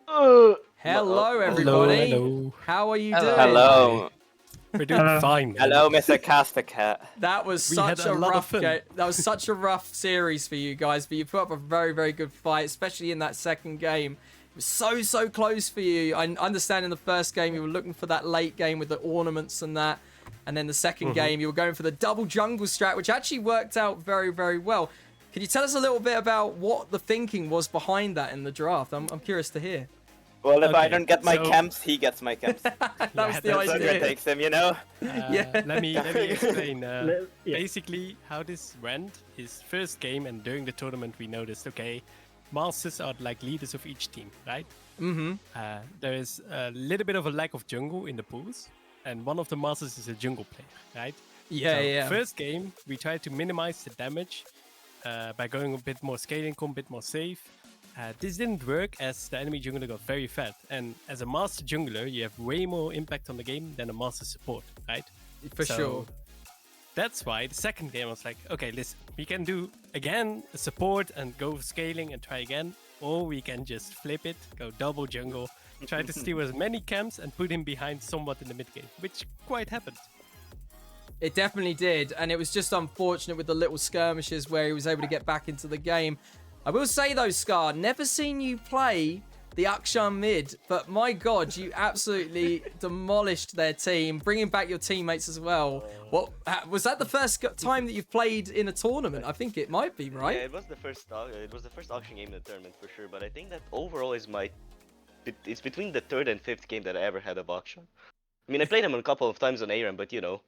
Hello, everybody. Hello. How are you doing? Hello. We're doing fine. Hello, Mr. Castacat. That was such a rough game. That was such a rough series for you guys, but you put up a very good fight, especially in that second game. It was so close for you. I understand in the first game you were looking for that late game with the ornaments and that. And then the second game, you were going for the double jungle strat, which actually worked out very well. Can you tell us a little bit about what the thinking was behind that in the draft? I'm curious to hear. Well, if I don't get my camps, he gets my camps. That was the That's idea. it takes him, you know? Yeah. Let me explain. Basically, how this went is first game and during the tournament we noticed, okay, masters are like leaders of each team, right? There is a little bit of a lack of jungle in the pools. And one of the masters is a jungle player, right? Yeah. First game, we tried to minimize the damage by going a bit more scaling, a bit more safe. This didn't work as the enemy jungler got very fat. And as a master jungler, you have way more impact on the game than a master support, right? For sure. That's why the second game I was like, okay, listen, we can do again a support and go scaling and try again. Or we can just flip it, go double jungle, try to steal as many camps and put him behind somewhat in the mid game, which quite happened. It definitely did, and it was just unfortunate with the little skirmishes where he was able to get back into the game. I will say though, Scar, never seen you play the Akshan mid, but my God, you absolutely demolished their team, bringing back your teammates as well. What was that the first time that you've played in a tournament? I think it might be, right? Yeah, it was the first auction game in the tournament for sure, but I think that overall it's between the third and fifth game that I ever had of auction. I mean, I played them a couple of times on ARAM, but you know.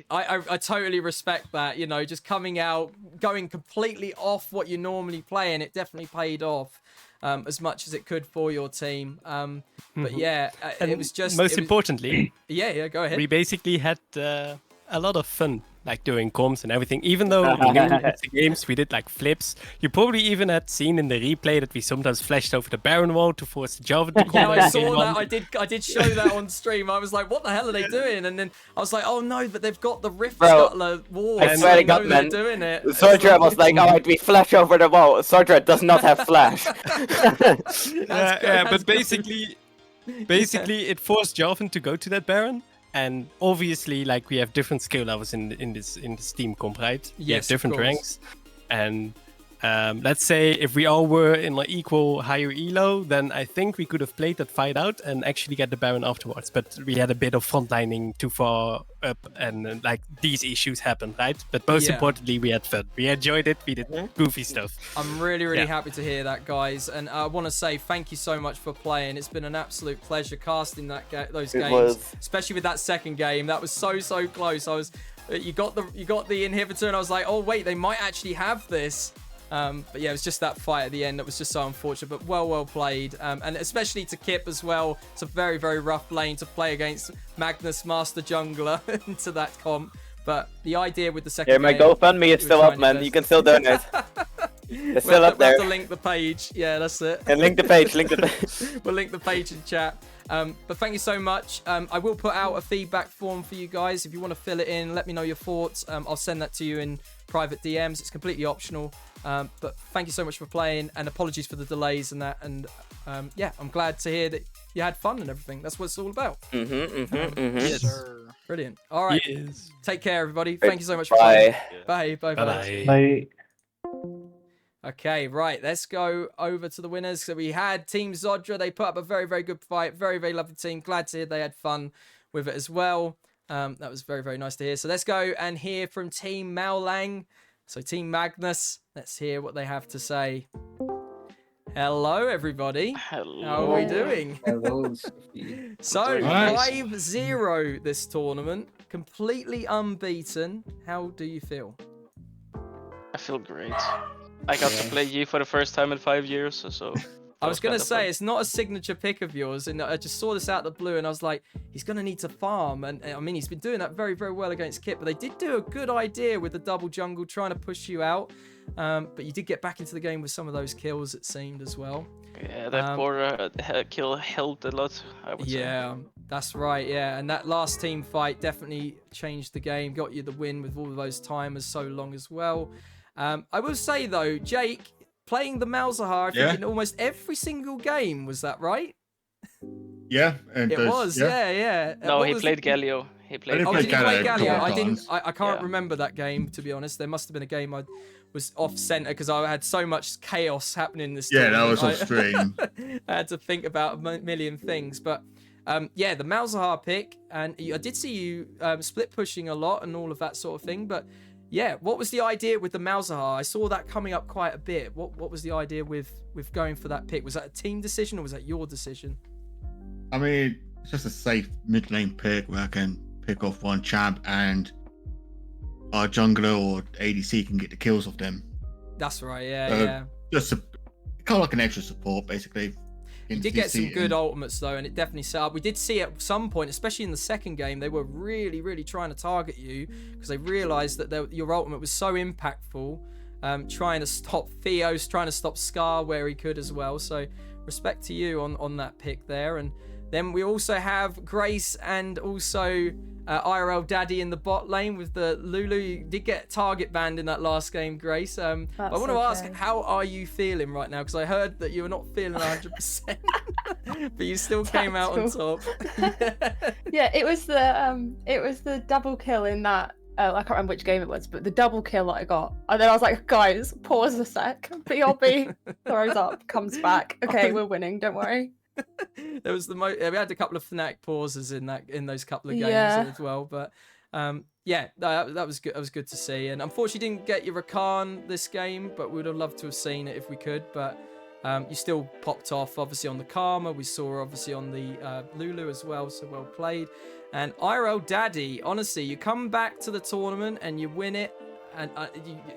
I totally respect that, you know, just coming out, going completely off what you normally play, and it definitely paid off as much as it could for your team. But yeah, it was just... Most importantly... Yeah, go ahead. We basically had a lot of fun, like doing comms and everything. Even though we knew the games, we did like flips. You probably even had seen in the replay that we sometimes flashed over the Baron wall to force the Jarvan to come. Yeah, I saw that. I did show that on stream. I was like, what the hell are they doing? And then I was like, oh no, but they've got the Rift Scuttler wall. I swear to God, man. They're doing it. Sordra was like, alright, we flash over the wall. Sordra does not have flash. But basically it forced Jarvan to go to that Baron. And obviously, like, we have different skill levels in this team comp, right? Yes, we have different of course. ranks. And let's say if we all were in like equal higher elo, then I think we could have played that fight out and actually get the Baron afterwards. But we had a bit of frontlining too far up, and like these issues happened, right? But most importantly, we had fun. We enjoyed it. We did goofy stuff. I'm really happy to hear that, guys. And I want to say thank you so much for playing. It's been an absolute pleasure casting those games, especially with that second game. That was so close. You got the inhibitor, and I was like, oh wait, they might actually have this. But yeah, it was just that fight at the end that was just so unfortunate, but well played. And especially to Kip as well. It's a very rough lane to play against Magnus, Master Jungler, into that comp. But the idea with the second Yeah, my game, GoFundMe is still up, man. You can still donate. It's still up there. We'll have to link the page. Yeah, that's it. And link the page, We'll link the page in chat. But thank you so much. I will put out a feedback form for you guys. If you want to fill it in, let me know your thoughts. I'll send that to you in private DMs. It's completely optional. But thank you so much for playing, and apologies for the delays and that. And yeah, I'm glad to hear that you had fun and everything. That's what it's all about. Yes, sir. Brilliant. All right. Yes. Take care, everybody. Thank you so much for playing. Bye. Bye. Okay, right. Let's go over to the winners. So we had Team Zodra. They put up a very good fight. Very lovely team. Glad to hear they had fun with it as well. That was very nice to hear. So let's go and hear from Team Maolang. So Team Magnus, let's hear what they have to say. Hello, everybody. Hello. How are we doing? Hello, Sophie. So, Nice. 5-0 this tournament. Completely unbeaten. How do you feel? I feel great. I got to play Yi for the first time in 5 years, so... I was going to say, it's not a signature pick of yours, and I just saw this out of the blue, and I was like, he's going to need to farm. And I mean, he's been doing that very well against Kit, but they did do a good idea with the double jungle, trying to push you out. But you did get back into the game with some of those kills, it seemed, as well. Yeah, that core kill helped a lot, I would say. Yeah, that's right, yeah. And that last team fight definitely changed the game, got you the win with all of those timers so long as well. I will say, though, Jake... Playing the Malzahar, I think, in almost every single game, was that right? Yeah, and it was. Yeah. No, he played Galio. He played. Oh, did he play Galio? I times. didn't. I can't remember that game, to be honest. There must have been a game I was off center because I had so much chaos happening this. Yeah, that was off stream. I had to think about a million things, but yeah, the Malzahar pick, and I did see you split pushing a lot and all of that sort of thing, but. Yeah, what was the idea with the Malzahar? I saw that coming up quite a bit. What was the idea with going for that pick? Was that a team decision or was that your decision? I mean, it's just a safe mid lane pick where I can pick off one champ and our jungler or ADC can get the kills off them. That's right, yeah. Just kind of like an extra support, basically. You did get some good ultimates though, and it definitely set up. We did see at some point, especially in the second game, they were really trying to target you because they realised that your ultimate was so impactful, trying to stop Theos, trying to stop Scar where he could as well. So respect to you on that pick there. And Then we also have Grace and also IRL Daddy in the bot lane with the Lulu. You did get target banned in that last game, Grace. But I want to ask, how are you feeling right now? Because I heard that you were not feeling 100%, but you still came out on top. Yeah, it was the double kill in that. I can't remember which game it was, but the double kill that I got. And then I was like, guys, pause a sec. BRB throws up, comes back. Okay, we're winning. Don't worry. There was we had a couple of Fnatic pauses in those couple of games as well, but yeah, that was good. That was good to see. And unfortunately, didn't get your Rakan this game, but we would have loved to have seen it if we could. But you still popped off, obviously on the Karma. We saw obviously on the Lulu as well. So well played. And IRL Daddy, honestly, you come back to the tournament and you win it. And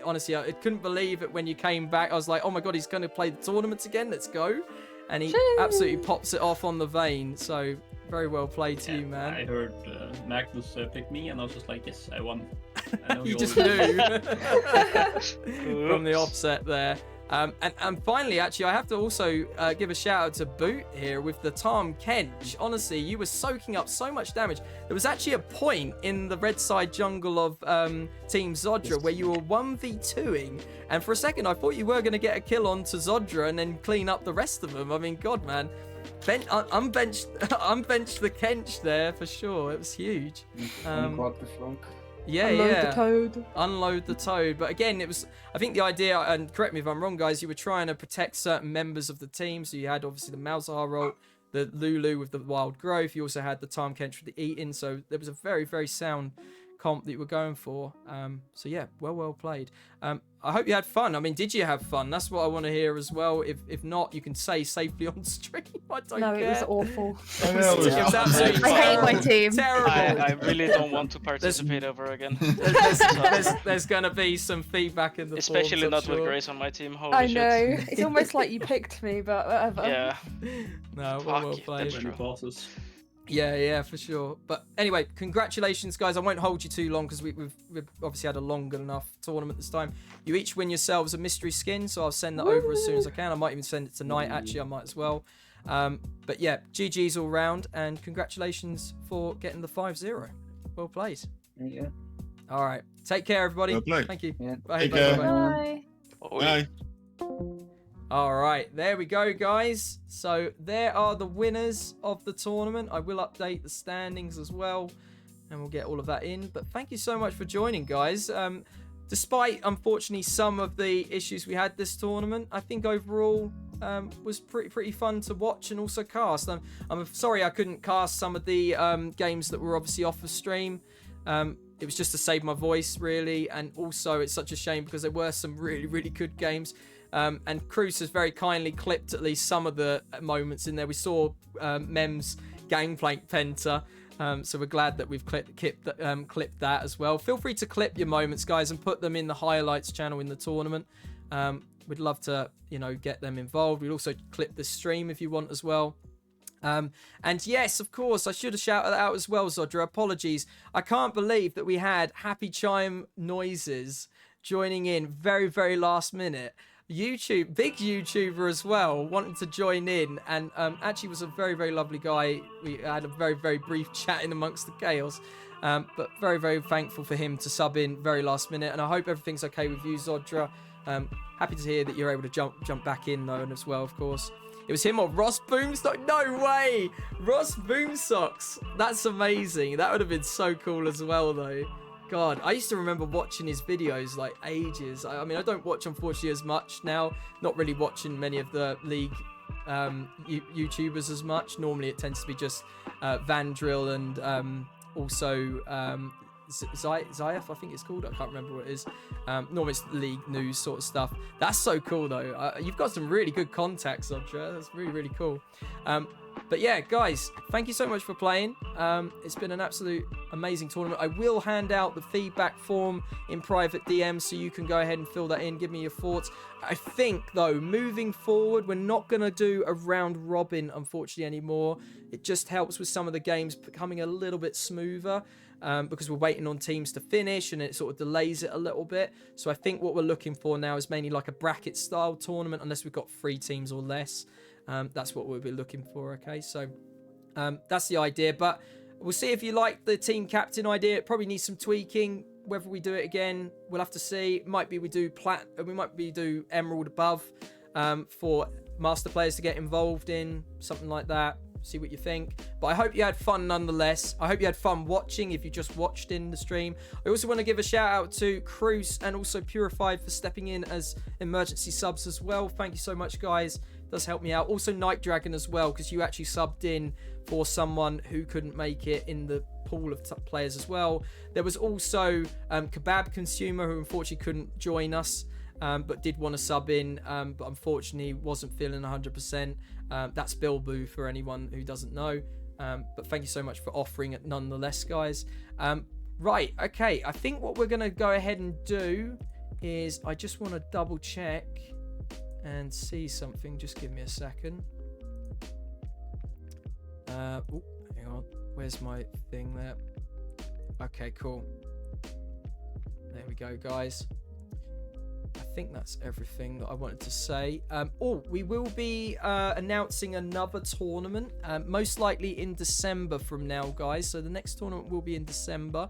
honestly, I couldn't believe it when you came back. I was like, oh my god, he's going to play the tournament again. Let's go. And he absolutely pops it off on the vein. So very well played to you, man. I heard Magnus pick me, and I was just like, yes, I won. You just knew from the offset there. And finally, actually, I have to also give a shout out to Boot here with the Tahm Kench. Honestly, you were soaking up so much damage. There was actually a point in the red side jungle of Team Zodra where you were 1v2ing. And for a second, I thought you were going to get a kill onto Zodra and then clean up the rest of them. I mean, God, man. Unbenched the Kench there for sure. It was huge. Yeah, Unload the toad. Unload the toad. But again, it was, I think the idea, and correct me if I'm wrong, guys, you were trying to protect certain members of the team. So you had obviously the Malzahar ult, the Lulu with the wild growth. You also had the Tahm Kench with the eating. So there was a very, very sound comp that you were going for. So yeah, well played. I hope you had fun. I mean, did you have fun? That's what I want to hear as well. If not, you can say safely on stream. I don't care. No, it was awful. It was absolutely I hate my team. terrible. I really don't want to participate ever again. There's going to be some feedback in the Especially forums, not I'm with sure. Grace on my team. Holy I shit. know. It's almost like you picked me, but whatever. Yeah. No, Fuck well you, played. that's true. Bosses. Yeah, for sure. But anyway, congratulations, guys. I won't hold you too long because we've obviously had a long enough tournament this time. You each win yourselves a mystery skin, so I'll send that over as soon as I can. I might even send it tonight, actually. I might as well. But yeah, GG's all round, and congratulations for getting the 5-0. Well played. Yeah. All right. Take care, everybody. Well played. Thank you. Yeah. Bye. Take Bye. care. Bye. Bye. Bye. All right, there we go, guys. So there are the winners of the tournament. I will update the standings as well, and we'll get all of that in. But thank you so much for joining, guys. Despite, unfortunately, some of the issues we had this tournament, I think overall was pretty fun to watch and also cast. I'm sorry I couldn't cast some of the games that were obviously off the stream. It was just to save my voice, really, and also it's such a shame because there were some really good games. And Cruz has very kindly clipped at least some of the moments in there. We saw Mem's Gangplank Penta, so we're glad that we've clipped that as well. Feel free to clip your moments, guys, and put them in the highlights channel in the tournament. We'd love to, get them involved. We'd also clip the stream if you want as well. And yes, of course, I should have shouted that out as well, Zodra. Apologies. I can't believe that we had Happy Chime Noises joining in very last minute. Big YouTuber as well, wanted to join in, and actually was a very lovely guy. We had a very brief chat in amongst the chaos, but very thankful for him to sub in very last minute, and I hope everything's okay with you, Zodra. Happy to hear that you're able to jump back in though, and as well, of course. It was him or Ross Boomstock? No way! Ross Boomsocks! That's amazing. That would have been so cool as well though. God, I used to remember watching his videos like ages. I mean, I don't watch, unfortunately, as much now. Not really watching many of the League YouTubers as much. Normally, it tends to be just Vandrill and also Zayef, I think it's called. I can't remember what it is. Normally, it's League news sort of stuff. That's so cool, though. You've got some really good contacts, Zodra. That's really cool. But yeah, guys, thank you so much for playing. It's been an absolute amazing tournament. I will hand out the feedback form in private DM, so you can go ahead and fill that in. Give me your thoughts. I think, though, moving forward, we're not going to do a round robin, unfortunately, anymore. It just helps with some of the games becoming a little bit smoother. Because we're waiting on teams to finish and it sort of delays it a little bit. So I think what we're looking for now is mainly like a bracket style tournament, unless we've got 3 teams or less. That's what we'll be looking for, okay? So That's the idea, but we'll see if you like the team captain idea. It probably needs some tweaking. Whether we do it again, we'll have to see. Might be we do do emerald above for master players to get involved in, something like that. See what you think. But I hope you had fun nonetheless. I hope you had fun watching if you just watched in the stream. I also want to give a shout out to Cruz and also Purified for stepping in as emergency subs as well. Thank you so much, guys. It does help me out. Also Night Dragon as well, because you actually subbed in for someone who couldn't make it in the pool of players as well. There was also Kebab Consumer, who unfortunately couldn't join us, but did want to sub in, but unfortunately wasn't feeling 100%. That's Bilbu for anyone who doesn't know. But thank you so much for offering it nonetheless, guys. Right, okay. I think what we're going to go ahead and do is I just want to double check and see something. Just give me a second. Oh, hang on. Where's my thing there? Okay, cool. There we go, guys. I think that's everything that I wanted to say. We will be announcing another tournament, most likely in December from now, guys. So the next tournament will be in December.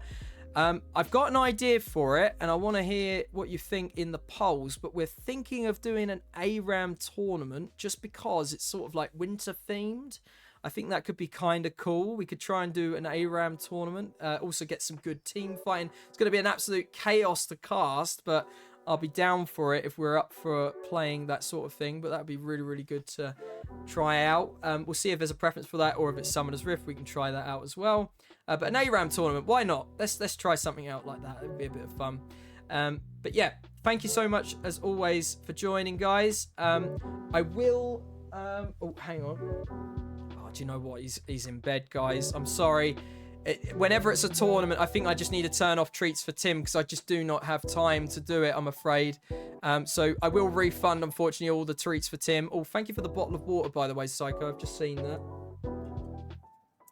I've got an idea for it, and I want to hear what you think in the polls. But we're thinking of doing an ARAM tournament just because it's sort of like winter themed. I think that could be kind of cool. We could try and do an ARAM tournament. Also get some good team fighting. It's going to be an absolute chaos to cast, but I'll be down for it if we're up for playing that sort of thing. But that'd be really, really good to try out. We'll see if there's a preference for that, or if it's Summoner's Rift, we can try that out as well. But an ARAM tournament, why not? Let's try something out like that. It'd be a bit of fun. But yeah, thank you so much as always for joining, guys. I will. Oh, hang on. Do you know what? He's in bed, guys. I'm sorry. Whenever it's a tournament, I think I just need to turn off treats for Tim because I just do not have time to do it, I'm afraid. So I will refund, unfortunately, all the treats for Tim. Oh, thank you for the bottle of water, by the way, Psycho. I've just seen that.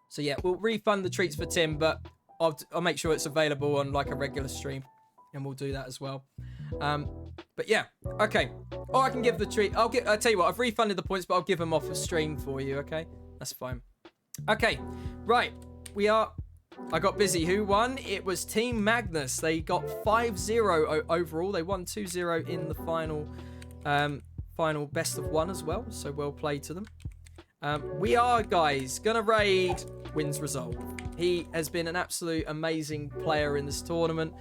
So yeah, we'll refund the treats for Tim, but I'll make sure it's available on like a regular stream, and we'll do that as well. But yeah, okay. Oh, I can give the treat. I'll tell you what, I've refunded the points, but I'll give them off a stream for you, okay? That's fine. Okay, right. I got busy. Who won? It was Team Magnus. They got 5-0 overall. They won 2-0 in the final best of one as well. So well played to them. We are, guys, gonna raid Wins Resolve. He has been an absolute amazing player in this tournament.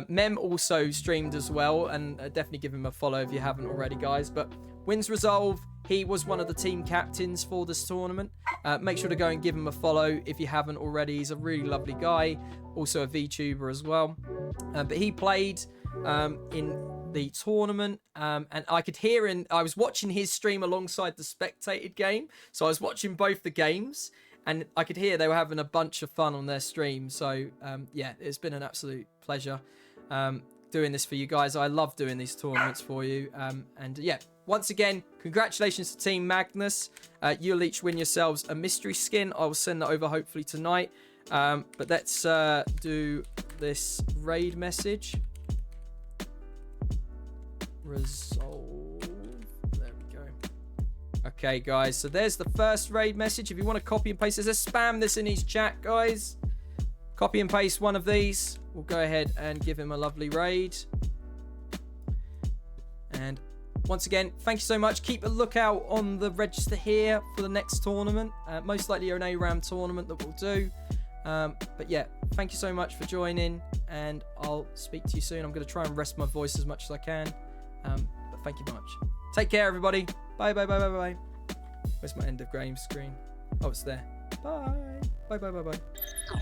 Mem also streamed as well, and definitely give him a follow if you haven't already, guys. But Wins Resolve, he was one of the team captains for this tournament. Make sure to go and give him a follow if you haven't already. He's a really lovely guy, also a VTuber as well. But he played in the tournament, and I could hear I was watching his stream alongside the spectated game, so I was watching both the games, and I could hear they were having a bunch of fun on their stream. So yeah, it's been an absolute pleasure doing this for you guys. I love doing these tournaments for you, and yeah, once again, congratulations to Team Magnus. You'll each win yourselves a mystery skin. I will send that over hopefully tonight. But let's do this raid message. Resolve. There we go. Okay, guys. So there's the first raid message. If you want to copy and paste this, let's spam this in his chat, guys. Copy and paste one of these. We'll go ahead and give him a lovely raid. And once again, thank you so much. Keep a lookout on the register here for the next tournament. Most likely an ARAM tournament that we'll do. But yeah, thank you so much for joining, and I'll speak to you soon. I'm going to try and rest my voice as much as I can. But thank you much. Take care, everybody. Bye, bye, bye, bye, bye. Where's my end of game screen? Oh, it's there. Bye. Bye, bye, bye, bye.